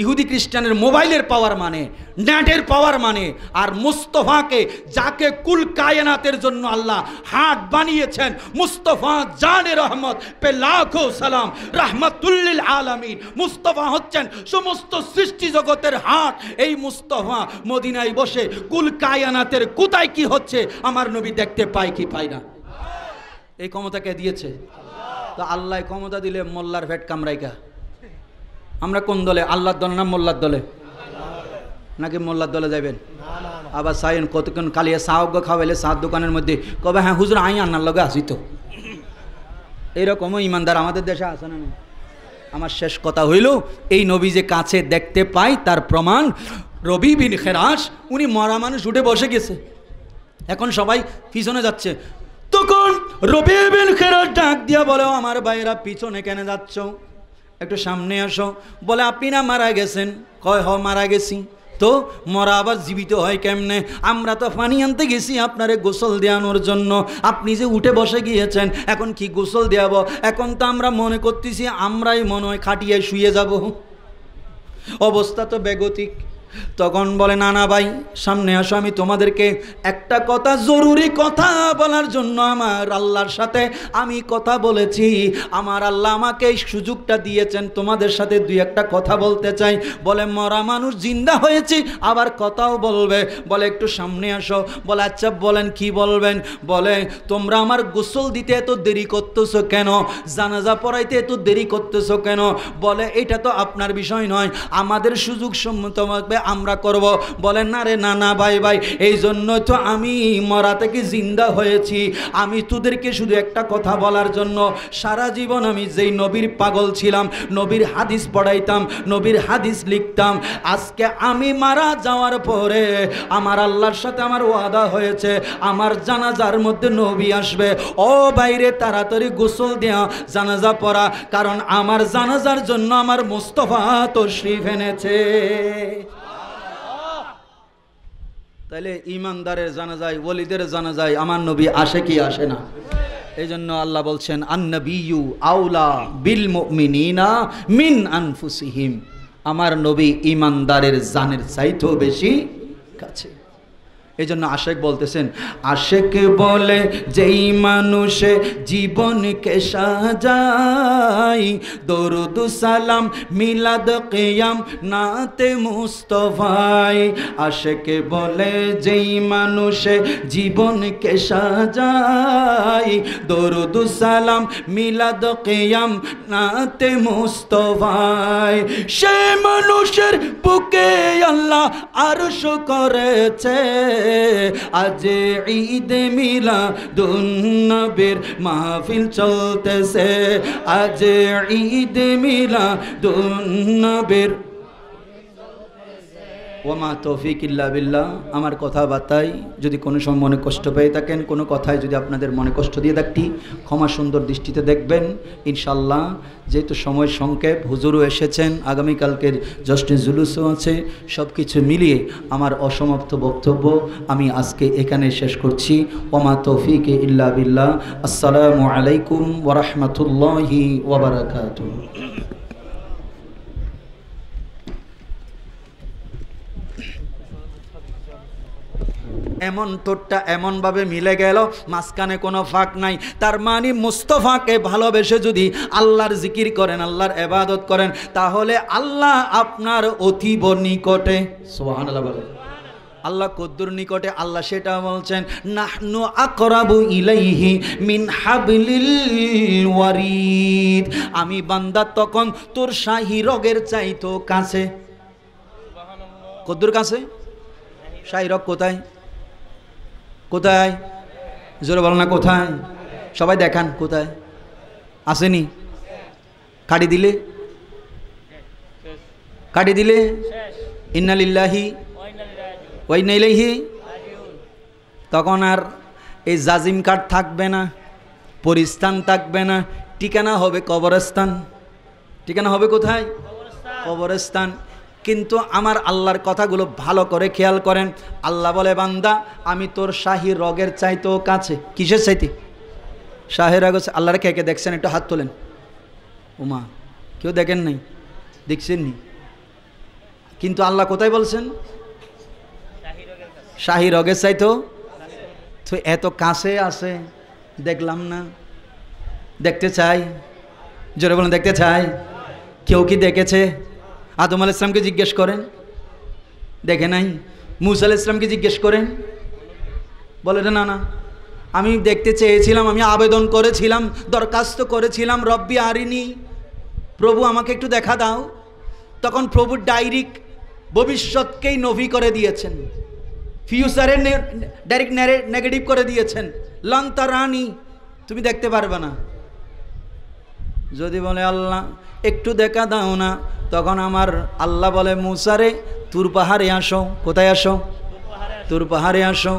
ইহুদি খ্রিস্টানের মোবাইলের পাওয়ার মানে, নেটের পাওয়ার মানে, আর মুস্তফাকে যাকে কুল কায়নাতের জন্য আল্লাহ হাট বানিয়েছেন, মুস্তফা জানে রহমত পে লাখো সালাম রাহমাতুল্লিল আলামিন। মুস্তফা হচ্ছেন সমস্ত সৃষ্টি জগতের হাট। এই মুস্তফা মদিনায় বসে কুল কায়নাতের কোথায় কি হচ্ছে আমার নবী দেখতে পায় কি পায় না? এই ক্ষমতা কে দিয়েছে? তো আল্লাহ ক্ষমতা দিলে মোল্লার ভেট কামরাইকা। আমরা কোন দলে? আল্লাহর দলে না মোল্লার দলে? নাকি মোল্লার দলে যাবেন? আবার সাইন কতক্ষণ কালিয়া সাহজ্ঞ খাওয়াইলে সাত দোকানের মধ্যে কবে হ্যাঁ হুজুর আই আন্নার লগে আসি তো। এইরকমও ইমানদার আমাদের দেশে আছে না? আমার শেষ কথা হইল, এই নবী যে কাছে দেখতে পাই তার প্রমাণ রবি বিন খেরাস, উনি মরা মানুষ উঠে বসে গেছে, এখন সবাই পিছনে যাচ্ছে। তখন রবি বিন খেরাস ডাক দিয়া বলে, আমার ভাইয়েরা পিছনে কেন যাচ্ছ, একটু সামনে আসো। বলে আপনি না মারা গেছেন? কয় হ মারা গেছি। তো মরা আবার জীবিত হয় কেমনে? আমরা তো পানি আনতে গেছি আপনারে গোসল দেওয়ানোর জন্য, আপনি যে উঠে বসে গিয়েছেন, এখন কি গোসল দেওয়াবো? এখন তো আমরা মনে করতেছি আমরাই মনে হয় খাটিয়ায় শুয়ে যাব, অবস্থা তো বেগতিক। তখন বলে না না ভাই সামনে আসো, আমি তোমাদেরকে একটা কথা, জরুরি কথা বলার জন্য আমার আল্লাহর সাথে আমি কথা বলেছি। আমার আল্লাহ আমাকে এই সুযোগটা দিয়েছেন, তোমাদের সাথে দুই একটা কথা বলতে চাই। বলে মরা মানুষ জিন্দা হয়েছি, আবার কথাও বলবে। বলে একটু সামনে আসো। বলে আচ্ছা বলেন কি বলবেন? বলে তোমরা আমার গোসল দিতে এত দেরি করতেছো কেন? জানাজা পড়াইতে এত দেরি করতেছো কেন? বলে এটা তো আপনার বিষয় নয়, আমাদের সুযোগ সম্মতভাবে আমরা করব। বলেন না রে না না ভাই ভাই, এই জন্য তো আমি মরা থেকে জিন্দা হয়েছি। আমি তোদেরকে শুধু একটা কথা বলার জন্য, সারা জীবন আমি যেই নবীর পাগল ছিলাম, নবীর হাদিস পড়াইতাম, নবীর হাদিস লিখতাম, আজকে আমি মারা যাওয়ার পরে আমার আল্লাহর সাথে আমার ওয়াদা হয়েছে আমার জানাজার মধ্যে নবী আসবে। ও বাইরে তাড়াতাড়ি গোসল দেয়া, জানাজা পড়া, কারণ আমার জানাজার জন্য আমার মুস্তফা তশরিফ এনেছে। তাইলে ইমানদারের জানাজায়, ওলিদের জানাজায় আমার নবী আসে কি আসে না? এই জন্য আল্লাহ বলছেন আন্নবিয়্যু আউলা বিল মুমিনিনা মিন আনফুসিহিম। আমার নবী ইমানদারের জানের চাইতেও বেশি কাছে। এই জন্য আশেক বলতেছেন, আশেক বলে যেই মানুষে জীবনকে সাজাই, দরুদ সালাম মিলাদ কিয়াম নাতে মুস্তফাই। আশেক বলে যেই মানুষে জীবনকে সাজাই, দরুদ সালাম মিলাদ কিয়াম নাতে মুস্তফাই। সে মানুষের বুকে আল্লাহ আরশ করেছে, আজ ঈদ মিলাদুন নবীর মাহফিল চলতেছে, আজ ঈদ মিলাদুন নবীর। ওমা তৌফিক ইল্লা বিল্লাহ। আমার কথাবার্তায় যদি কোনো সময় মনে কষ্ট পেয়ে থাকেন, কোনো কথায় যদি আপনাদের মনে কষ্ট দিয়ে থাকি, ক্ষমা সুন্দর দৃষ্টিতে দেখবেন ইনশাল্লাহ। যেহেতু সময় সংক্ষেপ, হুজুরও এসেছেন, আগামীকালকের জশ্নে জুলুসও আছে, সব কিছু মিলিয়ে আমার অসমাপ্ত বক্তব্য আমি আজকে এখানে শেষ করছি। ওমা তৌফিক ইল্লা বিল্লাহ। আসসালামু আলাইকুম ওয়া রাহমাতুল্লাহি ওয়া বারাকাতুহু। এমন তোরটা এমনভাবে মিলে গেল, মাঝখানে কোনো ফাঁক নাই। তার মানে মুস্তফাকে ভালোবেসে যদি আল্লাহর জিকির করেন, আল্লাহর ইবাদত করেন, তাহলে আল্লাহ আপনার অতীব নিকটে। সুবহানাল্লাহ বলে। আল্লাহ কদ্দুর নিকটে? আল্লাহ সেটা বলছেন, নাহনু আকরাবু ইলাইহি মিন হাবলিল ওয়ারিদ। আমি বান্দা তখন তোর শাহী রগের চাইতো কাছে। কদ্দুর কাছে? শাহী রগ কোথায়? কোথায়? জোরে বল না কোথায়? সবাই দেখান কোথায় আসেনি? কাটি দিলে, কাটি দিলে ইন্না লিল্লাহি ওয়া ইন্না ইলাইহি। তখন আর এই জাজিম কাঠ থাকবে না, পরিস্থান থাকবে না, ঠিকানা হবে কবরস্থান। ঠিকানা হবে কোথায়? কবরস্থান। কিন্তু আমার আল্লাহর কথাগুলো ভালো করে খেয়াল করেন। আল্লাহ বলে, বান্দা আমি তোর শাহী রগের চাইতেও কাছে। কিসের চাইতে? শাহী রগ। আল্লাহর কে কে দেখছেন? একটু হাত তোলেন। উমা, কেউ দেখেন নাই? দেখছেন নি? কিন্তু আল্লাহ কোথায় বলছেন? শাহী রগের চাইতেও। তো এত কাছে আছে, দেখলাম না। দেখতে চাই, জোরে বলেন দেখতে চাই। কেউ কি দেখেছে? আদম আলাইহিস সালামকে জিজ্ঞেস করেন, দেখে নাই? মূসা আলাইহিস সালামকে জিজ্ঞেস করেন, বলে না না আমি দেখতে চেয়েছিলাম, আমি আবেদন করেছিলাম, দরখাস্ত করেছিলাম, রব্বি আরিনি, প্রভু আমাকে একটু দেখা দাও। তখন প্রভু ডাইরেক্ট ভবিষ্যৎকেই নভি করে দিয়েছেন, ফিউচারে ডাইরেক্ট নেগেটিভ করে দিয়েছেন, লন্তারানি, তুমি দেখতে পারবে না। যদি বলে আল্লাহ একটু দেখা দাও না, তখন আমার আল্লাহ বলে, মুসারে তুর পাহাড়ে আসো। কোথায় আসো? তুর পাহাড়ে আসো।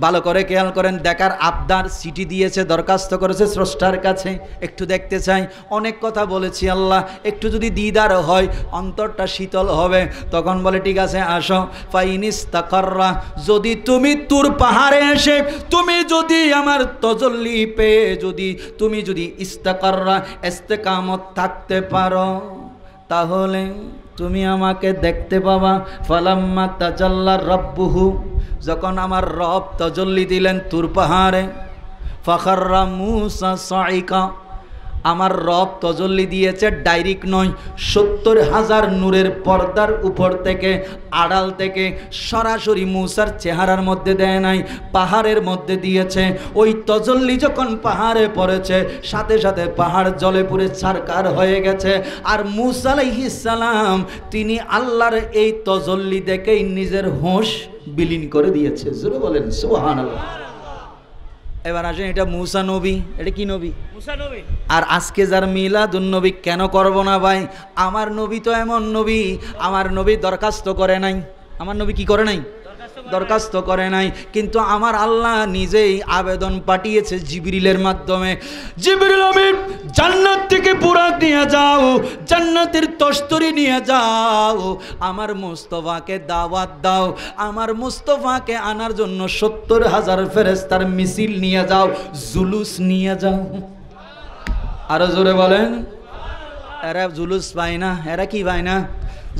ভালো করে খেয়াল করেন, দেখার আবদার, সিটি দিয়েছে, দরখাস্ত করেছে স্রষ্টার কাছে, একটু দেখতে চাই। অনেক কথা বলেছি আল্লাহ, একটু যদি দিদার হয় অন্তরটা শীতল হবে। তখন বলে ঠিক আছে আসো। ফাইনিস্তাকাররা, যদি তুমি তুর পাহাড়ে এসে তুমি যদি আমার তজল্লি পেয়ে তুমি যদি ইস্তাকাররা ইস্তেকামত থাকতে পারো, তাহলে তুমি আমাকে দেখতে পাবা। ফালাম্মা তাজাল্লা রাব্বুহু, যখন আমার রব তাজাল্লি দিলেন তুর পাহাড়ে, ফাখাররা মূসা সাইকা, আমার রব তাজাল্লি দিয়েছে ডাইরেক্ট নয়, 70,000 নূরের পর্দার উপর থেকে, আড়াল থেকে, সরাসরি মূসার চেহারার মধ্যে দেয় নাই, পাহাড়ের মধ্যে দিয়েছে। ওই তাজাল্লি যখন পাহাড়ে পড়েছে, সাথে সাথে পাহাড় জলে পুড়ে ছারকার হয়ে গেছে। আর মূসা আলাইহিস সালাম তিনি আল্লাহর এই তাজাল্লি দেখেই নিজের হোশ বিলীন করে দিয়েছে। জোরে বলেন সুবহানাল্লাহ। এবার আসেন, এটা মূসা নবী, এটা কি নবী? মুসা নবী। আর আজকে যার মিলাদুন নবী কেন করব না ভাই? আমার নবী তো এমন নবী, আমার নবী দরখাস্ত করে নাই। আমার নবী কি করে নাই? দরখাস্ত করে নাই। কিন্তু আমার আল্লাহ নিজেই আবেদন পাঠিয়েছে জিবরিলের মাধ্যমে। জিবরিল আমিন, জান্নাত থেকে বুরাক নিয়ে যাও, জান্নাতের তস্তরি নিয়ে যাও, আমার মুস্তাফাকে দাওয়াত দাও, আমার মুস্তাফাকে আনার জন্য 70,000 ফেরেশতার মিছিল নিয়ে যাও, জুলুস নিয়ে যাও। আরো জোরে বলেন। এরা জুলুস পায় না, এরা কি পায় না?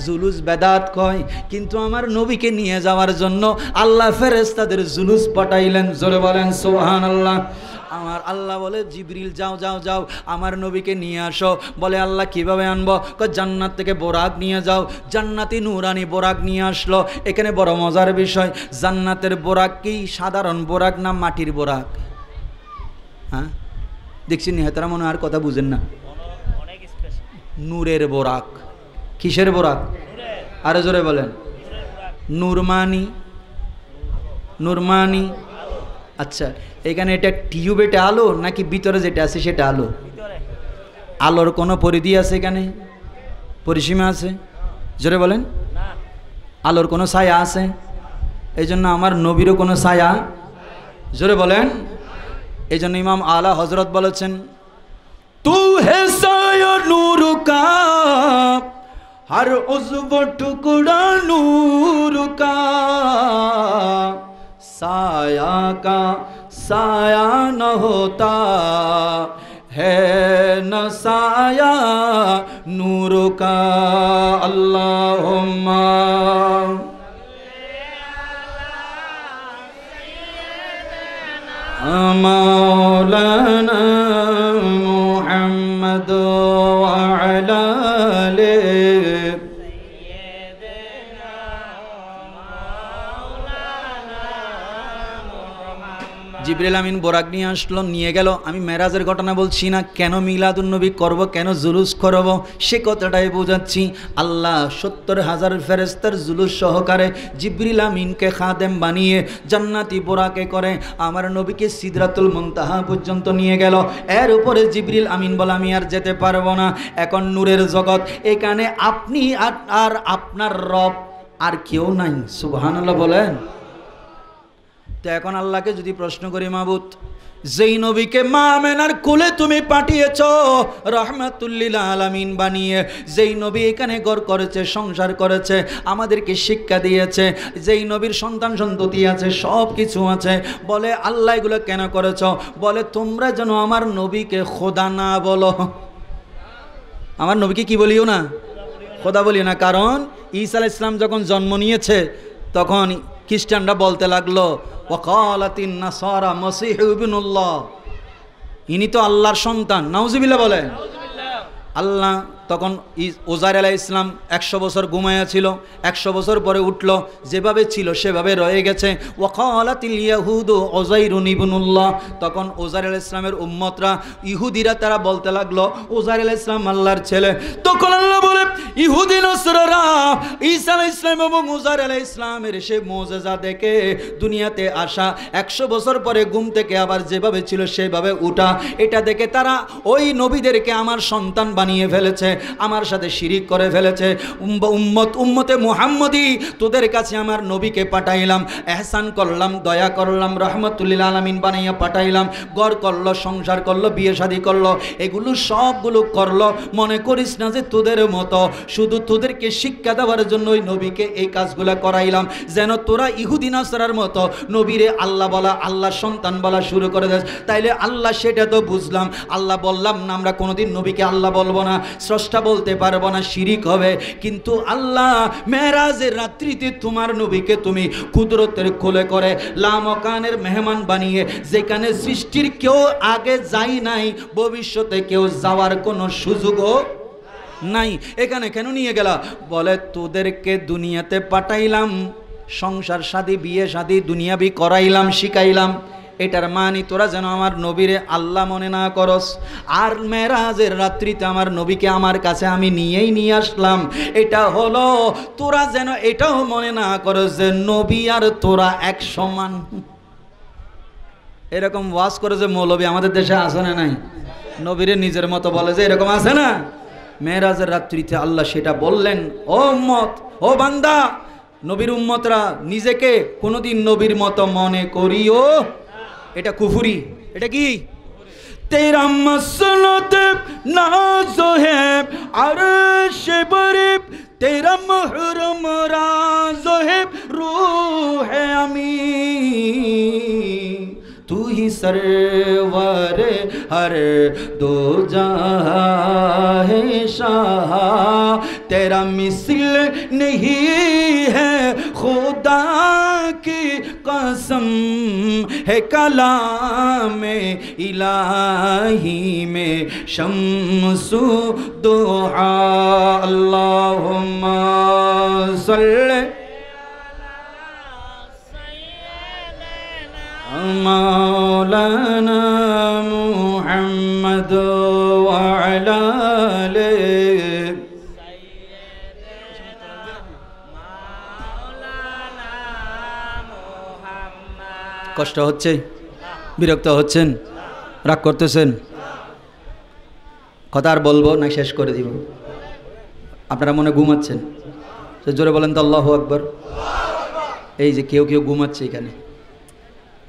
জুলুস বেদাত কয়। কিন্তু আমার নবীকে নিয়ে যাওয়ার জন্য আল্লাহ ফেরেশতাদের জুলুস পাঠাইলেন। জোরে বলেন সুবহানাল্লাহ। আমার আল্লাহ বলে, জিবরিল যাও যাও যাও আমার নবীকে নিয়ে আসো। বলে আল্লাহ কিভাবে আনবো? জান্নাত থেকে বোরাক নিয়ে যাও। জান্নাতি নুরানি বোরাক নিয়ে আসলো। এখানে বড় মজার বিষয়, জান্নাতের বোরাক কি সাধারণ বোরাক না মাটির বোরাক? হ্যাঁ দেখছি নিহতারা মনে আর কথা বুঝেন না। নূরের বোরাক। কিসের বোরাক? আরো জোরে বলেন। নুরমানি। নুরমানি। আচ্ছা, এখানে এটা টিউব, এটা আলো নাকি ভিতরে যেটা আছে সেটা আলো? আলোর কোনো পরিধি আছে এখানে? পরিসীমা আছে? জোরে বলেন। আলোর কোনো ছায়া আছে? এই জন্য আমার নবীরও কোনো ছায়া। জোরে বলেন। এই জন্য ইমাম আলা হজরত বলেছেন, তু হে সায়া নূর কা, हर उज़्व टुकड़ा नूर का, साया का साया न होता है न साया नूर का। अल्लाहुम्मा मौलाना मुहम्मद व अला জিবরিল আমিন বোরাক নিয়ে আসলো, নিয়ে গেল। আমি মেরাজের ঘটনা বলছি না, কেন মিলাদুন্নবী করব, কেন জুলুস করব সে কথাটাই বোঝাচ্ছি। আল্লাহ 70,000 ফেরেশতার জুলুস সহকারে জিবরিল আমিনকে খাদেম বানিয়ে জান্নাতি বোরাকে করে আমার নবীকে সিদরাতুল মুনতাহা পর্যন্ত নিয়ে গেল। এর উপরে জিবরিল আমিন বলে, আমি আর যেতে পারবো না, এখন নূরের জগৎ, এখানে আপনি আর আপনার রব, আর কেউ নাই। সুবহানাল্লাহ বলেন। তো এখন আল্লাহকে যদি প্রশ্ন করি, মাবুদ যেই নবীকে মা আমেনার কোলে তুমি পাঠিয়েছ রহমাতুল্লিল আলামিন বানিয়ে, যেই নবী এখানে ঘর করেছে, সংসার করেছে, আমাদেরকে শিক্ষা দিয়েছে, যেই নবীর সন্তান সন্ততি আছে, সব কিছু আছে, বলে আল্লাহ এগুলো কেন করেছ? বলে তোমরা যেন আমার নবীকে খোদা না বলো। আমার নবীকে কি বলিও না? খোদা বলিও না। কারণ ঈসা আলাইহিস সালাম যখন জন্ম নিয়েছে তখন খ্রিস্টানরা বলতে লাগলো ওয়াকালাতিন নাসারা মসিহু ইবনুল্লাহ, ইনি তো আল্লাহর সন্তান। নাউজুবিল্লাহ বলেন। আল্লাহ তখন ওজাইর আলাইহিস সালাম 100 বছর ঘুমায়া ছিল, 100 বছর পরে উঠল, যেভাবে ছিল সেভাবে রয়ে গেছে। ওয়াকালাতিল ইয়াহুদু ওজাইরুন ইবনুল্লাহ, তখন ওজাইর আলাইহিস সালামের উম্মতরা ইহুদিরা তারা বলতে লাগলো ওজাইর আলাইহিস সালাম আল্লাহর ছেলে। তখন আল্লাহ বলে ইহুদি নসরারা ঈসা আলাইহিস সালাম এবং ওজাইর আলাইহিস সালামের সেই মুজিজা দেখে দুনিয়াতে আসা, 100 বছর পরে ঘুম থেকে আবার যেভাবে ছিল সেভাবে উঠা, এটা দেখে তারা ওই নবীদেরকে আমার সন্তান বানিয়ে ফেলেছে, আমার সাথে শিরিক করে ফেলেছে। উম্মতে মুহাম্মদি তোদের কাছে আমার নবীকে পাঠাইলাম, এহসান করলাম, দয়া করলাম, রহমতুল্লিল আলামিন বানাইয়া পাঠাইলাম, ঘর করলো, সংসার করলো, বিয়ে শাদী করলো, এগুলো সবগুলো করলো। মনে করিস না যে তোদের মতো শুধু তোদেরকে শিক্ষা দেওয়ার জন্য ওই নবীকে এই কাজগুলো করাইলাম, যেন তোরা ইহুদি নাসারার মতো নবীরে আল্লাহ বলা, আল্লাহ সন্তান বলা শুরু করে দেয়। তাইলে আল্লাহ সেটা তো বুঝলাম, আল্লাহ বললাম না আমরা কোনোদিন নবীকে আল্লাহ বলবো না, স্রষ্টা বলতে পারবো না, শিরিক হবে। কিন্তু আল্লাহ মেরাজের রাত্রিতে তোমার নবীকে তুমি কুদরতের কোলে করে লামকানের মেহমান বানিয়ে, যেখানে সৃষ্টির কেউ আগে যাই নাই, ভবিষ্যতে কেউ যাওয়ার কোনো সুযোগও নাই, এখানে কেন নিয়ে গেলা? বলে তোদেরকে দুনিয়াতে পাঠাইলাম, সংসার শাদী, বিয়ে শাদী, দুনিয়াবি করাইলাম, শিখাইলাম, এটার মানি তোরা যেন আমার নবীরে আল্লাহ মনে না করস। আর মেরাজের রাত্রিতে আমার নবীকে আমার কাছে আমি নিয়ে আসলাম, এটা হলো তোরা যেন এটাও মনে না করস যে নবী আর তোরা এক সমান। এরকম ওয়াজ করে যে মৌলবী আমাদের দেশে আছে না নাই? নবীরে নিজের মতো বলে যে, এরকম আছে না? মেরাজের রাত্রিতে আল্লাহ সেটা বললেন, ও উম্মত, ও বান্দা, নবীর উম্মতরা নিজেকে কোনোদিন নবীর মতো মনে করিও, এটা কুফরি। এটা কি? তেরা মসনত নাজো হে আরশ বরিব, তেরা মুহরম রাজো হে রূহ আমিন, तू ही सरवर हर दो जहां है शाह, तेरा मिसल नहीं है खुदा की कसम है, कलाम इलाही में शम्सु दुआ, अल्लाहुम्मा सल्ली मौलाना मुहम्मद व अला आले। কষ্ট হচ্ছে? বিরক্ত হচ্ছেন? রাগ করতেছেন? কথা আর বলবো না শেষ করে দিব? আপনারা মনে ঘুমাচ্ছেন? জোরে বলেন তো আল্লাহু আকবার। এই যে কেউ কেউ ঘুমাচ্ছে এখানে,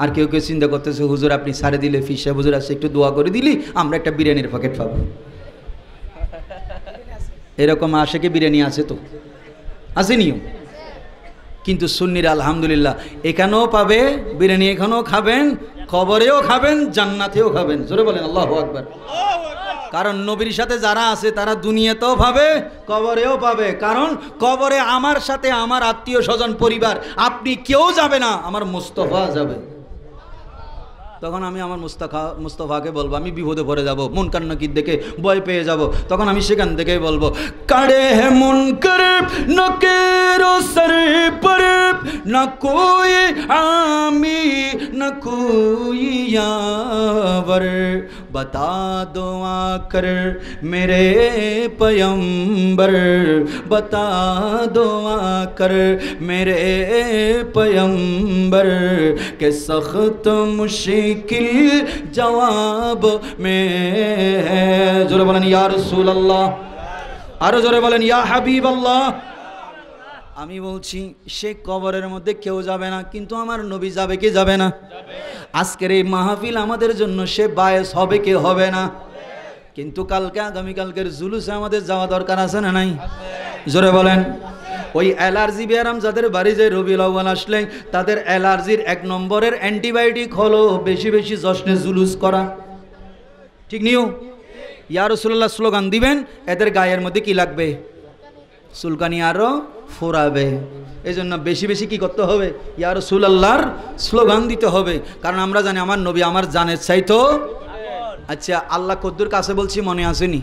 আর কেউ কেউ চিন্তা করতেছে হুজুর আপনি ছাড়ে দিলে, ফিসা হুজুর আছে একটু দোয়া করে দিলি আমরা একটা বিরিয়ানির প্যাকেট পাবো। এরকম আশেকে বিরিয়ানি আছে তো, আসেনিও? কিন্তু সুন্নিরা আলহামদুলিল্লাহ এখানেও পাবে বিরিয়ানি, এখানেও খাবেন, কবরেও খাবেন, জান্নাতেও খাবেন। জোরে বলেন আল্লাহু আকবার। কারণ নবীর সাথে যারা আছে তারা দুনিয়াতেও পাবে, কবরেও পাবে। কারণ কবরে আমার সাথে আমার আত্মীয় স্বজন পরিবার, আপনি কেউ যাবে না, আমার মুস্তাফা যাবে। তখন আমি আমার মুস্তাফাকে বলবো, আমি বিপদে পড়ে যাব, মুনকার নাকির দেখে ভয় পেয়ে যাব, তখন আমি সেখান থেকেই বলবো কাড়ে হে মুনকার নকির সর পর না কোই আমি না কোই यावर, बता दो आकर मेरे पयंबर, बता दो आकर मेरे पयंबर के सख्त मुश्किल जवाब में है। जोरे बोलें या रसूल अल्लाह, आरो जोरे बोलें या हबीब अल्लाह। আমি বলছি সে কবরের মধ্যে কেউ যাবে না, কিন্তু আমার নবী যাবে কি যাবে না? আজকের এই মাহফিল আমাদের জন্য সে বায়েস হবে কি হবে না? কিন্তু কালকে আগামীকালকের জুলুসে আমাদের যাওয়া দরকার আছে না নাই? জোরে বলেন। ওই অ্যালার্জি ব্যারাম যাদের বাড়ি যায় রবিউল আউয়াল আসলে তাদের অ্যালার্জির 1 নম্বরের অ্যান্টিবায়োটিক হলো বেশি বেশি জশ্নে জুলুস করা। ঠিক নিও? ইয়া রাসূলুল্লাহ স্লোগান দিবেন, এদের গায়ের মধ্যে কি লাগবে? চুলকানি আরো ফোরাবে। এই জন্য বেশি বেশি কি করতে হবে? ইয়া রাসূলুল্লাহর স্লোগান দিতে হবে, কারণ আমরা জানি আমার নবী আমার জানের চাইতো। আচ্ছা, আল্লাহ কদ্দুর কাছে বলছি, মনে আসেনি?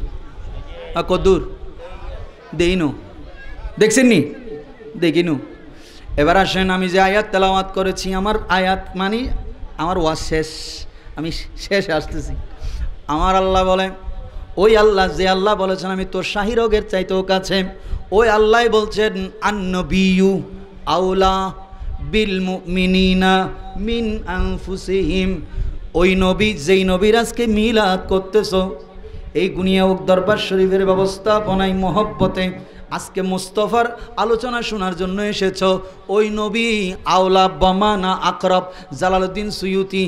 কদ্দুর দেইনো, দেখছেন নি? দেখিনু। এবার আসেন, আমি যে আয়াত তেলাওয়াত করেছি, আমার আয়াত মানে আমার ওয়াজ শেষ, আমি শেষে আসতেছি। আমার আল্লাহ বলে, ওই আল্লাহ যে আল্লাহ বলেছেন আমি তোর শাহী রোগের চাইতেও কাছে, ওই আল্লাহ বলছেন আন-নবিয়্যু আওলা বিল মুমিনিনা মিন আনফুসিহিম। ওই নবী যেই নবীর আজকে মিলাদ করতেছো, এই গুনিয়া ওক দরবার শরীফের ব্যবস্থাপনায় মহব্বতে আজকে মুস্তফার আলোচনা শোনার জন্য এসেছ, ওই নবী আওলা বামানা আকরাব। জালালউদ্দিন সুয়ুতি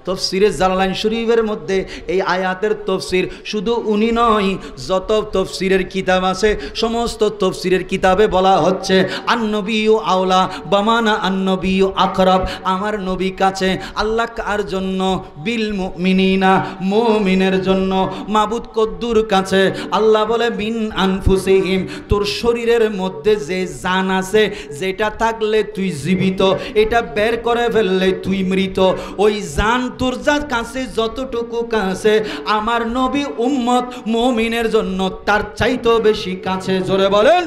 তফসিরে জালালাইন শরীফের মধ্যে এই আয়াতের তফসির শুধু উনি নয়, যত তফসিরের কিতাব আছে সমস্ত তফসিরের কিতাবে বলা হচ্ছে আন-নবিয়্যু আওলা বামানা আন-নবিয়্যু আকরাব। আমার নবী কাছে। আল্লাহ কার জন্য? বিল মুমিনিনা, মুমিনের জন্য। মাবুদ কদ্দুর কাছে? আল্লাহ বলে মিন আনফুসিহিম, তোর শরীরের মধ্যে যে জান আছে, যেটা থাকলে তুই জীবিত, এটা বের করে ফেললে তুই মৃত। ওই জান তোর যার কাছে যতটুকু কাছে, আমার নবী উম্মত মুমিনের জন্য তার চাইতো বেশি কাছে। জোরে বলেন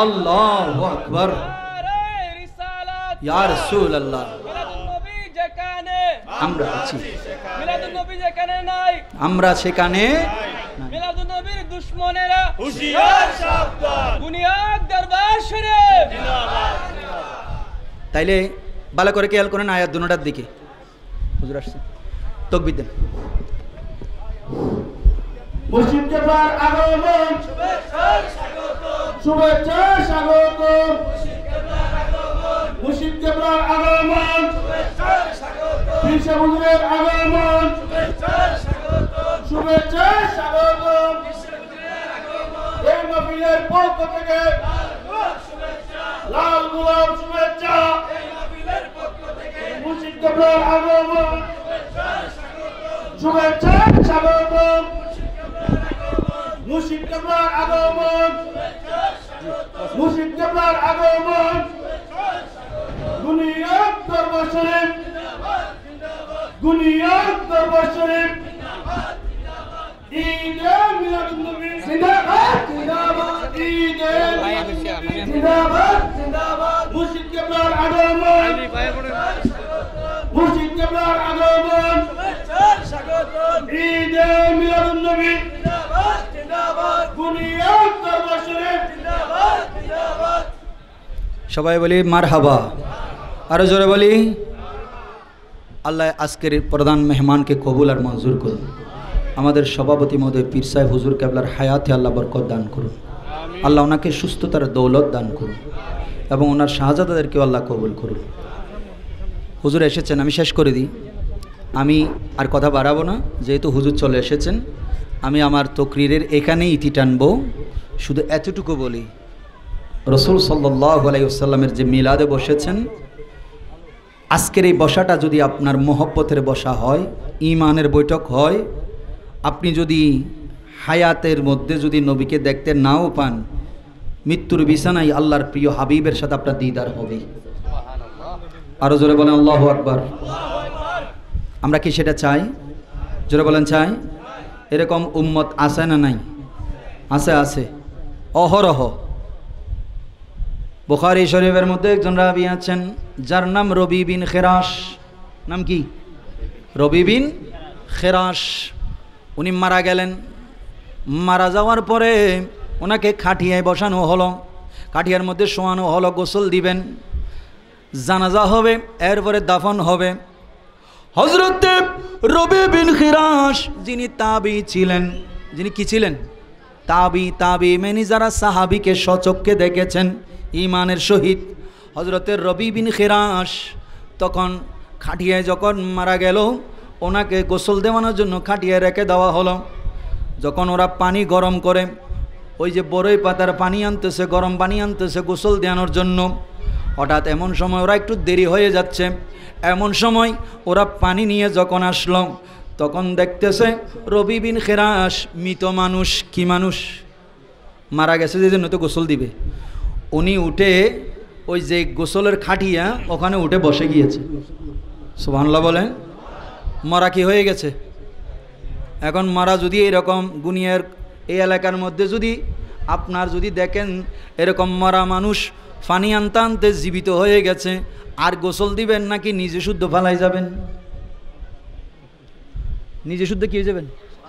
আল্লাহু আকবার। ইয়া রাসূলুল্লাহ, আমরা আছি, আমরা সেখানে। মিলাদুন নবীর দুশমনেরা হুঁশিয়ার সাবধান, বুনিয়াদ দরবার শরীফ জিন্দাবাদ। তাইলে ভালো করে খেয়াল করেন আয়াত দুটোটার দিকে। হুজুর আসছে, তাকবীর দেন। মুর্শিদ কেবলার আগমন, শুভেচ্ছা স্বাগতম, শুভেচ্ছা স্বাগতম। মুর্শিদ কেবলার আগমন, শুভেচ্ছা স্বাগতম। পীর সাহেব হুজুরের আগমন, শুভেচ্ছা স্বাগতম, শুভেচ্ছা স্বাগতম। এই মাহফিলের পক্ষ থেকে লাল গোলাপ শুভেচ্ছা। এই মাহফিলের পক্ষ থেকে মুর্শিদ কেবলার আগমন, শুভেচ্ছা স্বাগতম। মুর্শিদ কেবলার আগমন, মুর্শিদ কেবলার আগমন। গুনিয়াত দরবার শরীফ, গুনিয়াত দরবার শরীফ। ঈদে মিলাদুন নবী জিন্দাবাদ, জিন্দাবাদ। ঈদে জিন্দাবাদ, জিন্দাবাদ। মুর্শিদ কেবলার আগমন, মুর্শিদ কেবলার আগমন, স্বাগতম। ঈদে মিলাদুন নবী জিন্দাবাদ, জিন্দাবাদ। গুনিয়াত দরবার শরীফ জিন্দাবাদ, জিন্দাবাদ। সবাই বলি মারহাবা, আরো জোরে বলি। আল্লাহ আজকের প্রধান মেহমানকে কবুল আর মঞ্জুর করুন। আমাদের সভাপতি মহোদয় পীর সাহেব হুজুর কেবলার হায়াতে আল্লাহ বরকত দান করুন। আল্লাহ ওনাকে সুস্থতার দৌলত দান করুন এবং ওনার শাহজাদাদেরকেও আল্লাহ কবুল করুন। হুজুর এসেছেন, আমি শেষ করে দিই। আমি আর কথা বাড়াবো না, যেহেতু হুজুর চলে এসেছেন। আমি আমার তকরিরের এখানেই ইতি টানব। শুধু এতটুকু বলি, রসুল সাল্লাল্লাহু আলাইহি ওয়াসাল্লামের যে মিলাদে বসেছেন, আজকের এই বসাটা যদি আপনার মহব্বতের বসা হয়, ঈমানের বৈঠক হয়, আপনি যদি হায়াতের মধ্যে যদি নবীকে দেখতে নাও পান, মৃত্যুর বিছানায় আল্লাহর প্রিয় হাবিবের সাথে আপনার দিদার হবে। আরো জোরে বলেন আল্লাহু আকবার। আমরা কি সেটা চাই? জোরে বলেন চাই। এরকম উম্মত আছে না নাই? আছে, আছে, অহরহ। বুখারী শরীফের মধ্যে একজন রাবী আছেন যার নাম রবি বিন খেরাস। নাম কি? রবি বিন খেরাস। উনি মারা গেলেন। মারা যাওয়ার পরে ওনাকে খাটিয়ায় বসানো হলো, খাটিয়ার মধ্যে শোয়ানো হলো, গোসল দিবেন, জানাজা হবে, এরপরে দাফন হবে। হযরতে রবি বিন খেরাস যিনি তাবী ছিলেন, যিনি কি ছিলেন? তাবি মেনি যারা সাহাবিকে স্বচক্ষে দেখেছেন ঈমানের সহিত, হযরতের রবি বিন খিরাস তখন খাটিয়ায় যখন মারা গেল, ওনাকে গোসল দেওয়ানোর জন্য খাটিয়ায় রেখে দেওয়া হলো। যখন ওরা পানি গরম করে, ওই যে বড়ই পাতার পানি আনতেছে, গরম পানি আনতেছে গোসল দেওয়ানোর জন্য, হঠাৎ এমন সময় ওরা একটু দেরি হয়ে যাচ্ছে, এমন সময় ওরা পানি নিয়ে যখন আসলো, তখন দেখতেছে রবি বিন খিরাস মৃত মানুষ, কি মানুষ মারা গেছে, যে জন্য তো গোসল দিবে, উনি উঠে ওই যে গোসলের খাটিয়া ওখানে উঠে বসে গিয়েছে। সুবহানাল্লাহ বলেন। মরা কি হয়ে গেছে? এখন মরা যদি এরকম গুনিয়ার এই এলাকার মধ্যে যদি আপনার যদি দেখেন এরকম মরা মানুষ পানি আনতে আনতে জীবিত হয়ে গেছে, আর গোসল দিবেন নাকি নিজে শুদ্ধ ফালাই যাবেন? নিজে শুদ্ধ কি হয়ে যাবেন?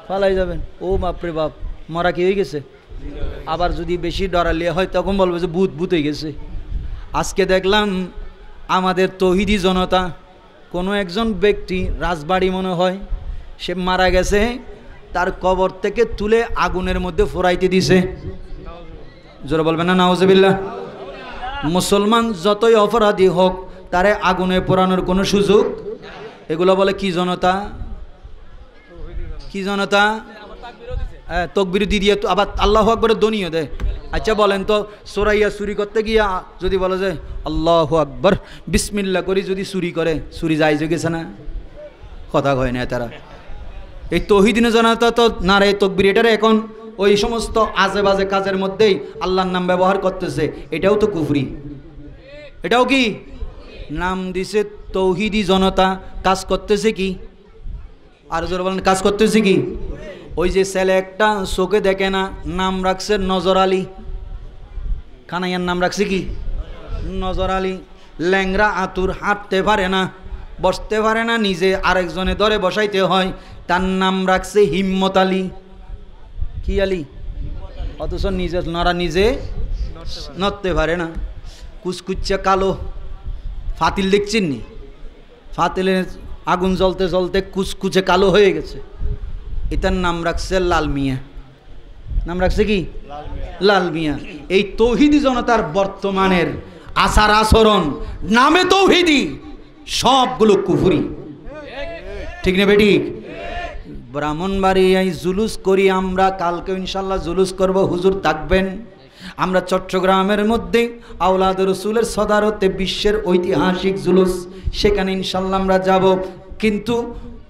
ফালাই যাবেন। ও বাপরে বাপ, মরা কি হয়ে গেছে? আবার যদি বেশি ডরালিয়া হয় তখন বলবে যে ভূত হয়ে গেছে। আজকে দেখলাম আমাদের তৌহিদি জনতা, কোনো একজন ব্যক্তি রাজবাড়ি মনে হয়, সে মারা গেছে, তার কবর থেকে তুলে আগুনের মধ্যে ফোরাইতে দিছে। জোরে বলবেন না নাউজুবিল্লাহ। মুসলমান যতই অপরাধী হোক তারে আগুনে পোড়ানোর কোনো সুযোগ। এগুলো বলে কি জনতা? কি জনতা? হ্যাঁ, তকবির দিয়ে আবার আল্লাহু আকবরের ধ্বনিও দেয়। আচ্ছা বলেন তো, চোরাইয়া চুরি করতে গিয়া যদি বলে যে আল্লাহু আকবর বিসমিল্লাহ করি যদি চুরি করে, চুরি যায় যে গেছে না? কথা কয় না তারা। এই তৌহিদিনে জনতা তো নারে তকবির, এটারে এখন ওই সমস্ত আজে বাজে কাজের মধ্যেই আল্লাহর নাম ব্যবহার করতেছে, এটাও তো কুফরি। এটাও কি নাম দিছে তৌহিদি জনতা, কাজ করতেছে কি? আর জোরে বলেন, কাজ করতেছে কি? ওই যে ছেলে একটা চোখে দেখে না, নাম রাখছে নজর আলী, কানাইয়ার নাম রাখছে কি? নজর আলী। ল্যাংরা আতুর, হাঁটতে পারে না, বসতে পারে না, নিজে আরেকজনে ধরে বসাইতে হয়, তার নাম রাখছে হিম্মত আলী। কি আলী? অথচ নিজে নিজে নড়তে পারে না। কুচকুচ্চা কালো ফাতিল দেখছেন নি? ফাতিলের আগুন জ্বলতে জ্বলতে কুচকুচে কালো হয়ে গেছে, এটার নাম রাখছে লাল মিয়া। নাম রাখছে কি? লাল মিয়া। এই তৌহিদি জনতার বর্তমানের আচার আচরণ নামে তৌহিদি, সবগুলো কুফরি। ঠিক না বেঠিক? ব্রাহ্মণবাড়িয়ায় জুলুস করি আমরা, কালকে ইনশাল্লাহ জুলুস করব, হুজুর থাকবেন। আমরা চট্টগ্রামের মধ্যে আওলাদ রসুলের সদারতে বিশ্বের ঐতিহাসিক জুলুস, সেখানে ইনশাল্লাহ আমরা যাব। কিন্তু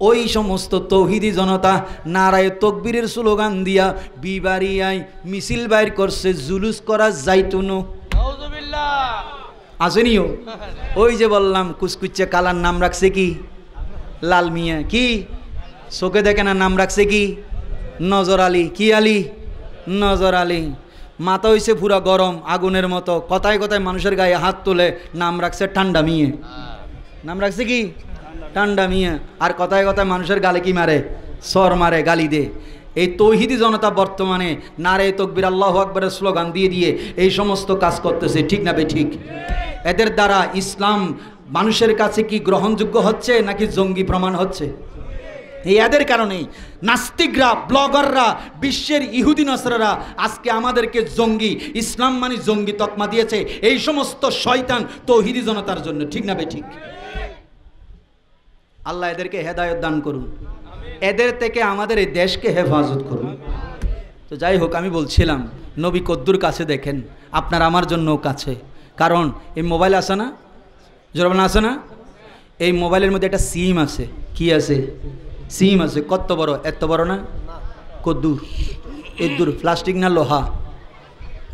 ওই সমস্ত তৌহিদি জনতা নারায়ে তকবীরের স্লোগান দিয়া বিবাড়িয়ায় মিছিল বাইর করছে, জুলুস করা যাইতুনো। আসেনিও? ওই যে বললাম কুচকুচ্চে কালার নাম রাখছে কি? লাল মিয়া। কি চোখে দেখে না, নাম রাখছে কি? নজর আলী। কি আলী? নজর আলী। মাথা হইছে পুরা গরম আগুনের মতো, কথায় কথায় মানুষের গায়ে হাত তোলে, নাম রাখছে ঠান্ডা মিয়া। নাম রাখছে কি? ঠান্ডা মিয়া। আর কথায় কথায় মানুষের গালে কি মারে? সর মারে, গালি দে। এই তৌহিদি জনতা বর্তমানে নারে তকবীর আল্লাহু আকবরের স্লোগান দিয়ে দিয়ে এই সমস্ত কাজ করতেছে। ঠিক না বেঠিক? এদের দ্বারা ইসলাম মানুষের কাছে কি গ্রহণযোগ্য হচ্ছে নাকি জঙ্গি প্রমাণ হচ্ছে? এই এদের কারণেই নাস্তিকরা, ব্লগাররা, বিশ্বের ইহুদি নসরারা আজকে আমাদেরকে জঙ্গি, ইসলাম মানে জঙ্গি তকমা দিয়েছে, এই সমস্ত শয়তান তৌহিদি জনতার জন্য। ঠিক না বেঠিক? আল্লাহ এদেরকে হেদায়েত দান করুন, এদের থেকে আমাদের এই দেশকে হেফাজত করুন। তো যাই হোক, আমি বলছিলাম নবী কদ্দুর কাছে দেখেন, আপনার আমার জন্যও কাছে। কারণ এই মোবাইল আছে না, জোরবান আছে না, এই মোবাইলের মধ্যে একটা সিম আছে। কি আছে? সিম আছে। কত বড়? এত বড় না? কদ্দুর? এদ্দুর। প্লাস্টিক না লোহা?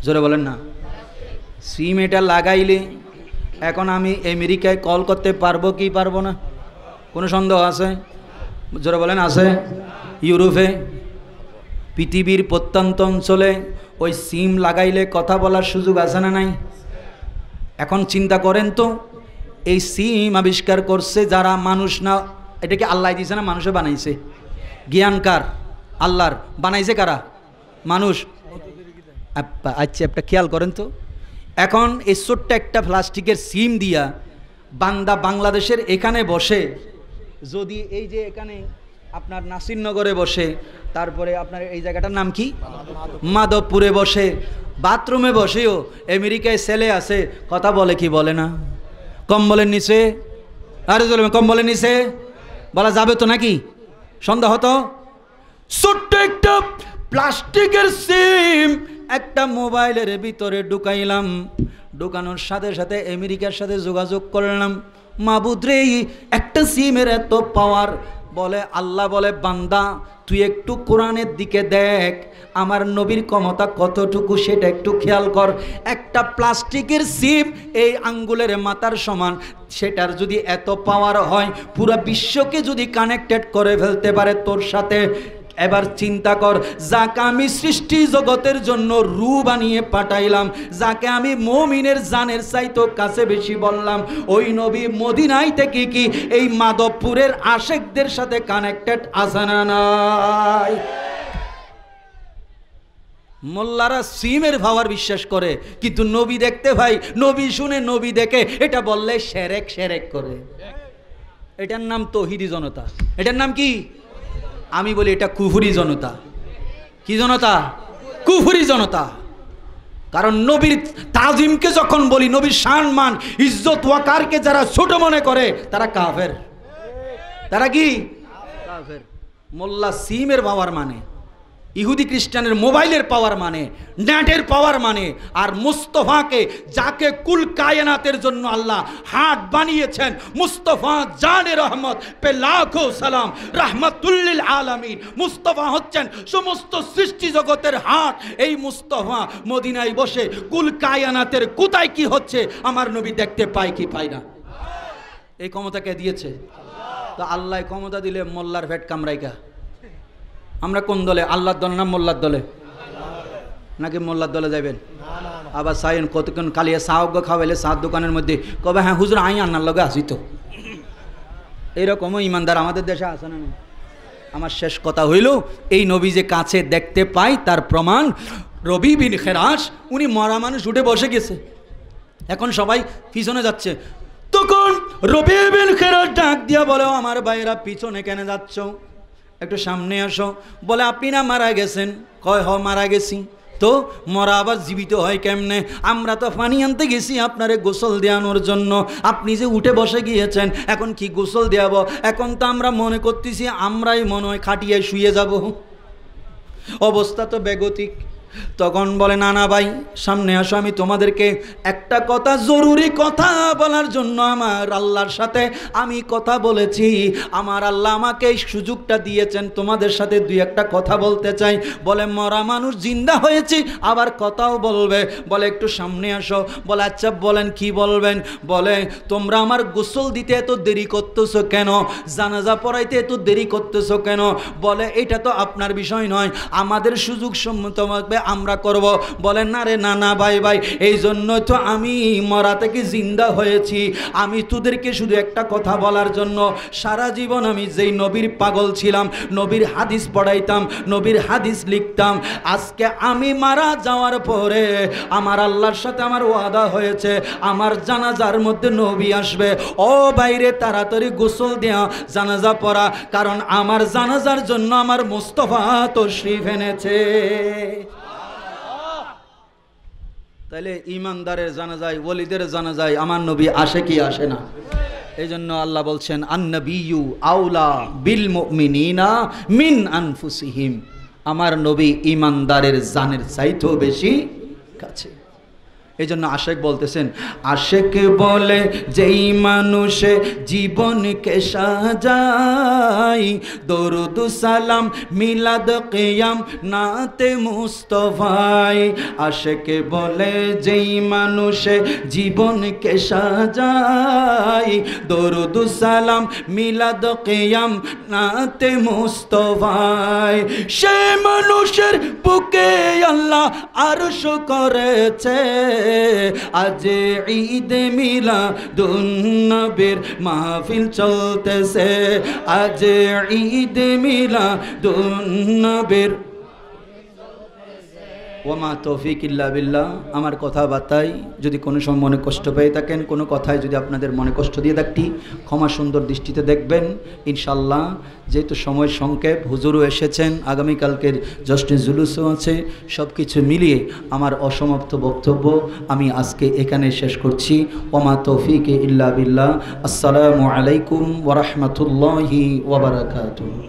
জোরে বলেন না। সিম এটা লাগাইলে এখন আমি আমেরিকায় কল করতে পারবো কি পারবো না? কোনো সন্দেহ আছে? জোরে বলেন আছে? ইউরোপে, পৃথিবীর প্রত্যন্ত অঞ্চলে ওই সিম লাগাইলে কথা বলার সুযোগ আছে না নাই? এখন চিন্তা করেন তো, এই সিম আবিষ্কার করছে যারা, মানুষ না, এটাকে আল্লাহ দিয়েছে না মানুষে বানাইছে? জ্ঞানকার আল্লাহর, বানাইছে কারা? মানুষ। আচ্ছা একটা খেয়াল করেন তো, এখন এই ছোট্ট একটা প্লাস্টিকের সিম দিয়া বান্দা বাংলাদেশের এখানে বসে যদি এই যে এখানে আপনার নাসিরনগরে বসে তারপরে আপনার এই জায়গাটার নাম কি? মাধবপুরে বসে, বাথরুমে বসেও আমেরিকায় ছেলে আছে, কথা বলে কি বলে না? কম্বলের নিচে, আরে চলবে কম্বলের নিচে বলা যাবে তো নাকি? সন্দেহ হতো। ছোট্ট একটা প্লাস্টিকের সিম একটা মোবাইলের ভিতরে ঢুকাইলাম, ঢুকানোর সাথে সাথে আমেরিকার সাথে যোগাযোগ করলাম। মাবুদ রে, একটা সিমের এত পাওয়ার। বলে আল্লাহ বলে, বান্দা তুই একটু কোরআনের দিকে দেখ, আমার নবীর ক্ষমতা কতটুকু সেটা একটু খেয়াল কর। একটা প্লাস্টিকের সিম এই আঙ্গুলের মাথার সমান, সেটার যদি এত পাওয়ার হয়, পুরো বিশ্বকে যদি কানেক্টেড করে ফেলতে পারে তোর সাথে, এবার চিন্তা কর, যাকে আমি সৃষ্টি জগতের জন্য রূহ বানিয়ে পাঠাইলাম, যাকে আমি মুমিনের জানের চাইতো কাছে বেশি বললাম, ওই নবী মদিনায় থেকে কি এই মাধবপুরের আশেকদের সাথে কানেক্টেড আছে না নাই? মোল্লারা সিমের ভাওয়ার বিশ্বাস করে, কিন্তু নবী দেখতে ভাই, নবী শুনে নবী দেখে, এটা বললে সেরেক সেরেক করে। এটার নাম তৌহিদি জনতা। এটার নাম কি? আমি বলি এটা কুফরি জনতা। কি জনতা? কুফরি জনতা। কারণ নবীর তাজিমকে যখন বলি, নবীর সম্মান ইজ্জত ওয়াকারকে যারা ছোট মনে করে, তারা কাফের। তারা কি? কাফের। মোল্লা সিমের পাওয়ার মানে, ইহুদি খ্রিস্টানের মোবাইলের পাওয়ার মানে, নেটের পাওয়ার মানে, আর মুস্তফাকে যাকে কুল কায়নাতের জন্য আল্লাহ হাট বানিয়েছেন, মুস্তফা জানে রহমত পে লাখো সালাম, রাহমাতুল্লিল আলামিন। মুস্তফা হচ্ছেন সমস্ত সৃষ্টি জগতের হাট। এই মুস্তফা মদিনায় বসে কুল কায়নাতের কোথায় কি হচ্ছে আমার নবী দেখতে পায় কি পায় না? এই ক্ষমতা কে দিয়েছে? তো আল্লাহ ক্ষমতা দিলে মোল্লার ভেট কামরাইকা। আমরা কোন দলে? আল্লাহর দলে না মোল্লার দলে? নাকি মোল্লার দলে যাবেন? আবার সাইন কতক্ষণ কালিয়া সাহজ্ঞ খাওয়াইলে সাত দোকানের মধ্যে কবে, হ্যাঁ হুজুর আই আন্নার লগে আসি তো। এইরকমও ইমানদার আমাদের দেশে আছে না? আমার শেষ কথা হইল, এই নবী যে কাছে দেখতে পাই তার প্রমাণ রবি বিন খেরাস, উনি মরা মানুষ উঠে বসে গেছে, এখন সবাই পিছনে যাচ্ছে। তখন রবি বিন খেরাস ডাক দিয়া বলে, আমার ভাইরা পিছনে কেন যাচ্ছ, একটু সামনে আসো। বলে আপনি না মারা গেছেন? কয় হ মারা গেছি। তো মরা আবার জীবিত হয় কেমনে? আমরা তো পানি আনতে গেছি আপনারে গোসল দেওয়ানোর জন্য, আপনি যে উঠে বসে গিয়েছেন, এখন কি গোসল দেওয়াবো? এখন তো আমরা মনে করতেছি আমরাই মনে হয় খাটিয়ায় শুয়ে যাব। অবস্থা তো বেগতিক। তখন বলে, না না ভাই সামনে আসো, আমি তোমাদেরকে একটা কথা, জরুরি কথা বলার জন্য আমার আল্লাহর সাথে আমি কথা বলেছি। আমার আল্লাহ আমাকে এই সুযোগটা দিয়েছেন, তোমাদের সাথে দুই একটা কথা বলতে চাই। বলে, মরা মানুষ জিন্দা হয়েছি, আবার কথাও বলবে। বলে, একটু সামনে আসো। বলে, আচ্ছা বলেন কি বলবেন? বলে, তোমরা আমার গোসল দিতে এত দেরি করতেছো কেন? জানাজা পড়াইতে এত দেরি করতেছো কেন? বলে, এটা তো আপনার বিষয় নয়, আমাদের সুযোগ সম্মতভাবে আমরা করব। বলেন, না রে, না না ভাই ভাই, এই জন্যই তো আমি মরা থেকে জিন্দা হয়েছি। আমি তোদেরকে শুধু একটা কথা বলার জন্য, সারা জীবন আমি যেই নবীর পাগল ছিলাম, নবীর হাদিস পড়াইতাম, নবীর হাদিস লিখতাম, আজকে আমি মারা যাওয়ার পরে আমার আল্লাহর সাথে আমার ওয়াদা হয়েছে, আমার জানাজার মধ্যে নবী আসবে। ও বাইরে তাড়াতাড়ি গোসল দেয়া, জানাজা পড়া, কারণ আমার জানাজার জন্য আমার মুস্তফা তশরিফ এনেছে। তাইলে ইমানদারের জানাজায়, ওলিদের জানাজায় আমার নবী আসে কি আসে না? এই জন্য আল্লাহ বলছেন, আন্নবিয়্যু আউলা বিল মুমিনিনা মিন আনফুসিহিম। আমার নবী ইমানদারের জানের চাইতেও বেশি কাছে। এই জন্য আশেক বলতেছেন, আশেক বলে যেই মানুষে জীবনকে সাজাই, দরুদ সালাম মিলাদ কিয়াম নাতে মুস্তফাই। আশেক বলে যেই মানুষে জীবনকে সাজাই, দরুদ সালাম মিলাদ কিয়াম নাতে মুস্তফাই। সে মানুষের বুকে আল্লাহ আরশ করেছে, আজ ঈদ মিলাদুন নবীর মাহফিল চলতেছে, আজ ঈদ মিলাদুন নবীর। ওমা তৌফিক ইল্লা বিল্লাহ। আমার কথাবার্তায় যদি কোনো সময় মনে কষ্ট পেয়ে থাকেন, কোনো কথায় যদি আপনাদের মনে কষ্ট দিয়ে থাকি, ক্ষমা সুন্দর দৃষ্টিতে দেখবেন ইনশাল্লাহ। যেহেতু সময় সংক্ষেপ, হুজুরও এসেছেন, আগামীকালকের জশ্নে জুলুসও আছে, সব কিছু মিলিয়ে আমার অসমাপ্ত বক্তব্য আমি আজকে এখানে শেষ করছি। ওমা তৌফিক ইল্লা বিল্লাহ। আসসালামু আলাইকুম ওয়া রাহমাতুল্লাহি ওয়া বারাকাতুহু।